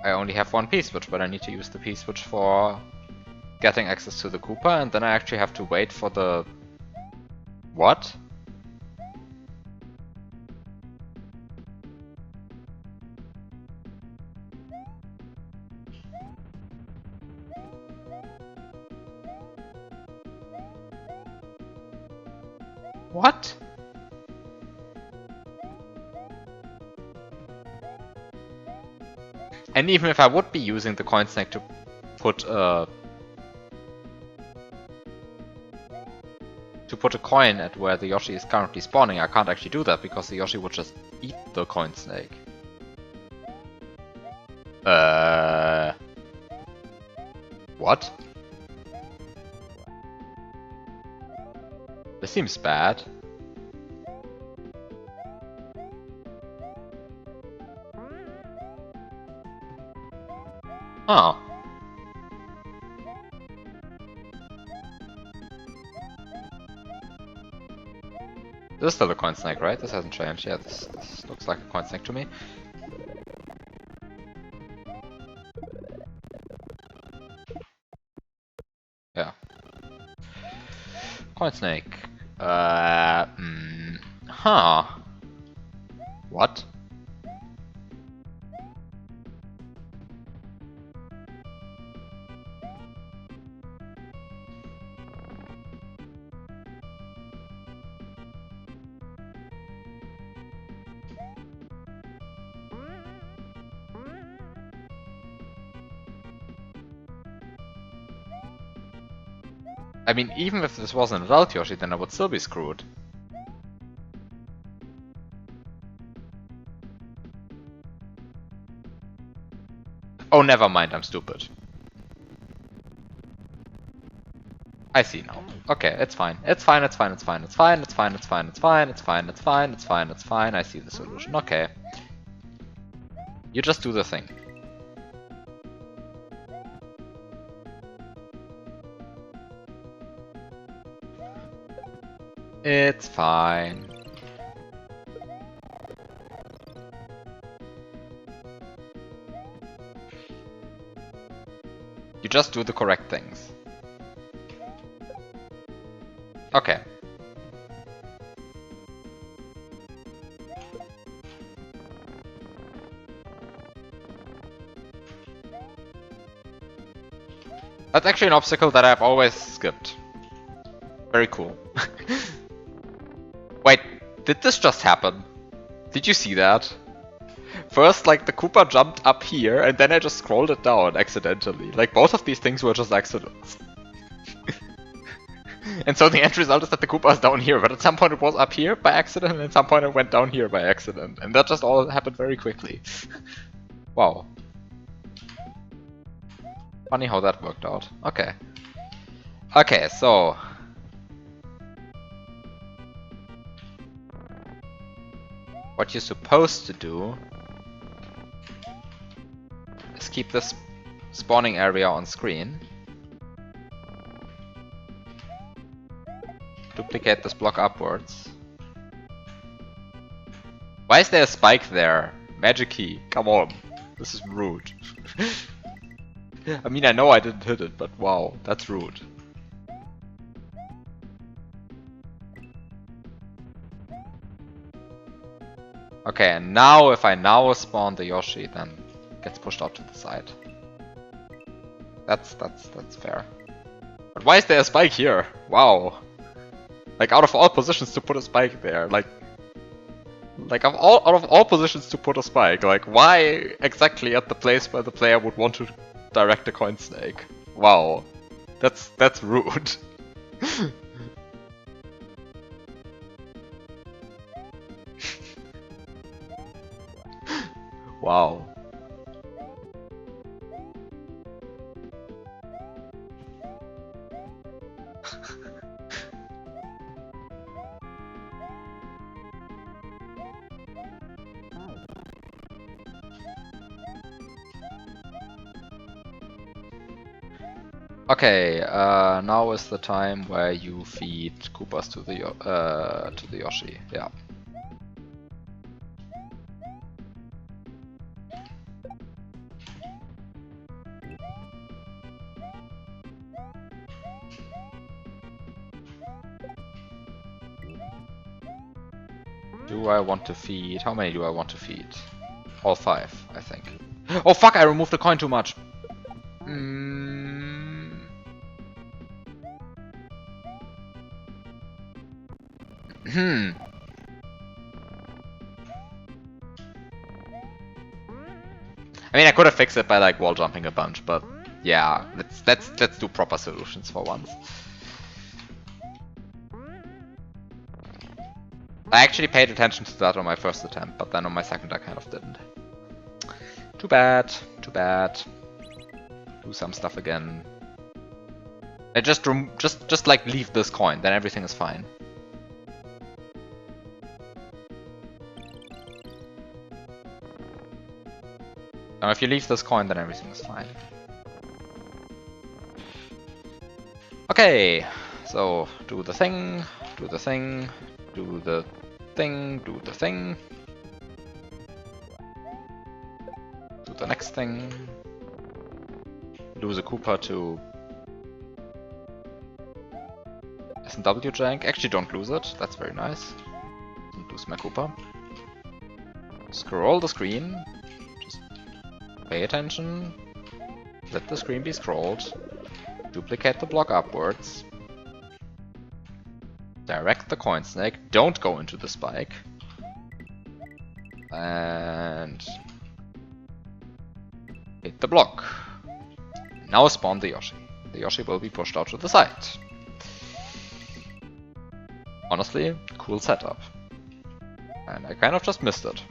I only have one P-switch, but I need to use the P-switch for getting access to the Koopa, and then I actually have to wait for the... What? What? And even if I would be using the coin snake to put a coin at where the Yoshi is currently spawning, I can't actually do that because the Yoshi would just eat the coin snake. What? This seems bad. Oh. This is still a coin snake, right? This hasn't changed. Yeah, this looks like a coin snake to me. Yeah. Coin snake. Huh. What? I mean, even if this was an adult Yoshi, then I would still be screwed. Oh, never mind, I'm stupid. I see now. Okay, it's fine. It's fine, it's fine, it's fine, it's fine, it's fine, it's fine, it's fine, it's fine, it's fine, it's fine, it's fine, I see the solution. Okay. You just do the thing. It's fine. You just do the correct things. Okay. That's actually an obstacle that I've always skipped. Very cool. Wait, did this just happen? Did you see that? First, like, the Koopa jumped up here, and then I just scrolled it down accidentally. Like, both of these things were just accidents. And so the end result is that the Koopa is down here, but at some point it was up here by accident, and at some point it went down here by accident. And that just all happened very quickly. Wow. Funny how that worked out. Okay. Okay, so... what you're supposed to do is keep this spawning area on screen. Duplicate this block upwards. Why is there a spike there? Magic key, come on. This is rude. I mean, I know I didn't hit it, but wow, that's rude. Okay, and now if I now spawn the Yoshi, then it gets pushed out to the side. That's fair. But why is there a spike here? Wow. Like, out of all positions to put a spike there, like out of all positions to put a spike, like why exactly at the place where the player would want to direct a coin snake? Wow. That's rude. Wow. Okay, now is the time where you feed Koopas to the Yoshi. Yeah. Do I want to feed? How many do I want to feed? All 5, I think. Oh fuck! I removed the coin too much. I mean, I could have fixed it by like wall jumping a bunch, but yeah, let's do proper solutions for once. I actually paid attention to that on my first attempt, but then on my second I kind of didn't. Too bad, too bad. Do some stuff again. I just like leave this coin, then everything is fine. Now if you leave this coin, then everything is fine. Okay, so do the thing, do the thing, do the thing, do the thing. Do the next thing. Lose a Koopa to S&W jank. Actually don't lose it, that's very nice. Don't lose my Koopa. Scroll the screen. Just pay attention. Let the screen be scrolled. Duplicate the block upwards. Direct the coin snake. Don't go into the spike. And hit the block. Now spawn the Yoshi. The Yoshi will be pushed out to the side. Honestly, cool setup. And I kind of just missed it.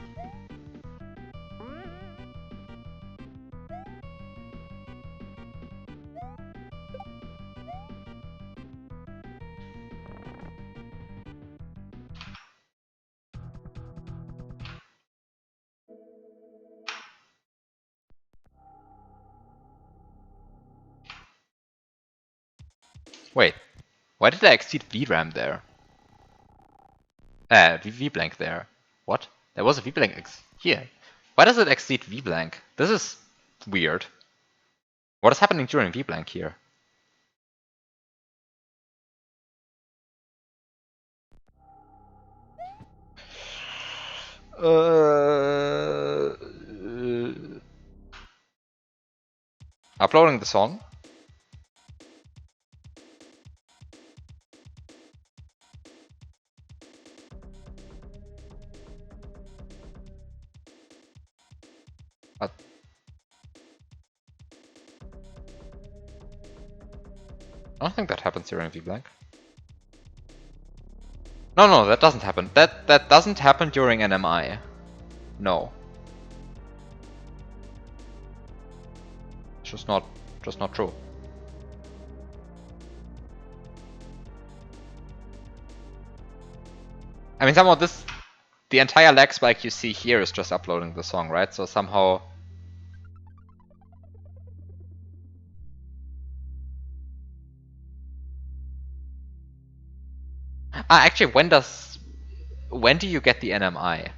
Wait, why did I exceed VRAM there? V blank there. What? There was a V blank here. Why does it exceed V blank? This is weird. What is happening during V blank here? Uploading the song. I don't think that happens during V blank. No, that doesn't happen. That doesn't happen during NMI. No. It's just not true. I mean, somehow the entire lag spike you see here is just uploading the song, right? So somehow... actually, when do you get the NMI?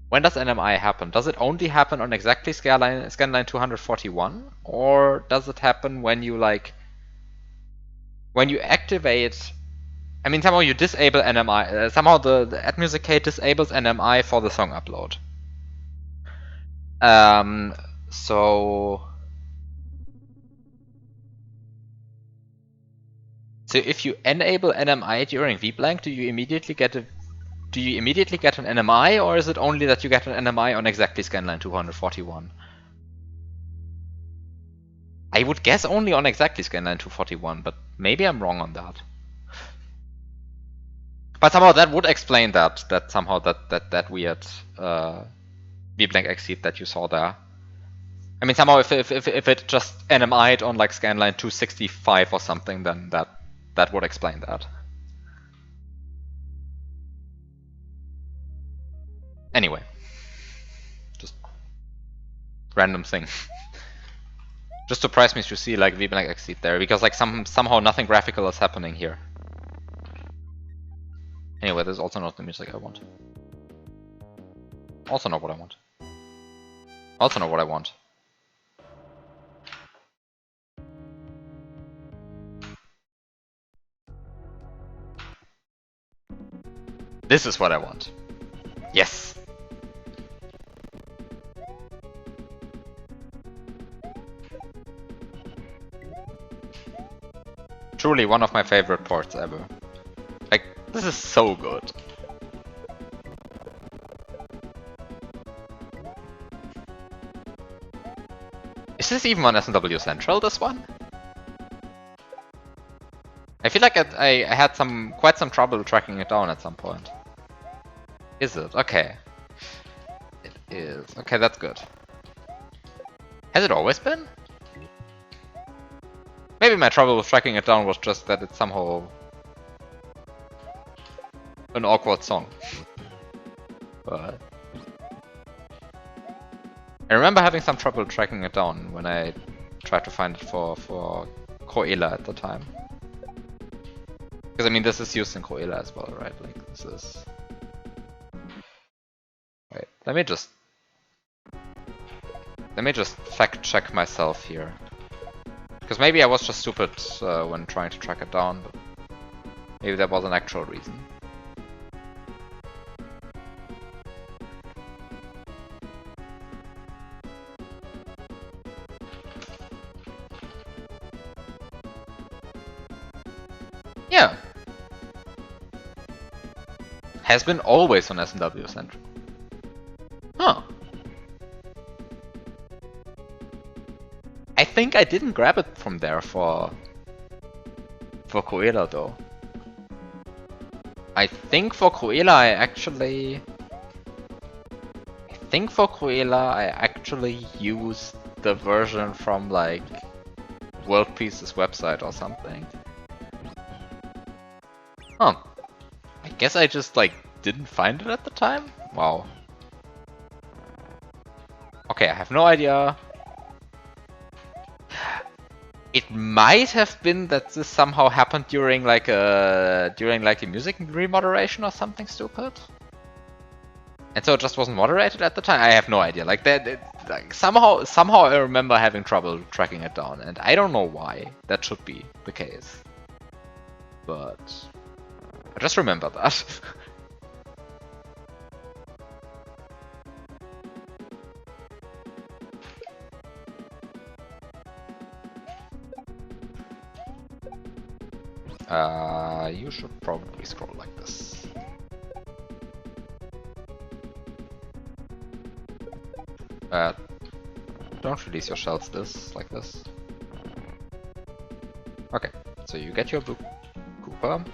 When does NMI happen? Does it only happen on exactly scanline 241? Or does it happen when you when you activate... I mean, somehow you disable NMI. Somehow the add music key disables NMI for the song upload. So if you enable NMI during vblank, do you immediately get an NMI, or is it only that you get an NMI on exactly scanline 241? I would guess only on exactly scanline 241, but maybe I'm wrong on that. But somehow that would explain that weird vblank exceed that you saw there. I mean, somehow if it just NMI'd on like scanline 265 or something, then that would explain that. Anyway, just random thing. Just surprised me to see like vblank exceed there, because like somehow nothing graphical is happening here. Anyway, this is also not the music I want. Also not what I want. Also not what I want. This is what I want. Yes! Truly one of my favorite ports ever. Like, this is so good. Is this even on SNW Central, this one? I feel like I had quite some trouble tracking it down at some point. Is it? Okay. It is. Okay, that's good. Has it always been? Maybe my trouble with tracking it down was just that it's somehow an awkward song. But I remember having some trouble tracking it down when I tried to find it for Coela at the time. Because I mean, this is used in Coela as well, right? Like, this is... Wait, let me just fact check myself here. Because maybe I was just stupid when trying to track it down, but maybe there was an actual reason. Yeah. Has been always on SNW Central. Huh. I think I didn't grab it from there for Coela though. I think for Coela I actually used the version from like World Peace's website or something. Huh. I guess I just like didn't find it at the time? Wow. Okay, I have no idea. It might have been that this somehow happened during like a music remoderation or something stupid. And so it just wasn't moderated at the time. I have no idea. Like like somehow I remember having trouble tracking it down, and I don't know why that should be the case. But I just remember that. You should probably scroll like this. Don't release your shells like this. Okay, so you get your blue Cooper.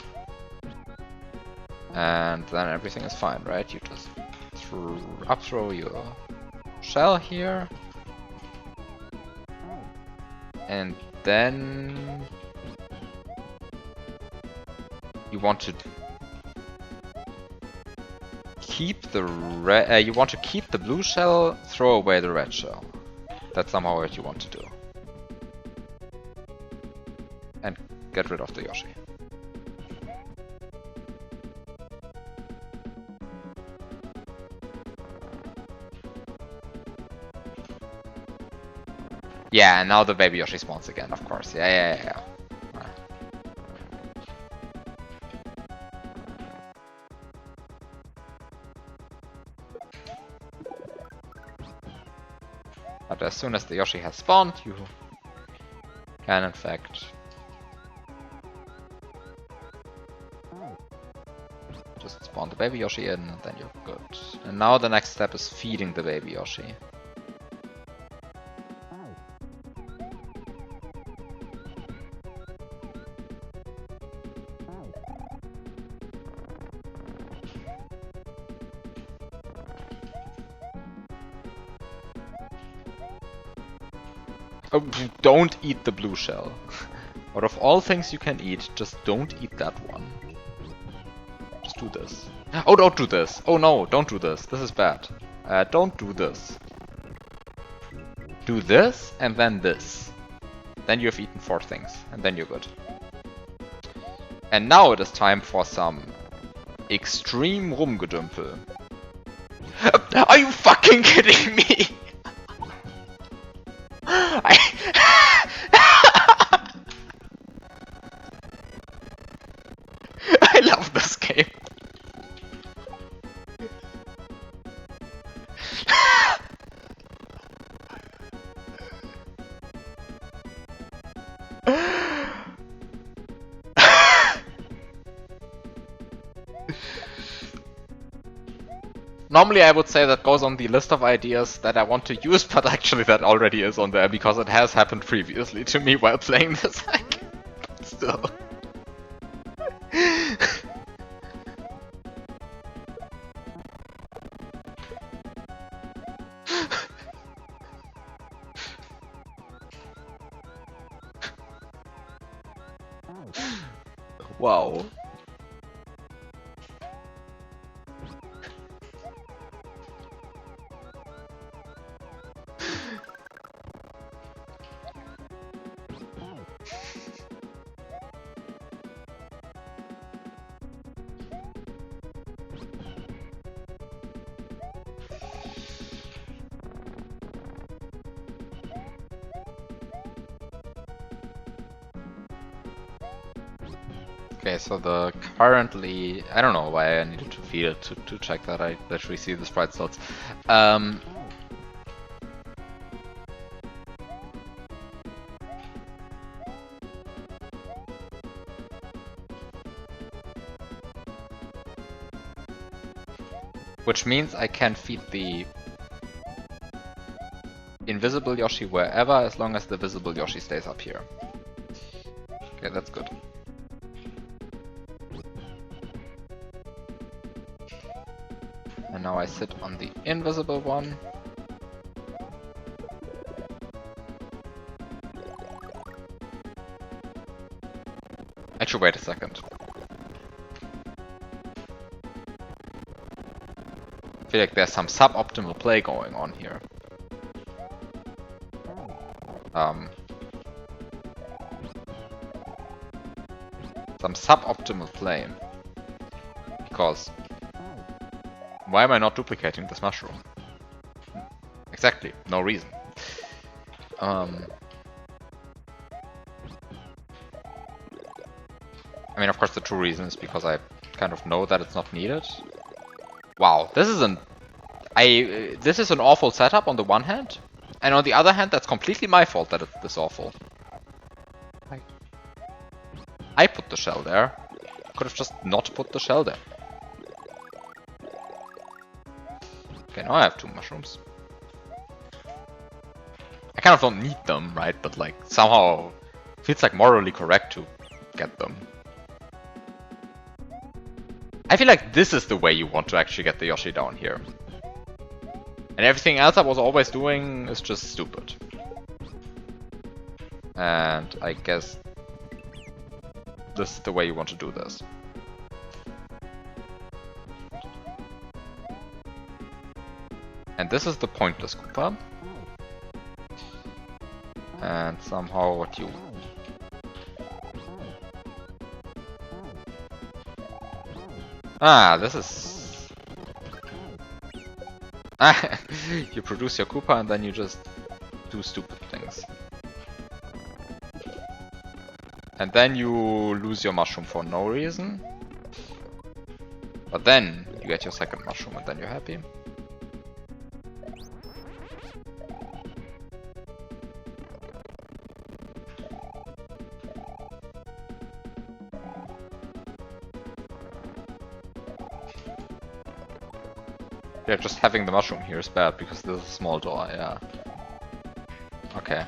And then everything is fine, right? You just throw your shell here. And then you want to keep the blue shell, throw away the red shell. That's somehow what you want to do. And get rid of the Yoshi. Yeah, and now the baby Yoshi spawns again, of course. Yeah. But as soon as the Yoshi has spawned, you can in fact just spawn the baby Yoshi in, and then you're good. And now the next step is feeding the baby Yoshi. Oh, don't eat the blue shell. Out of all things you can eat, just don't eat that one. Just do this. Oh, don't do this! Oh no, don't do this. This is bad. Don't do this. Do this, and then this. Then you have eaten 4 things, and then you're good. And now it is time for some extreme Rumgedümpel. Are you fucking kidding me? I love this game. Normally I would say that goes on the list of ideas that I want to use, but actually that already is on there because it has happened previously to me while playing this. Still. Wow. Okay, so the currently, I don't know why I needed to feed it to check that I literally see the sprite slots. Which means I can feed the invisible Yoshi wherever, as long as the visible Yoshi stays up here. Okay, that's good. And now I sit on the invisible one. Actually, wait a second. I feel like there's some suboptimal play going on here. Some suboptimal play. Because why am I not duplicating this mushroom? Exactly, no reason. I mean, of course, the true reason is because I kind of know that it's not needed. Wow, this is an awful setup on the one hand, and on the other hand, that's completely my fault that it's this awful. I put the shell there. Could have just not put the shell there. Okay, now I have 2 mushrooms. I kind of don't need them, right? But like somehow it feels like morally correct to get them. I feel like this is the way you want to actually get the Yoshi down here. And everything else I was always doing is just stupid. And I guess this is the way you want to do this. And this is the pointless Koopa. And somehow what you... Ah, this is... Ah, you produce your Koopa and then you just do stupid things. And then you lose your mushroom for no reason. But then you get your second mushroom and then you're happy. Yeah, just having the mushroom here is bad because there's a small door, yeah. Okay.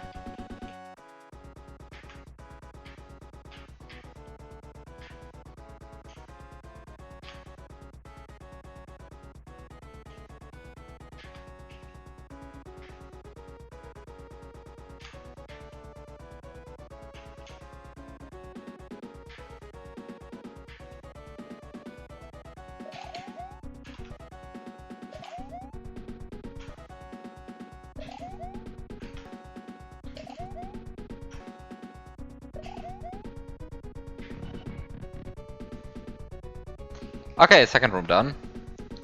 Okay, second room done.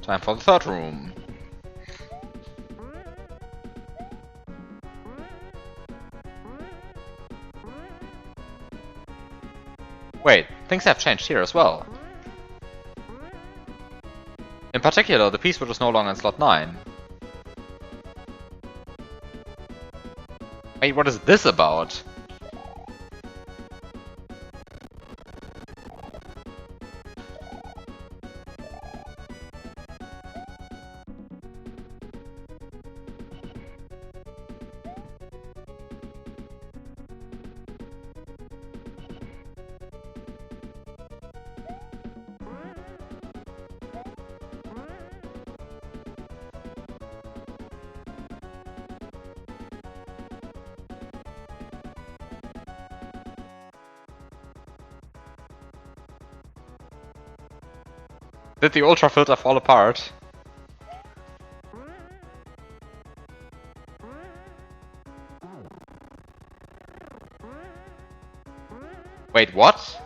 Time for the third room. Wait, things have changed here as well. In particular, the piece which is no longer in slot 9. Wait, what is this about? Did the ultra filter fall apart? Wait, what?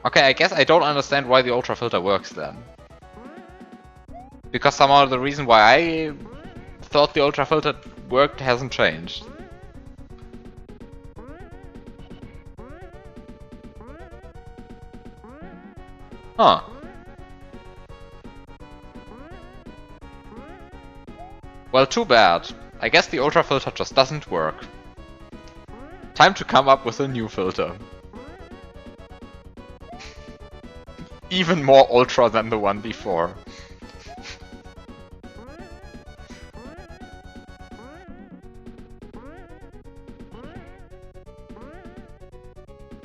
Okay, I guess I don't understand why the ultra filter works then. Because somehow the reason why I thought the ultra filter worked hasn't changed. Huh. Well, too bad. I guess the ultra filter just doesn't work. Time to come up with a new filter. Even more ultra than the one before.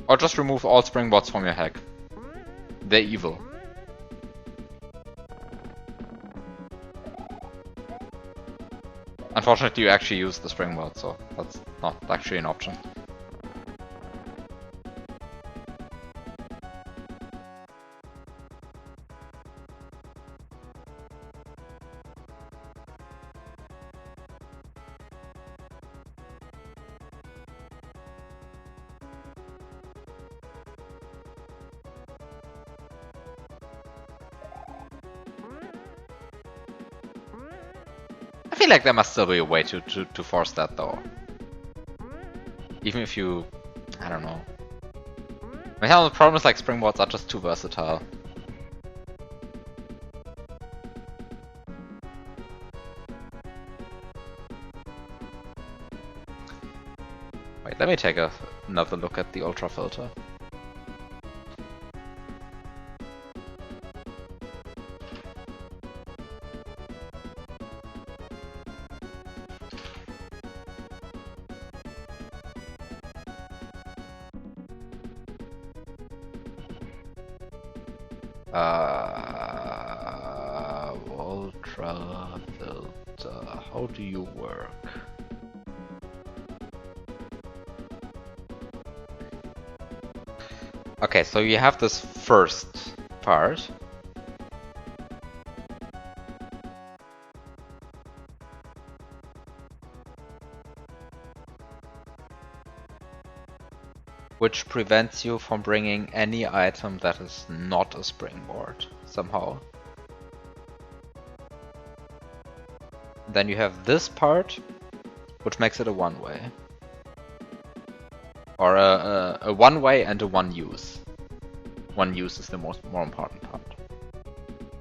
Or just remove all springboards from your hack. They're evil. Unfortunately, you actually use the springboard, so that's not actually an option. I feel like there must still be a way to force that though. Even if you... I don't know. I mean, the problem is like springboards are just too versatile. Wait, let me take another look at the ultra filter. Ultra filter. How do you work? Okay, so you have this first part. Which prevents you from bringing any item that is not a springboard, somehow. Then you have this part, which makes it a one-way. Or a one-way and a one-use. One-use is the more important part.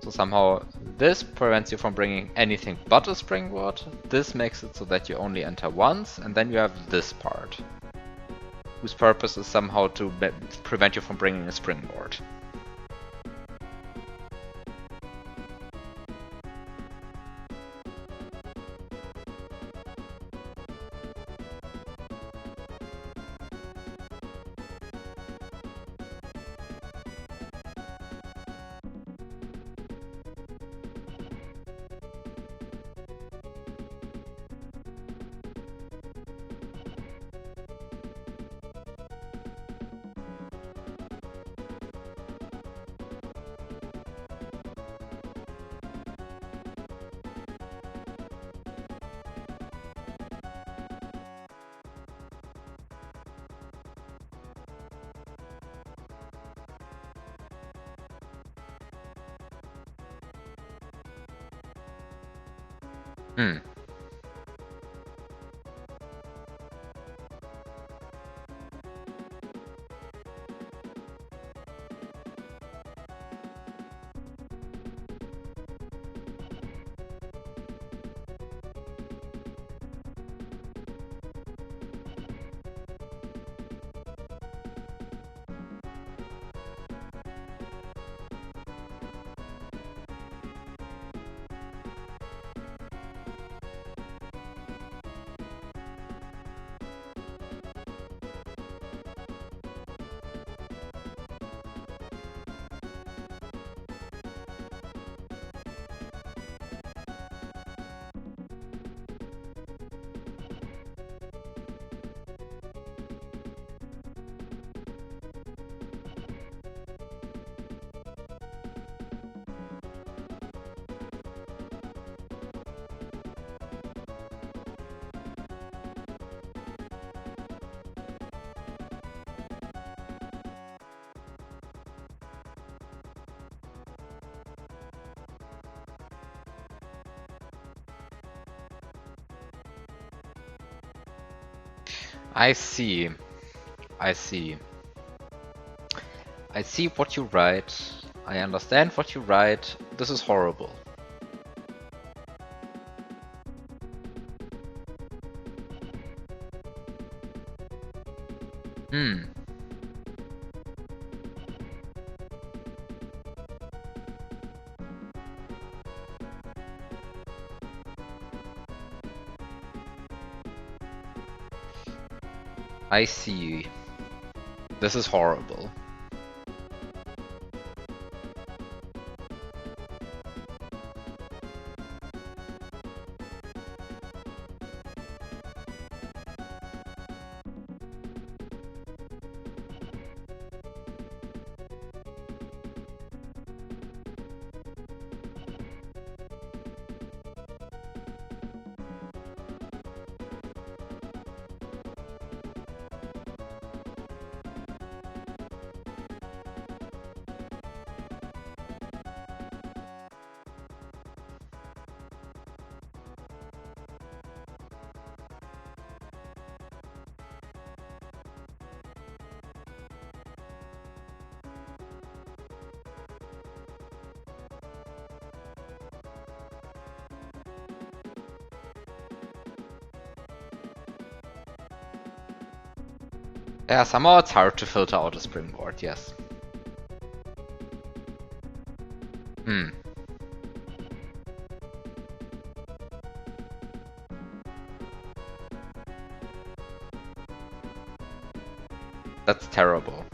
So somehow this prevents you from bringing anything but a springboard. This makes it so that you only enter once, and then you have this part, whose purpose is somehow to prevent you from bringing a springboard. Hmm. I see. I see. I see what you write. I understand what you write. This is horrible. Hmm. I see. This is horrible. Yeah, somehow it's hard to filter out a springboard, yes. Hmm. That's terrible.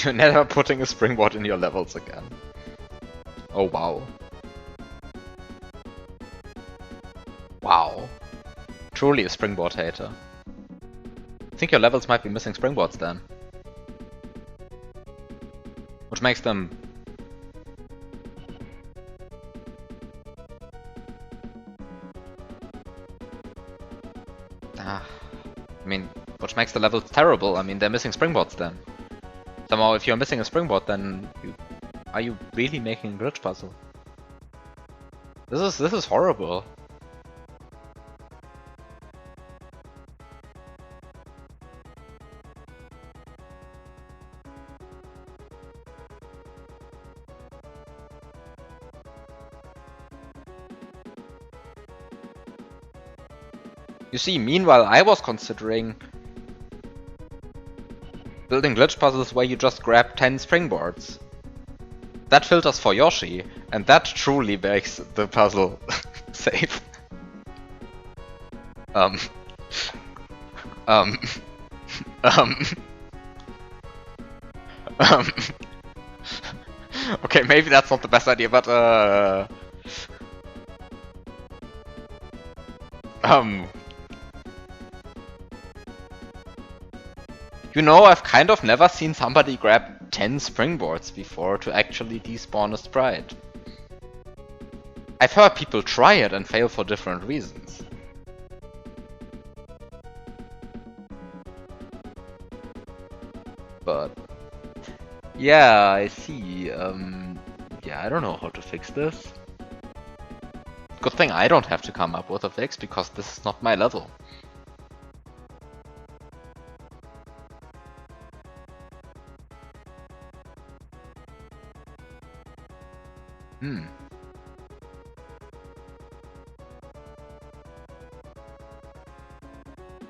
You're never putting a springboard in your levels again. Oh wow. Wow. Truly a springboard hater. I think your levels might be missing springboards then. Which makes them... I mean, which makes the levels terrible. I mean, they're missing springboards then. Somehow, if you're missing a springboard, then are you really making a glitch puzzle? This is horrible. You see, meanwhile, I was considering building glitch puzzles where you just grab 10 springboards. That filters for Yoshi, and that truly makes the puzzle safe. Okay, maybe that's not the best idea, but you know, I've kind of never seen somebody grab 10 springboards before to actually despawn a sprite. I've heard people try it and fail for different reasons. But yeah, I see. Yeah, I don't know how to fix this. Good thing I don't have to come up with a fix, because this is not my level.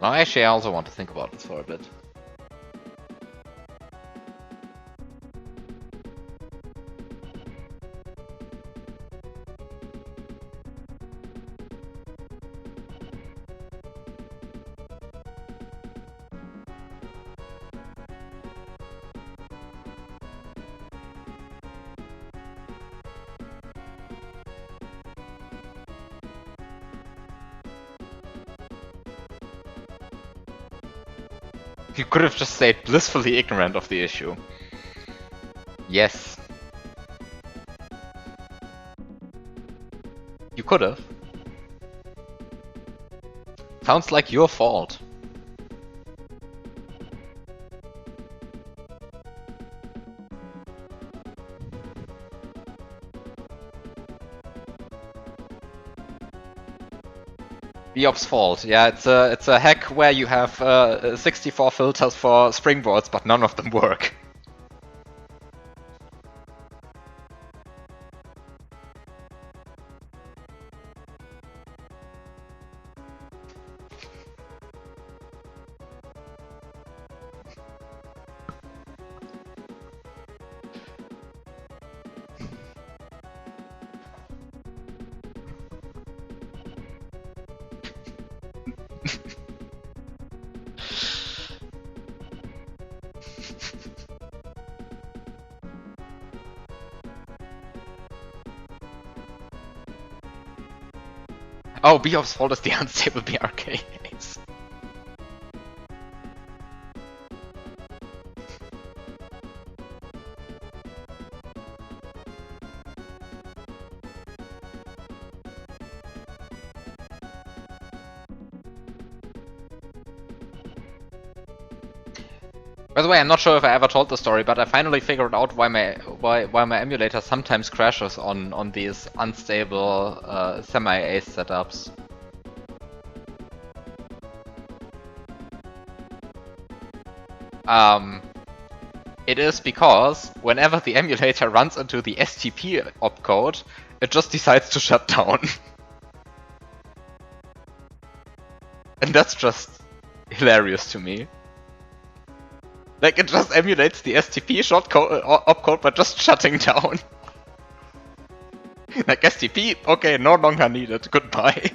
Well, actually, I also want to think about this for a bit. You could have just stayed blissfully ignorant of the issue. Yes. You could have. Sounds like your fault. Biop's fault. Yeah, it's a hack where you have 64 filters for springboards, but none of them work. Oh, Biop's fault is the unstable BRK case. By the way, I'm not sure if I ever told the story, but I finally figured out why my emulator sometimes crashes on these unstable semi-ace setups. It is because whenever the emulator runs into the STP opcode, it just decides to shut down. And that's just hilarious to me. Like, it just emulates the STP opcode by just shutting down. Like, STP, okay, no longer needed, goodbye.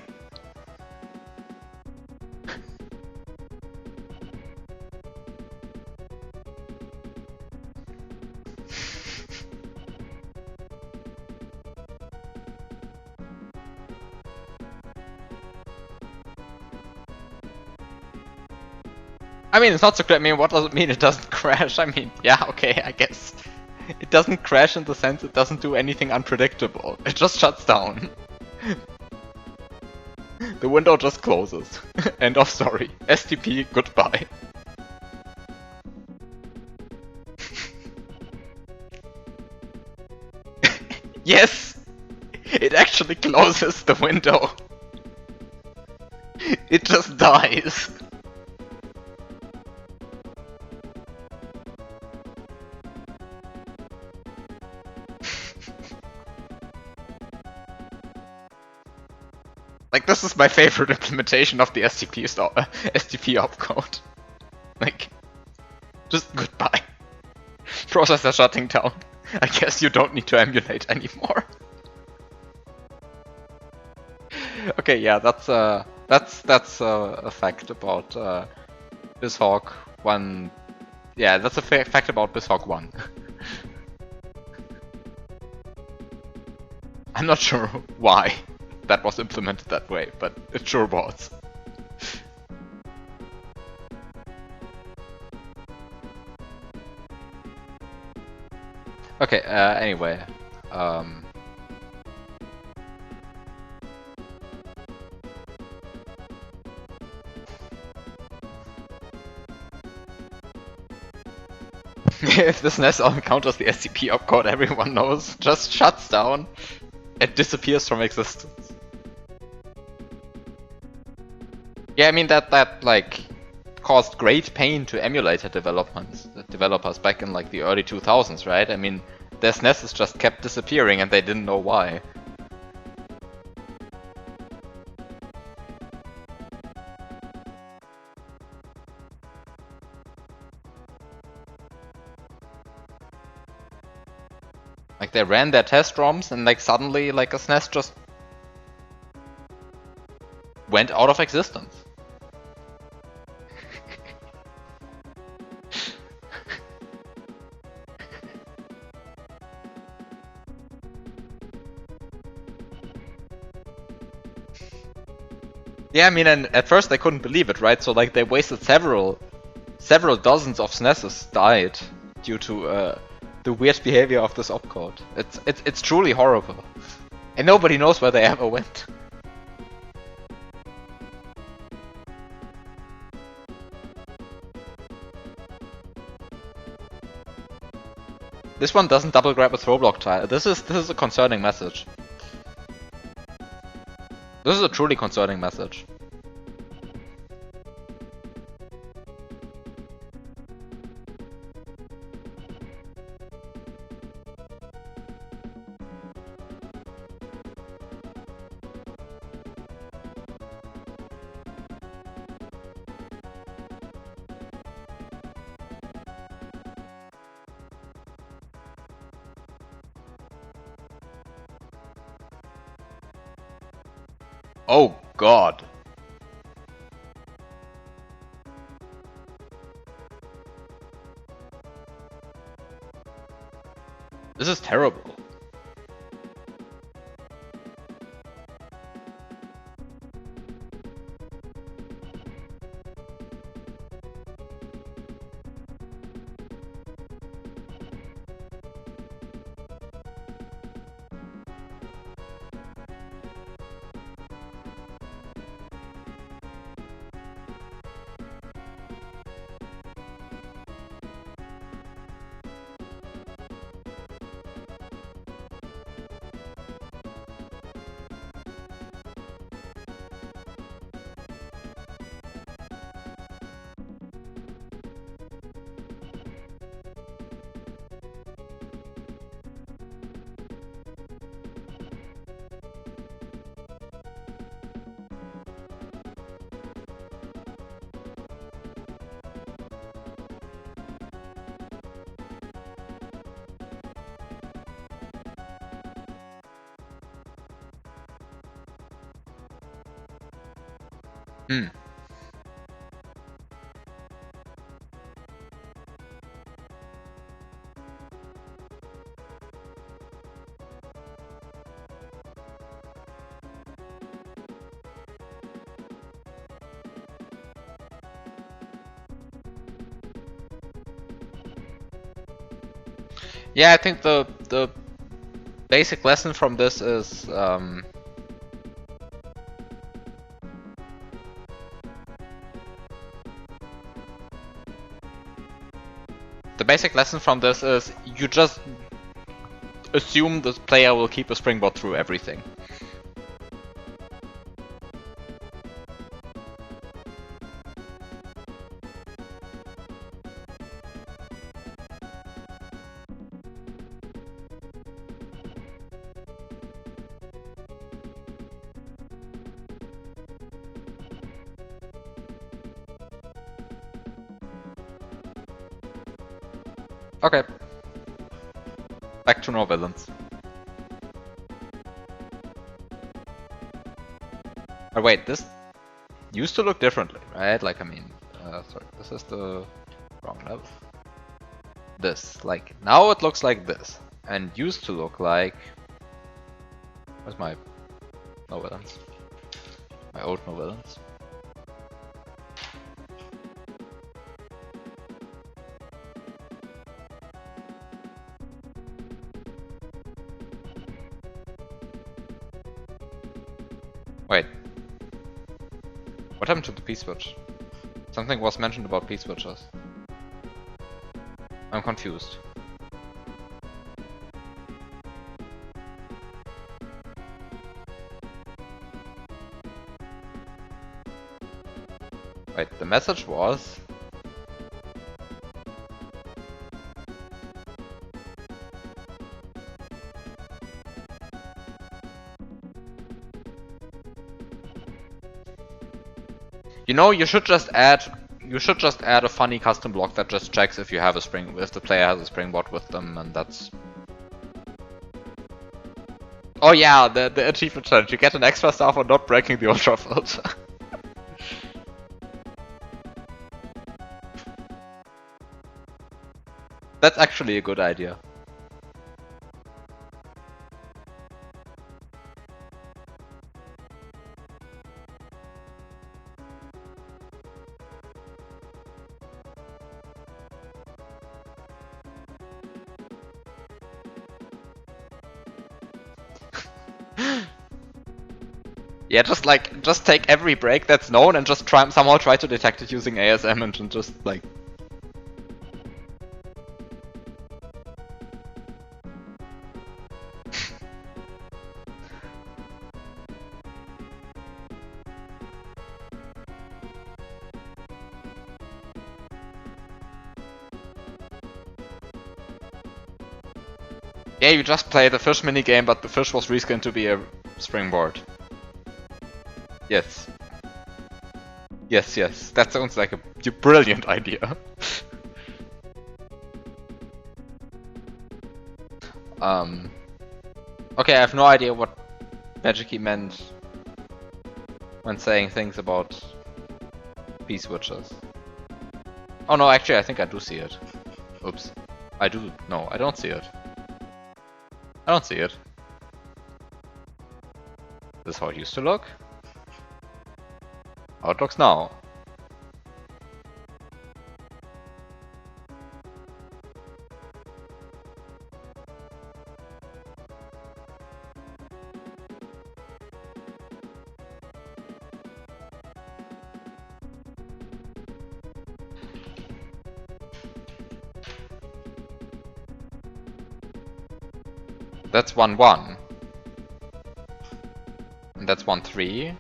I mean, it's not so clear. I mean, what does it mean it doesn't crash? I mean, yeah, okay, I guess. It doesn't crash in the sense it doesn't do anything unpredictable. It just shuts down. The window just closes. End of story. STP, goodbye. Yes! It actually closes the window. It just dies. Like, this is my favorite implementation of the STP opcode. Like, just goodbye. Processor shutting down. I guess you don't need to emulate anymore. Okay, yeah, that's a fact about BizHawk 1. Yeah, that's a fact about BizHawk 1. I'm not sure why that was implemented that way, but it sure was. Okay, anyway. If this NES encounters the SCP opcode everyone knows, just shuts down and disappears from existence. Yeah, I mean that like caused great pain to emulator developers back in like the early 2000s, right? I mean, their SNESes just kept disappearing and they didn't know why. Like they ran their test ROMs and like suddenly like a SNES just went out of existence. Yeah, I mean, and at first they couldn't believe it, right? So like they wasted several dozens of SNESes died due to the weird behavior of this opcode. It's truly horrible, and nobody knows where they ever went. This one doesn't double grab a throw block tile. This is a concerning message. This is a truly concerning message. Oh god. This is terrible. Hmm. Yeah, I think the basic lesson from this is the basic lesson from this is you just assume the player will keep a springboard through everything. Okay. Back to no villains. Oh wait, this used to look differently, right? Like, I mean, sorry, this is the wrong level. This, like, now it looks like this, and used to look like... Where's my no villains? My old no villains. Wait. What happened to the P-switch? Something was mentioned about P-switches. I'm confused. Wait, the message was... You know, you should just add a funny custom block that just checks if you have if the player has a springboard with them, and that's... Oh yeah, the achievement challenge. You get an extra star for not breaking the ultra filter. That's actually a good idea. Yeah, just take every break that's known and just somehow try to detect it using ASM and just like... Yeah, you just play the fish minigame, but the fish was reskinned to be a springboard. Yes. Yes, that sounds like a brilliant idea. Okay, I have no idea what Magicy meant when saying things about P-switches. Oh no, actually I think I do see it. Oops. I do. No, I don't see it. I don't see it. This is how it used to look. How it looks now. That's 1-1. And that's 1-3.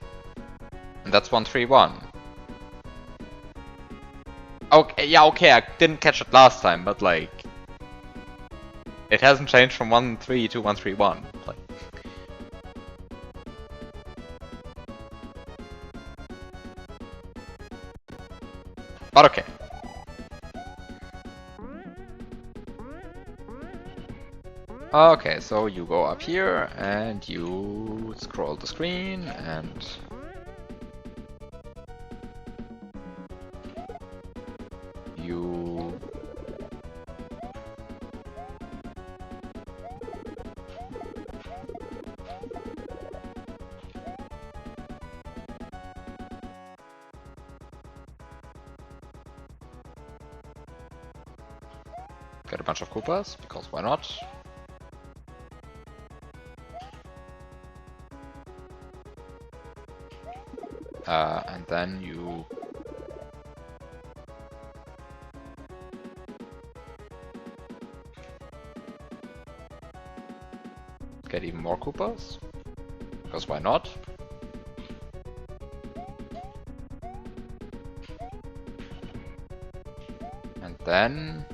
And that's 1-3-1. Okay, yeah, okay, I didn't catch it last time, but like... It hasn't changed from 1-3 to 1-3-1. Like... But okay. Okay, so you go up here and you scroll the screen and... You... Get a bunch of Koopas, because why not? And then you get even more Koopas, because why not? And then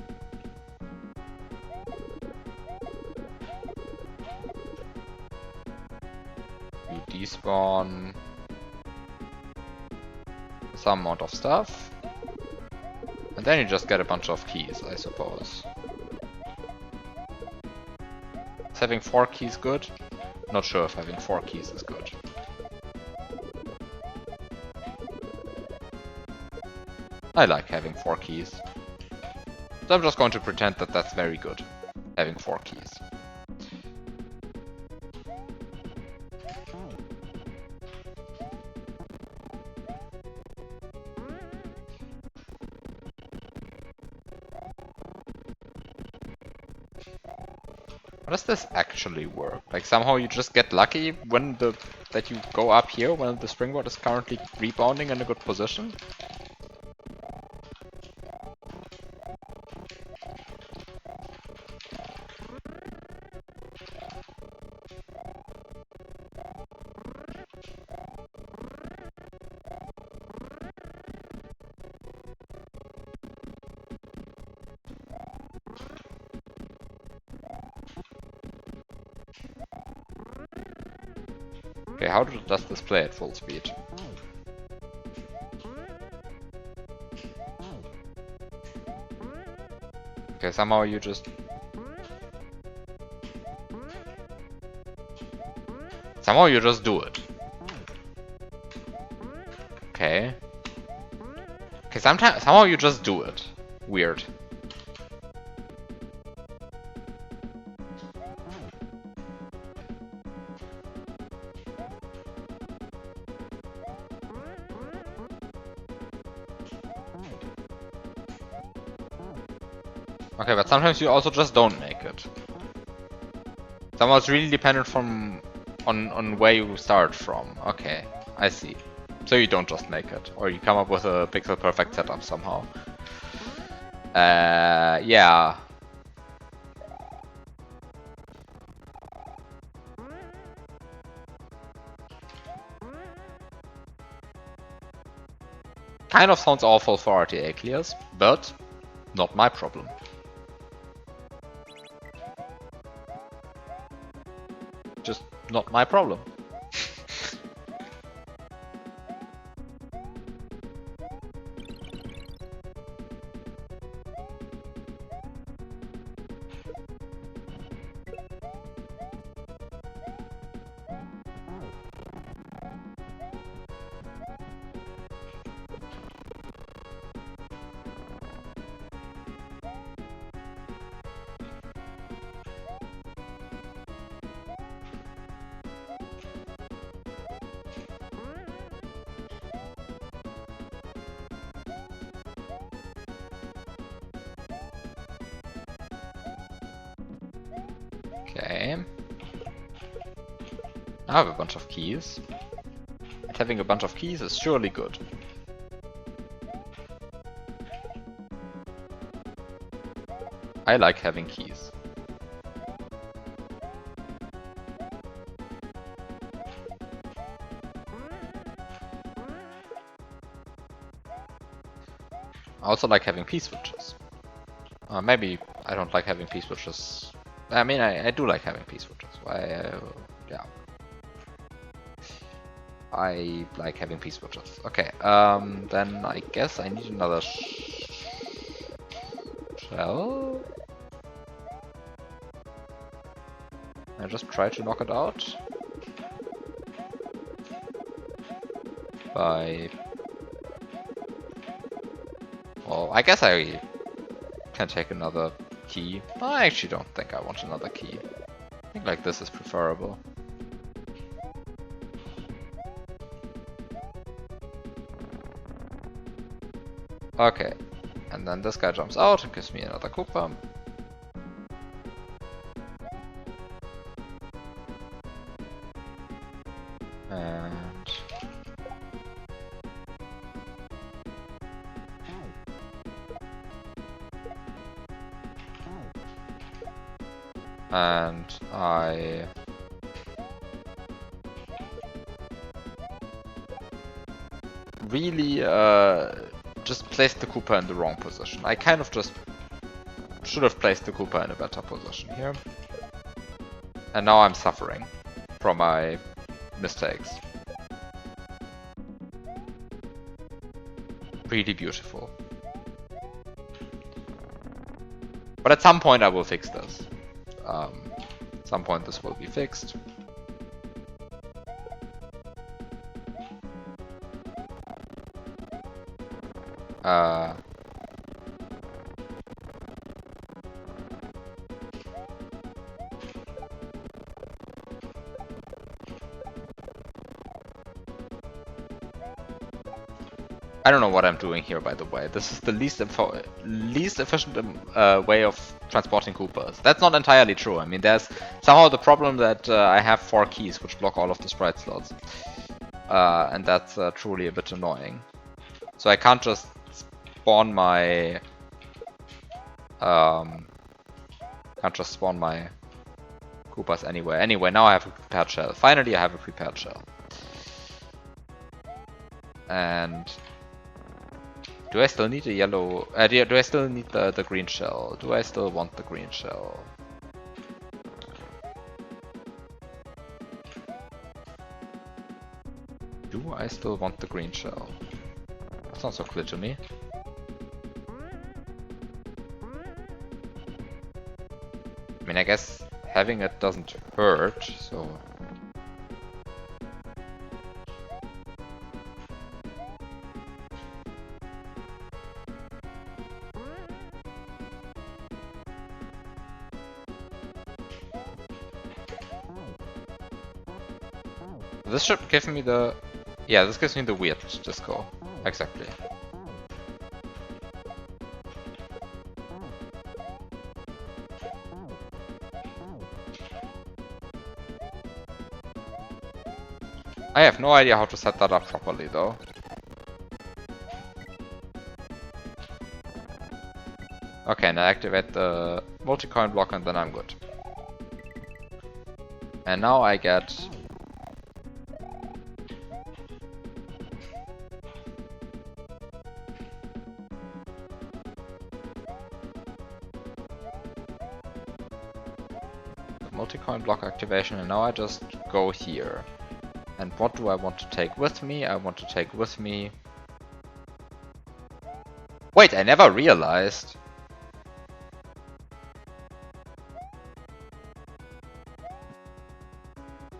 you despawn some amount of stuff, and then you just get a bunch of keys, I suppose. Is having 4 keys good? Not sure if having 4 keys is good. I like having 4 keys. So I'm just going to pretend that that's very good, having 4 keys. How does this actually work? Like somehow you just get lucky when that you go up here when the springboard is currently rebounding in a good position? Okay, how does this play at full speed? Okay, somehow you just... Somehow you just do it. Okay. Okay, somehow you just do it. Weird. Okay, but sometimes you also just don't make it. Somehow it's really dependent on where you start from. Okay, I see. So you don't just make it, or you come up with a pixel perfect setup somehow. Yeah. Kind of sounds awful for RTA clears, but not my problem. Just not my problem. Okay. I have a bunch of keys. And having a bunch of keys is surely good. I like having keys. I also like having P-switches. Maybe I don't like having P-switches. I mean, I do like having P-switches. Yeah. I like having P-switches. Okay, then I guess I need another shell. I just try to knock it out by... Well, I guess I can take another key. I actually don't think I want another key. I think like this is preferable. Okay, and then this guy jumps out and gives me another Koopa. And I really just placed the Koopa in the wrong position. I kind of just should have placed the Koopa in a better position here. And now I'm suffering from my mistakes. Really beautiful. But at some point I will fix this. At some point this will be fixed. I don't know what I'm doing here, by the way. This is the least efficient way of transporting Koopas. That's not entirely true. I mean, there's somehow the problem that I have 4 keys which block all of the sprite slots. And that's truly a bit annoying. So I can't just spawn my... Koopas anywhere. Anyway, now I have a prepared shell. Finally, I have a prepared shell. And... do I still need a yellow... do I still need the green shell? Do I still want the green shell? Do I still want the green shell? That's not so clear to me. I mean, I guess having it doesn't hurt, so... this should give me the... yeah, this gives me the weird disco. Exactly. I have no idea how to set that up properly, though. Okay, and I activate the multi-coin block and then I'm good. And now I get... multi-coin block activation, and now I just go here. And what do I want to take with me? I want to take with me... wait, I never realized!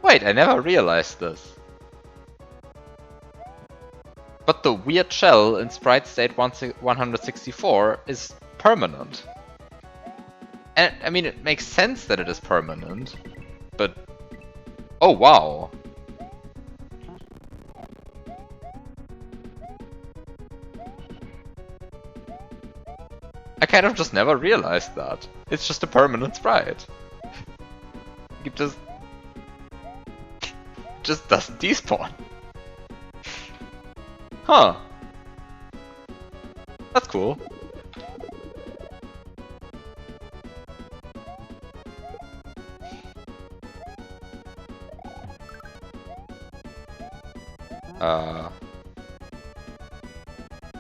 Wait, I never realized this. But the weird shell in sprite state 164 is permanent. And I mean, it makes sense that it is permanent, but... oh wow. I kind of just never realized that. It's just a permanent sprite. It just doesn't despawn. Huh. That's cool.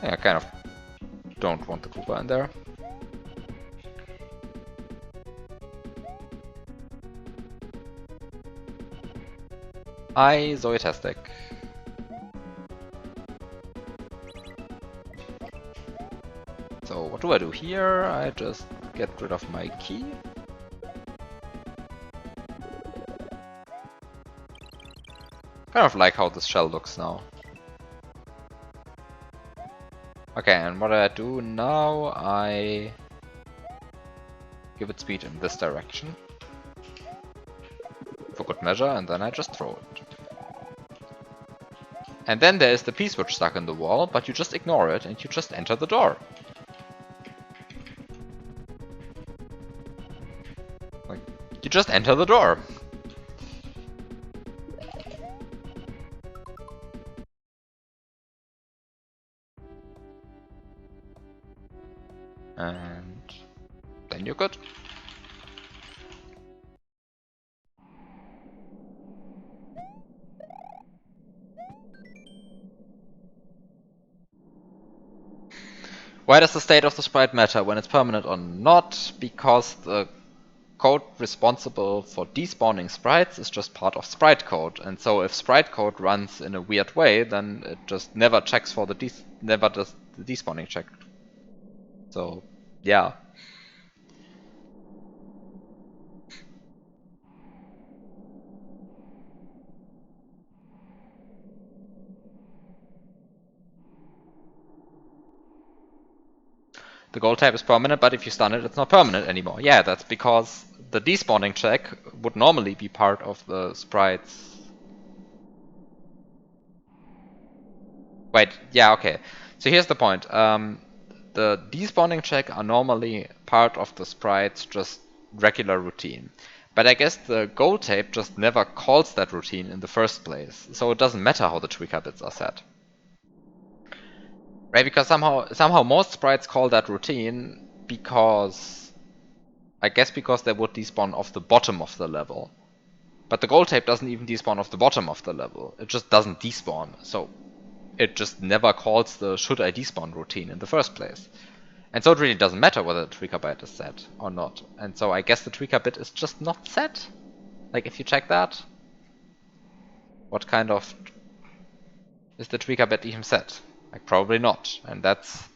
Yeah, I kind of don't want the Koopa in there. Hi, Zoetastic. So what do I do here? I just get rid of my key. Kind of like how this shell looks now. Okay, and what I do now, I give it speed in this direction for good measure, and then I just throw it. And then there is the piece which stuck in the wall, but you just ignore it and you just enter the door. Like, you just enter the door. And then you're good. Why does the state of the sprite matter when it's permanent or not? Because the code responsible for despawning sprites is just part of sprite code, and so if sprite code runs in a weird way, then it just never checks for the never does the despawning check. So yeah. The goal type is permanent, but if you stun it, it's not permanent anymore. Yeah, that's because the despawning check would normally be part of the sprite's... Wait, yeah, okay. So here's the point. The despawning check are normally part of the sprite's just regular routine. But I guess the goal tape just never calls that routine in the first place, so it doesn't matter how the tweaker bits are set. Right, because somehow most sprites call that routine because... I guess because they would despawn off the bottom of the level. But the gold tape doesn't even despawn off the bottom of the level. It just doesn't despawn. So it just never calls the should I despawn routine in the first place. And so it really doesn't matter whether the tweaker bit is set or not. And so I guess the tweaker bit is just not set. Like if you check that, what kind of... is the tweaker bit even set? Like probably not. And that's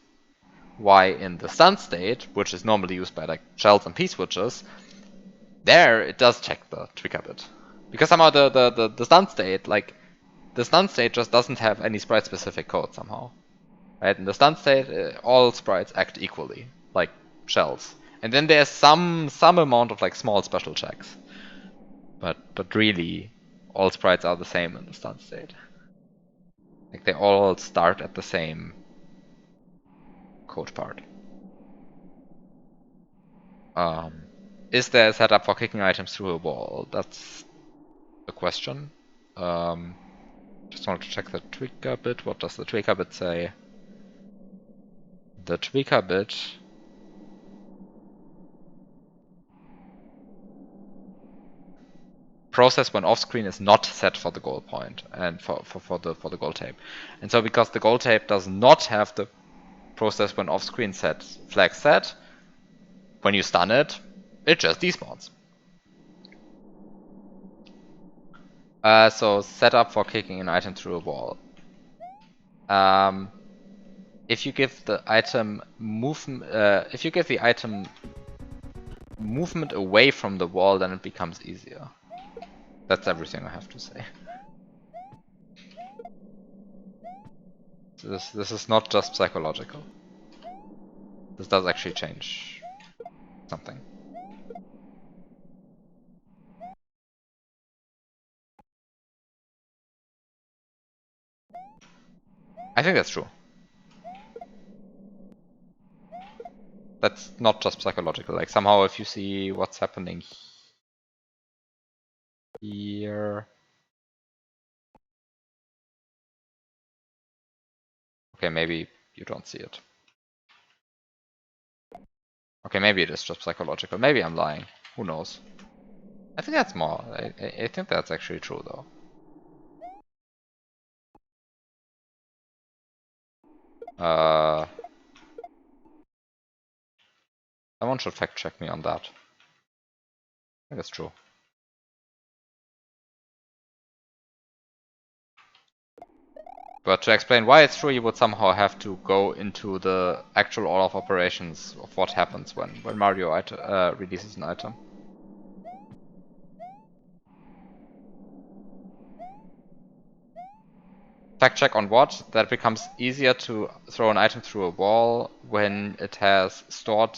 why in the stun state, which is normally used by like shells and p-switches, there it does check the tweaker bit. Because somehow the stun state, like, the stun state just doesn't have any sprite specific code somehow. Right? In the stun state, all sprites act equally, like shells. And then there's some amount of like small special checks. But really, all sprites are the same in the stun state. Like they all start at the same code part. Is there a setup for kicking items through a wall? That's the question. Just wanted to check the tweaker bit. What does the tweaker bit say? The tweaker bit process when off screen is not set for the goal point and for the goal tape. And so because the goal tape does not have the process when off screen set flag set, when you stun it, it just despawns. So setup for kicking an item through a wall. If you give the item movement away from the wall, then it becomes easier. That's everything I have to say. This is not just psychological. This does actually change something. I think that's true. That's not just psychological. Like somehow if you see what's happening here... Okay, maybe you don't see it. Okay, maybe it is just psychological. Maybe I'm lying. Who knows? I think that's more. I think that's actually true though. Someone should fact check me on that. I think it's true. But to explain why it's true, you would somehow have to go into the actual order of operations of what happens when Mario releases an item. Fact check on what? That it becomes easier to throw an item through a wall when it has stored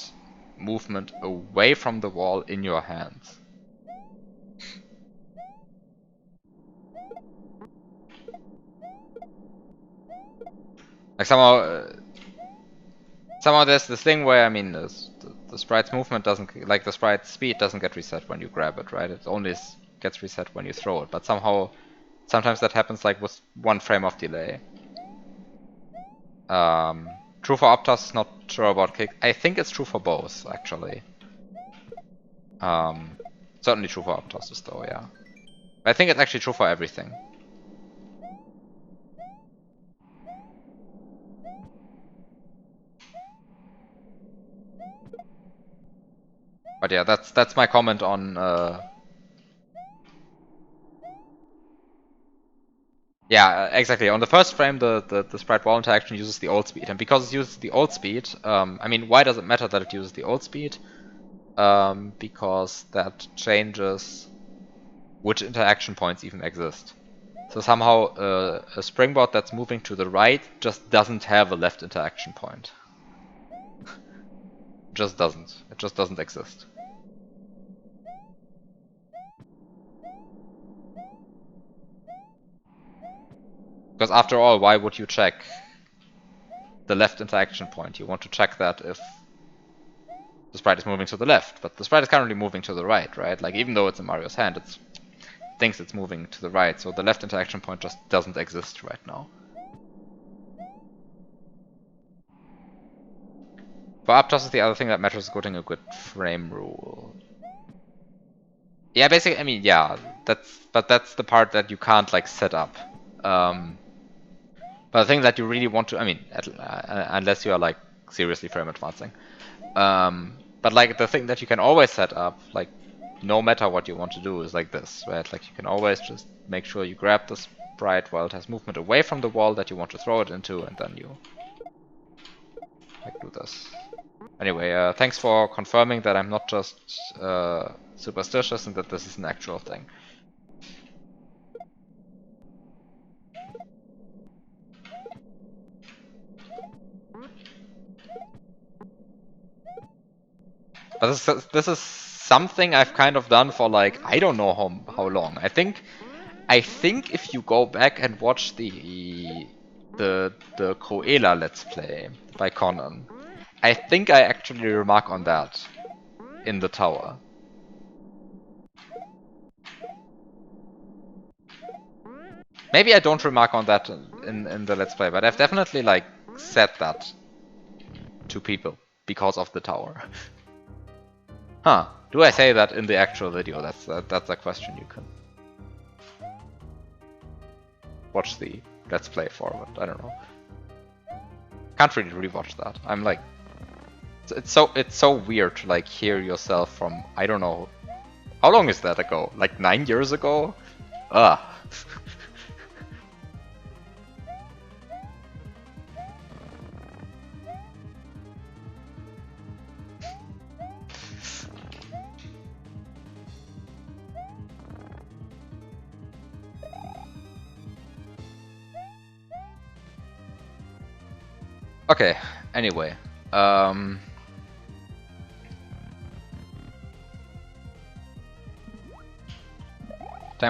movement away from the wall in your hands. Like somehow there's this thing where, I mean, the sprite's movement doesn't, like the sprite's speed doesn't get reset when you grab it, right? It only gets reset when you throw it, but sometimes that happens like with 1 frame of delay. True for Optos, not sure about Kick. I think it's true for both, actually. Certainly true for Optos though, yeah. I think it's actually true for everything. But yeah, that's my comment on yeah, exactly. On the first frame, the sprite wall interaction uses the old speed, and because it uses the old speed, I mean, why does it matter that it uses the old speed? Because that changes which interaction points even exist. So somehow a springboard that's moving to the right just doesn't have a left interaction point. Just doesn't. It just doesn't exist. Because after all, why would you check the left interaction point? You want to check that if the sprite is moving to the left, but the sprite is currently moving to the right, right? Like, even though it's in Mario's hand, it thinks it's moving to the right, so the left interaction point just doesn't exist right now. For Aptos, the other thing that matters is getting a good frame rule. Yeah, basically, I mean, yeah, that's the part that you can't like set up. But the thing that you really want to, I mean, unless you are like seriously frame advancing. But like the thing that you can always set up, like no matter what you want to do, is like this, right? Like you can always just make sure you grab the sprite while it has movement away from the wall that you want to throw it into, and then you like do this. Anyway, thanks for confirming that I'm not just superstitious and that this is an actual thing. But this is something I've kind of done for like I don't know how long. I think if you go back and watch the Cruella Let's Play by Conan, I think I actually remark on that in the tower. Maybe I don't remark on that in the Let's Play, but I've definitely like said that to people because of the tower. Huh. Do I say that in the actual video? That's a question you can watch the Let's Play for, but I don't know. Can't really rewatch that. I'm like, it's so weird to like hear yourself from I don't know, how long is that ago? Like 9 years ago? Ugh. Okay, anyway. Time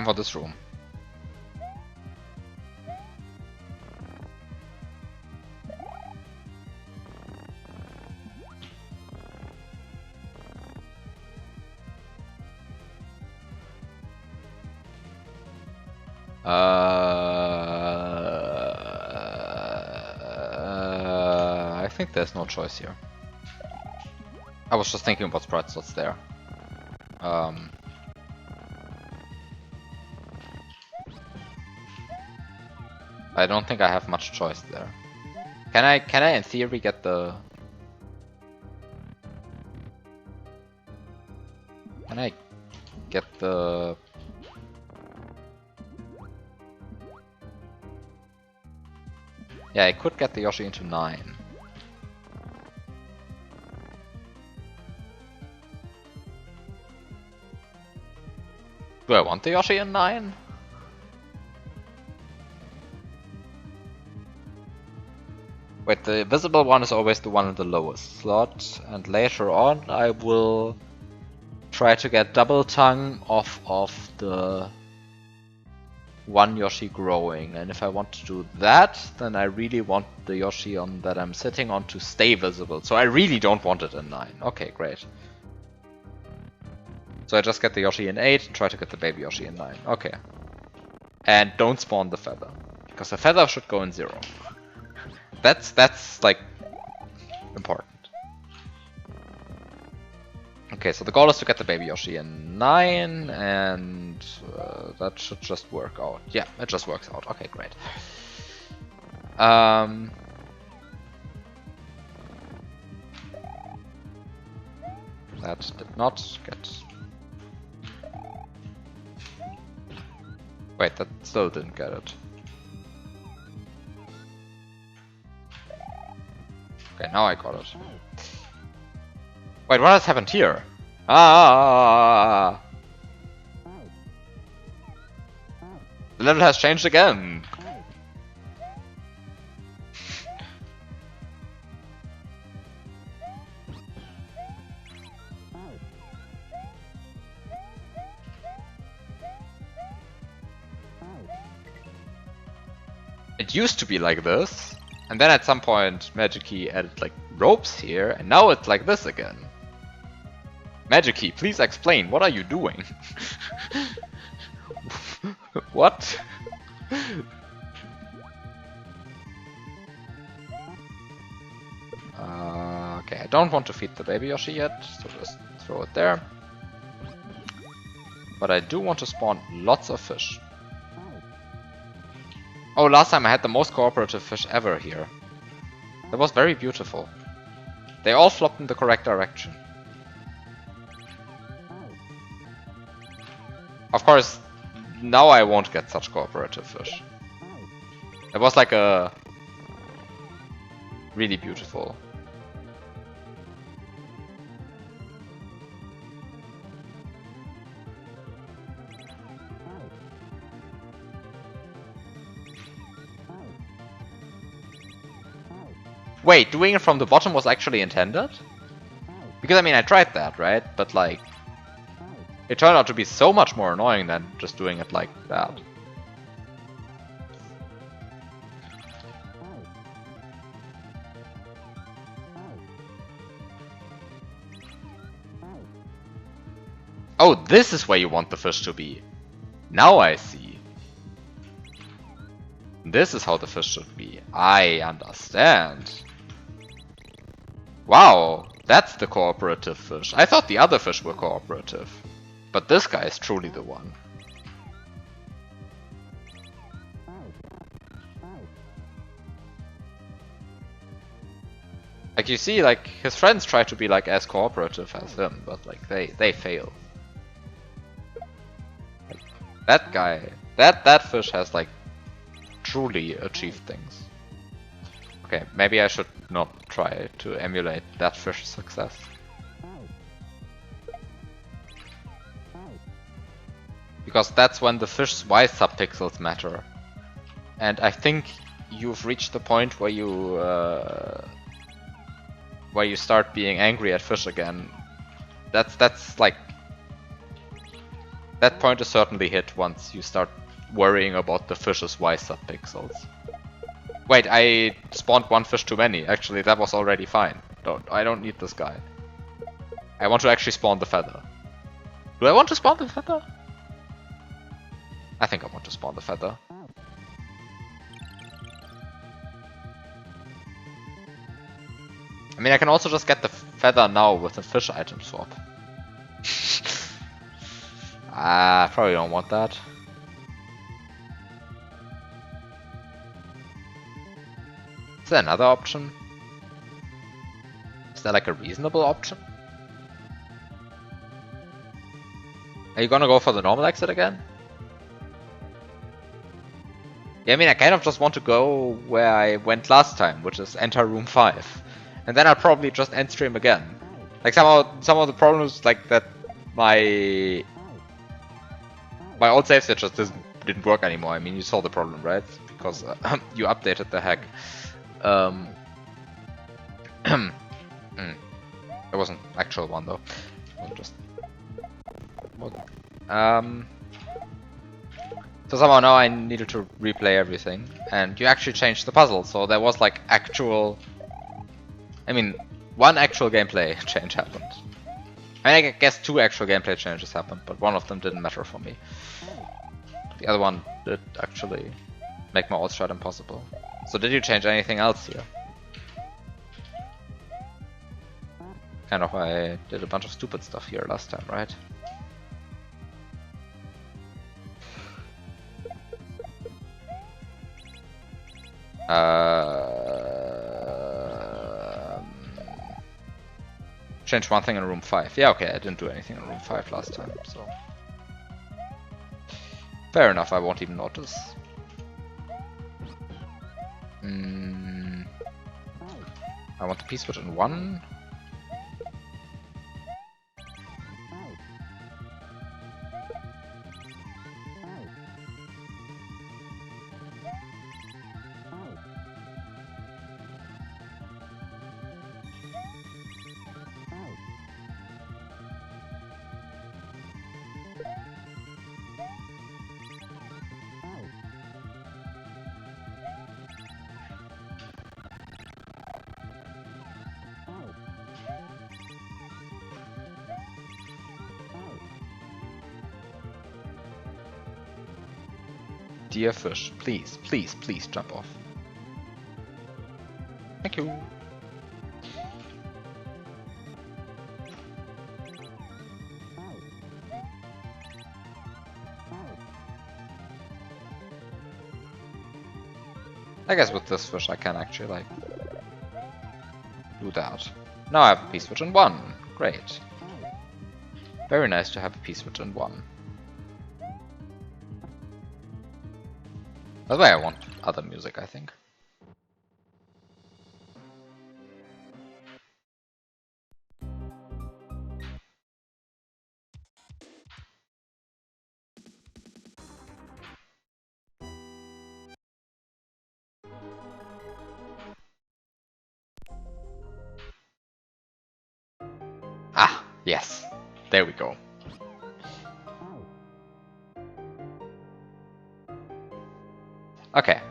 for this room. I think there's no choice here. I was just thinking about sprite slots there. I don't think I have much choice there. Can I in theory get the... Can I get the... Yeah, I could get the Yoshi into 9. Do I want the Yoshi in 9? Wait, the visible one is always the one in the lowest slot, and later on I will try to get double tongue off of the one Yoshi growing, and if I want to do that, then I really want the Yoshi on that I'm sitting on to stay visible, so I really don't want it in 9. Okay, great. So I just get the Yoshi in 8 and try to get the baby Yoshi in 9. Okay. And don't spawn the feather, because the feather should go in 0. That's like important. Okay, so the goal is to get the baby Yoshi in 9, and that should just work out. Yeah, it just works out. Okay, great. That did not get... Wait, that still didn't get it. Okay, now I got it. Wait, what has happened here? Ah! The level has changed again! It used to be like this, and then at some point Magic Key added like ropes here, and now it's like this again. Magic Key, please explain, what are you doing? What? Okay, I don't want to feed the baby Yoshi yet, so just throw it there. But I do want to spawn lots of fish. Oh, last time I had the most cooperative fish ever here. That was very beautiful. They all flopped in the correct direction. Of course, now I won't get such cooperative fish. It was like a... really beautiful. Wait, doing it from the bottom was actually intended? Because I mean, I tried that, right? But like, it turned out to be so much more annoying than just doing it like that. Oh, this is where you want the fish to be. Now I see. This is how the fish should be. I understand. Wow, that's the cooperative fish. I thought the other fish were cooperative. But this guy is truly the one. Like you see, like his friends try to be like as cooperative as him, but like they fail. Like, that guy, that fish has like truly achieved things. Okay, maybe I should not try to emulate that fish's success. Because that's when the fish's Y subpixels matter. And I think you've reached the point where you start being angry at fish again. That's like... That point is certainly hit once you start worrying about the fish's Y subpixels. Wait, I spawned one fish too many. Actually, that was already fine. I don't need this guy. I want to actually spawn the feather. Do I want to spawn the feather? I think I want to spawn the feather. I mean, I can also just get the feather now with a fish item swap. I probably don't want that. Is there another option? Is there like a reasonable option? Are you gonna go for the normal exit again? Yeah, I mean, I kind of just want to go where I went last time, which is enter room 5. And then I'll probably just end stream again. Like some of the problems like that my old save state just didn't work anymore. I mean, you saw the problem, right? Because you updated the hack. There was an actual one though. Just so somehow now I needed to replay everything, and you actually changed the puzzle. So there was like actual, I mean, one actual gameplay change happened. I mean, I guess 2 actual gameplay changes happened, but one of them didn't matter for me. The other one did actually make my alt strat impossible. So did you change anything else here? Kind of, I did a bunch of stupid stuff here last time, right? Change one thing in room 5. Yeah, okay, I didn't do anything in room 5 last time, so... Fair enough, I won't even notice. I want the P-switch in 1. Dear fish, please, please, please jump off. Thank you. I guess with this fish I can actually, like, do that. Now I have a P-switch in 1. Great. Very nice to have a P-switch in 1. That's why I want other music, I think. Ah, yes. There we go. Okay.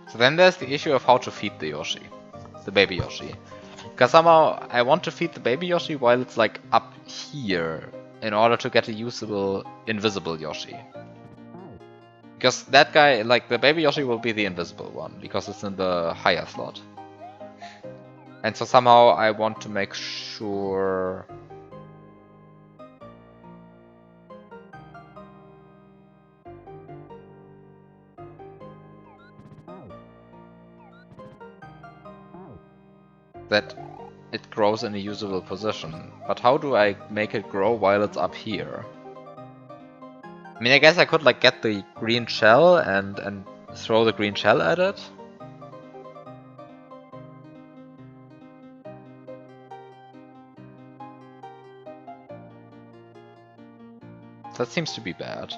So then there's the issue of how to feed the Yoshi. The baby Yoshi. Because somehow I want to feed the baby Yoshi while it's like up here in order to get a usable invisible Yoshi. Because that guy, like the baby Yoshi will be the invisible one because it's in the higher slot. And so somehow I want to make sure... that it grows in a usable position. But how do I make it grow while it's up here? I mean, I guess I could like get the green shell and throw the green shell at it. That seems to be bad.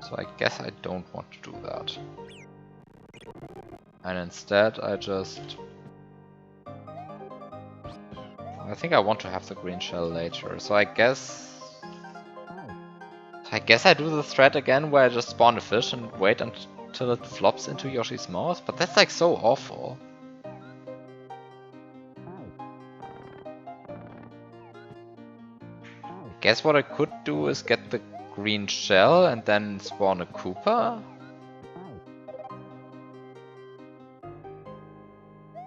So I guess I don't want to do that. And instead I just... I think I want to have the green shell later, so I guess I do the thread again where I just spawn a fish and wait until it flops into Yoshi's mouth, but that's like so awful. I guess what I could do is get the green shell and then spawn a Koopa?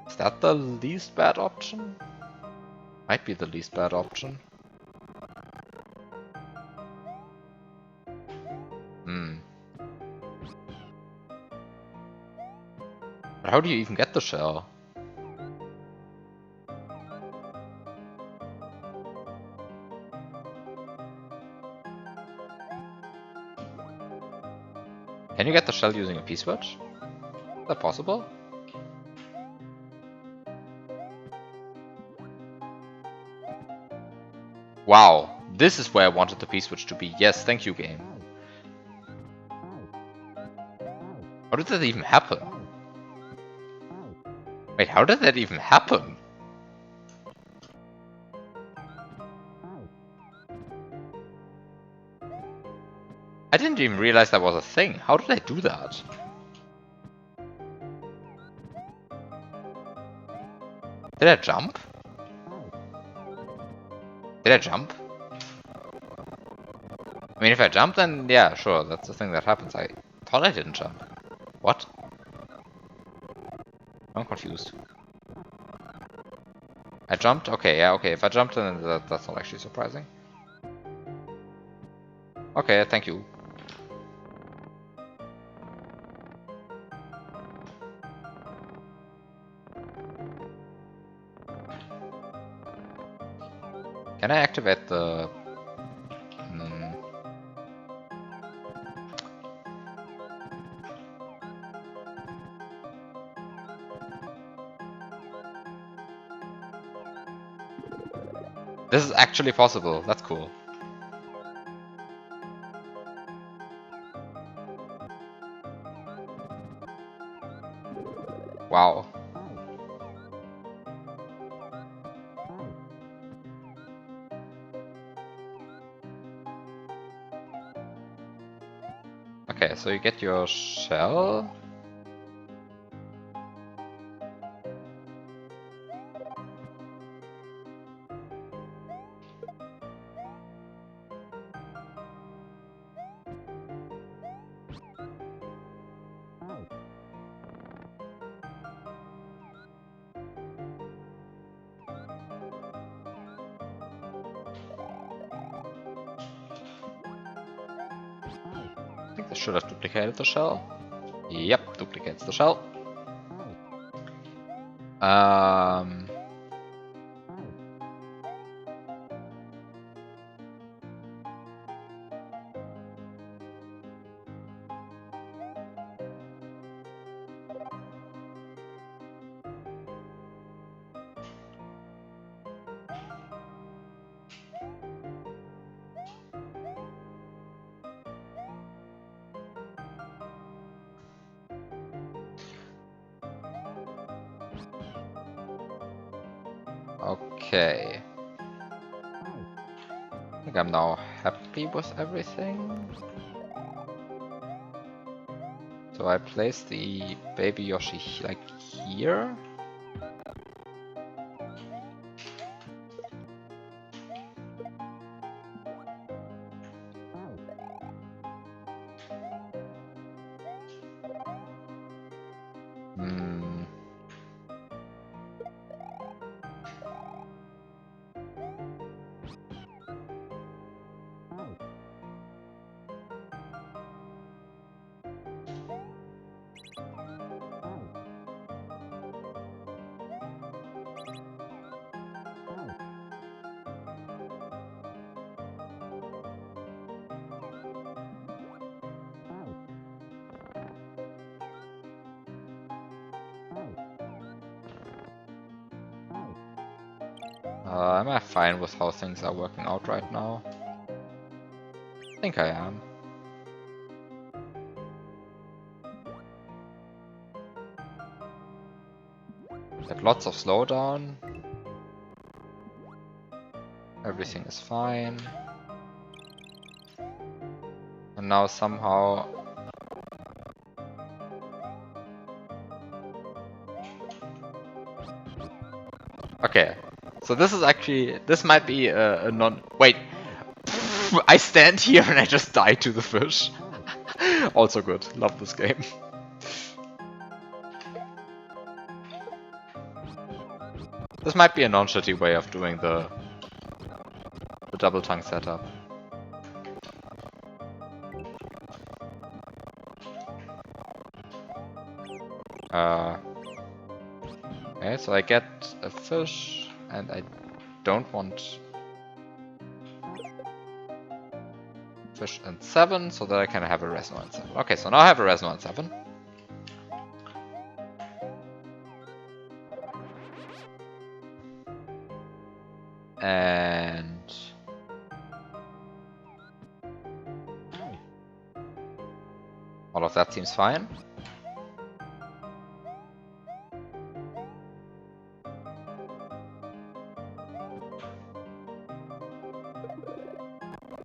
Is that the least bad option? Might be the least bad option. But how do you even get the shell? Can you get the shell using a P-switch? Is that possible? Wow, this is where I wanted the P-switch to be. Yes, thank you, game. How did that even happen? Wait, how did that even happen? I didn't even realize that was a thing. How did I do that? Did I jump? Did I jump? I mean, if I jump, then yeah, sure, that's the thing that happens. I thought I didn't jump. What? I'm confused. I jumped? Okay, yeah, okay. If I jumped, then that's not actually surprising. Okay, thank you. Can I activate the... This is actually possible. That's cool. Wow. Okay, so you get your shell. I think this should have duplicated the shell. Yep, duplicates the shell. Okay. I think I'm now happy with everything. So I place the baby Yoshi like here. Am I fine with how things are working out right now? I think I am. Had lots of slowdown. Everything is fine. And now somehow... Okay. So this is actually... This might be a non... Wait! I stand here and I just die to the fish. Also good. Love this game. This might be a non-shitty way of doing the double tongue setup. Okay, so I get a fish, and I don't want... fish and 7, so that I can have a Resno and 7. Okay, so now I have a Resno and 7. And all of that seems fine.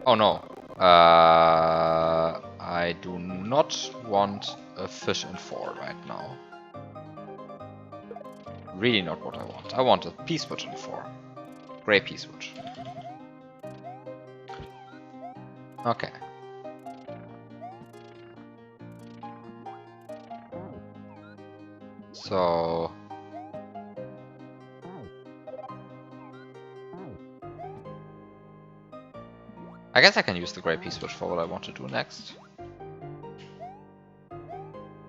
Oh no. I do not want a fish in 4 right now. Really not what I want. I want a Peacewood in 4. Grey Peacewood. Okay. So I guess I can use the Grey Peacewood for what I want to do next.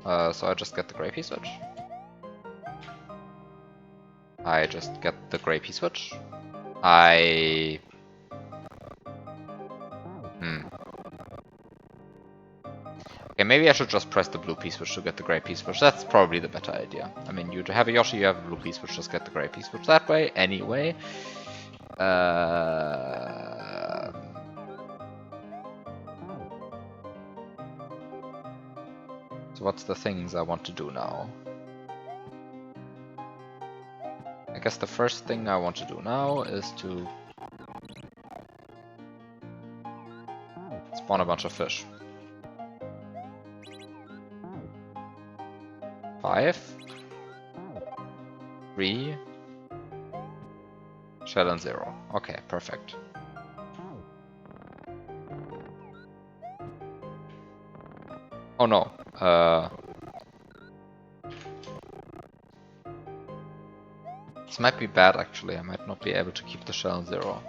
So I just get the Grey Peacewood. I just get the Grey Peacewood. I... Okay, maybe I should just press the blue Peacewood to get the Grey Peacewood. That's probably the better idea. I mean, you have a Yoshi, you have a blue Peacewood, just get the Grey Peacewood that way. Anyway. So what's the things I want to do now? I guess the first thing I want to do now is to spawn a bunch of fish. 5, 3, shell and 0. Okay, perfect. Oh no. This might be bad actually. I might not be able to keep the shell and 0.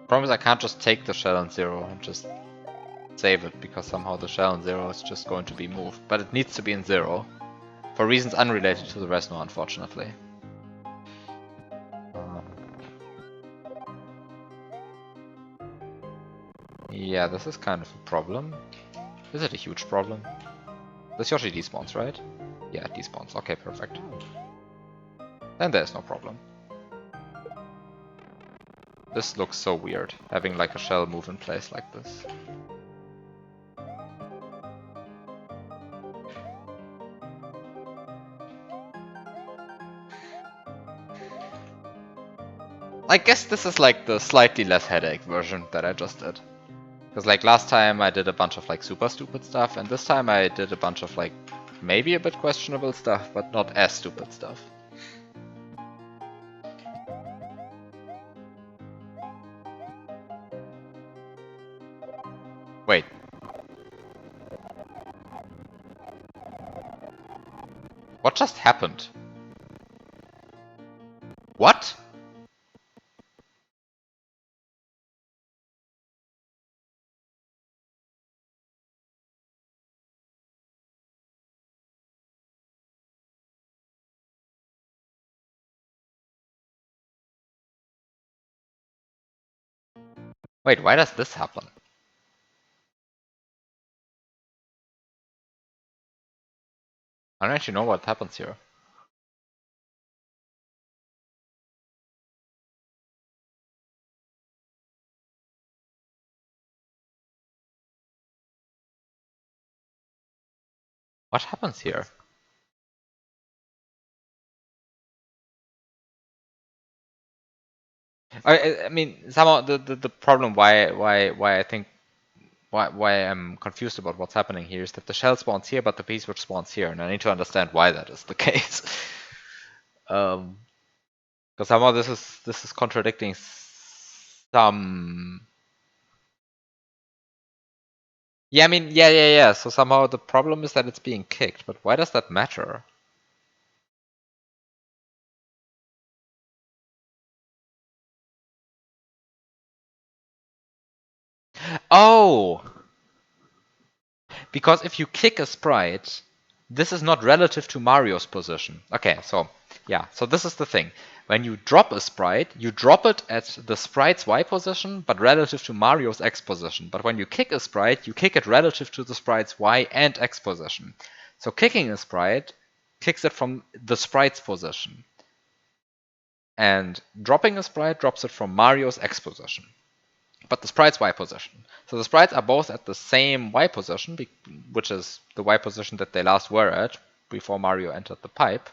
Problem is I can't just take the shell and 0 and just save it, because somehow the shell and 0 is just going to be moved. But it needs to be in 0. For reasons unrelated to the Resno, unfortunately. Yeah, this is kind of a problem. Is it a huge problem? This Yoshi despawns, right? Yeah, it despawns. Okay, perfect. Then there's no problem. This looks so weird, having like a shell move in place like this. I guess this is like the slightly less headache version that I just did. Because like last time I did a bunch of like super stupid stuff, and this time I did a bunch of like maybe a bit questionable stuff, but not as stupid stuff. Wait. What just happened? What? Wait, why does this happen? I don't actually know what happens here. What happens here? I mean, somehow the problem why I think why I'm confused about what's happening here is that the shell spawns here, but the Peacewood spawns here, and I need to understand why that is the case. Because somehow this is contradicting some. Yeah, I mean, yeah. So somehow the problem is that it's being kicked, but why does that matter? Oh! Because if you kick a sprite, this is not relative to Mario's position. Okay, so yeah, so this is the thing. When you drop a sprite, you drop it at the sprite's Y position, but relative to Mario's X position. But when you kick a sprite, you kick it relative to the sprite's Y and X position. So kicking a sprite kicks it from the sprite's position. And dropping a sprite drops it from Mario's X position, but the sprite's Y position. So the sprites are both at the same Y position, which is the Y position that they last were at before Mario entered the pipe,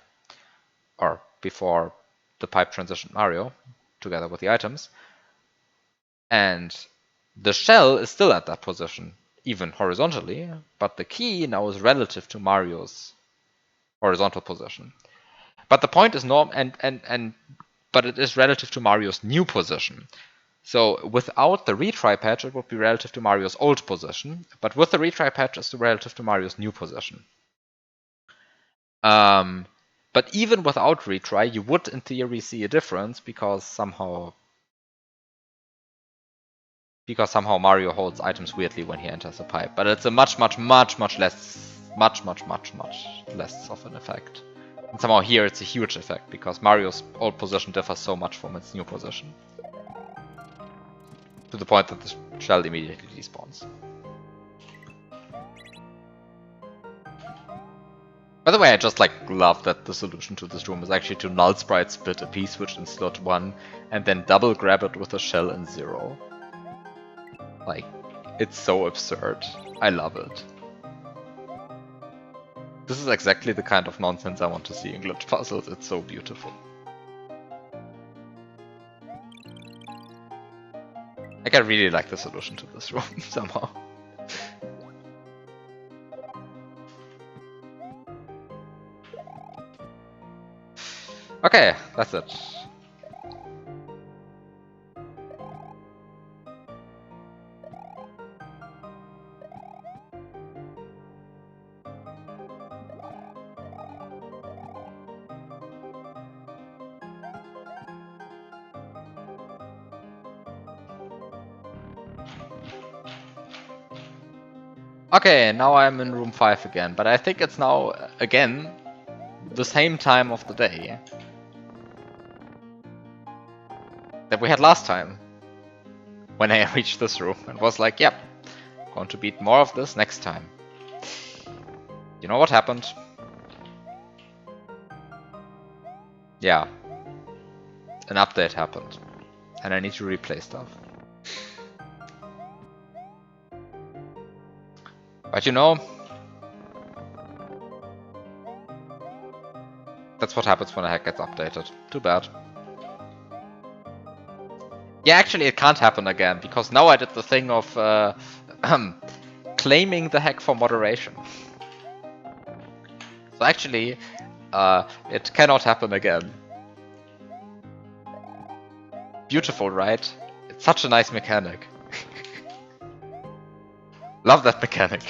or before the pipe transitioned Mario, together with the items. And the shell is still at that position, even horizontally, but the key now is relative to Mario's horizontal position. But the point is but it is relative to Mario's new position. So without the retry patch, it would be relative to Mario's old position, but with the retry patch, it's relative to Mario's new position. But even without retry, you would, in theory, see a difference because somehow Mario holds items weirdly when he enters a pipe. But it's a much less of an effect. And somehow here it's a huge effect because Mario's old position differs so much from its new position, to the point that the shell immediately despawns. By the way, I just love that the solution to this room is actually to null sprite split a P-switch in slot 1 and then double grab it with a shell in 0. Like, it's so absurd. I love it. This is exactly the kind of nonsense I want to see in glitch puzzles. It's so beautiful. Like, I really like the solution to this room somehow. Okay, that's it. Okay, now I'm in room 5 again, but I think it's now, again, the same time of the day that we had last time when I reached this room and was like, yep, going to beat more of this next time. You know what happened? Yeah, an update happened, and I need to replay stuff. But you know, that's what happens when a hack gets updated. Too bad. Yeah, actually it can't happen again, because now I did the thing of claiming the hack for moderation. So actually, it cannot happen again. Beautiful, right? It's such a nice mechanic. Love that mechanic.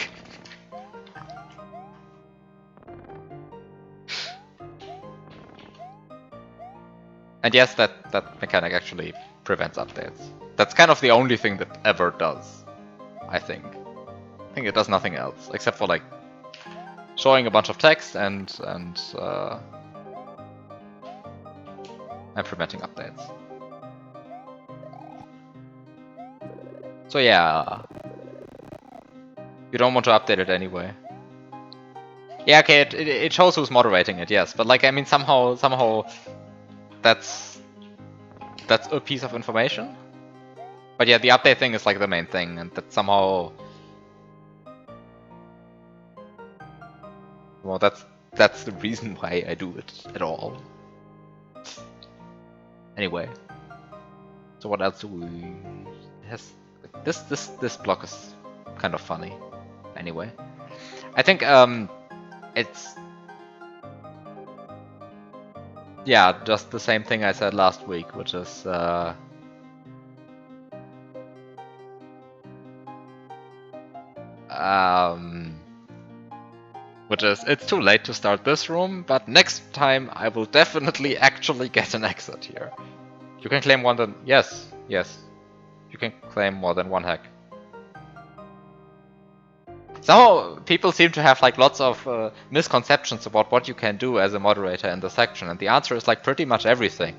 And yes, that mechanic actually prevents updates. That's kind of the only thing that ever does, I think. I think it does nothing else, except for like showing a bunch of text and preventing updates. So yeah, you don't want to update it anyway. Yeah, okay, it shows who's moderating it, yes, but like I mean somehow that's a piece of information. But yeah, the update thing is like the main thing, and that somehow, well, that's the reason why I do it at all. Anyway, so what else do we has this block is kind of funny. Anyway, I think it's yeah, just the same thing I said last week, which is it's too late to start this room, but next time I will definitely actually get an exit here. You can claim yes, you can claim more than one hack. Somehow people seem to have like lots of misconceptions about what you can do as a moderator in the section, and the answer is like pretty much everything.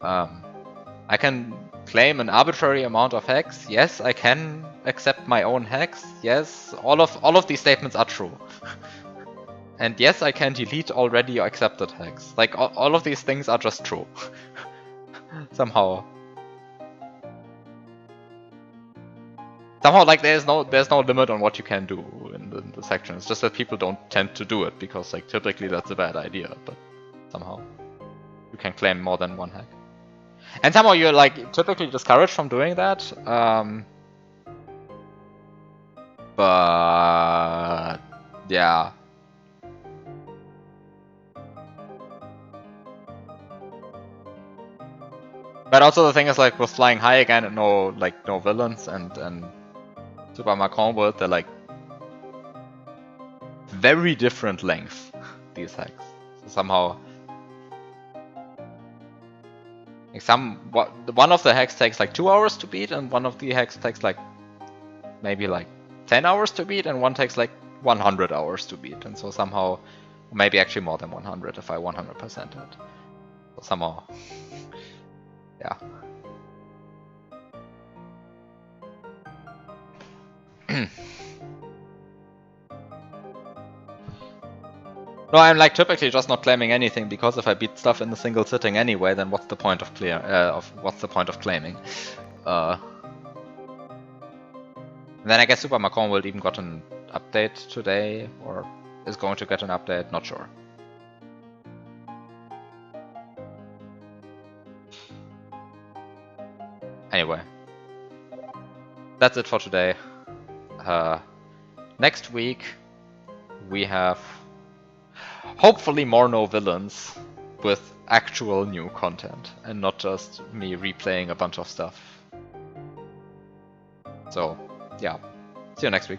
I can claim an arbitrary amount of hex. Yes, I can accept my own hex. Yes, all of these statements are true. And yes, I can delete already accepted hex. Like all of these things are just true. Somehow like there's no limit on what you can do in the section. It's just that people don't tend to do it because like typically that's a bad idea, but somehow you can claim more than one hack. And somehow you're like typically discouraged from doing that. But yeah. But also the thing is like with flying high again and no villains and Super Macron world, they're like very different length, these hacks. So somehow like one of the hacks takes like 2 hours to beat, and one of the hacks takes like maybe like 10 hours to beat, and one takes like 100 hours to beat. And so somehow, maybe actually more than 100 if I 100% it. So somehow, yeah. No, I'm like typically just not claiming anything, because if I beat stuff in a single sitting anyway, then what's the point of claiming? Then I guess Super Macron will even got an update today, or is going to get an update, not sure. Anyway, that's it for today. Next week we have hopefully more no villains with actual new content and not just me replaying a bunch of stuff. So yeah, see you next week.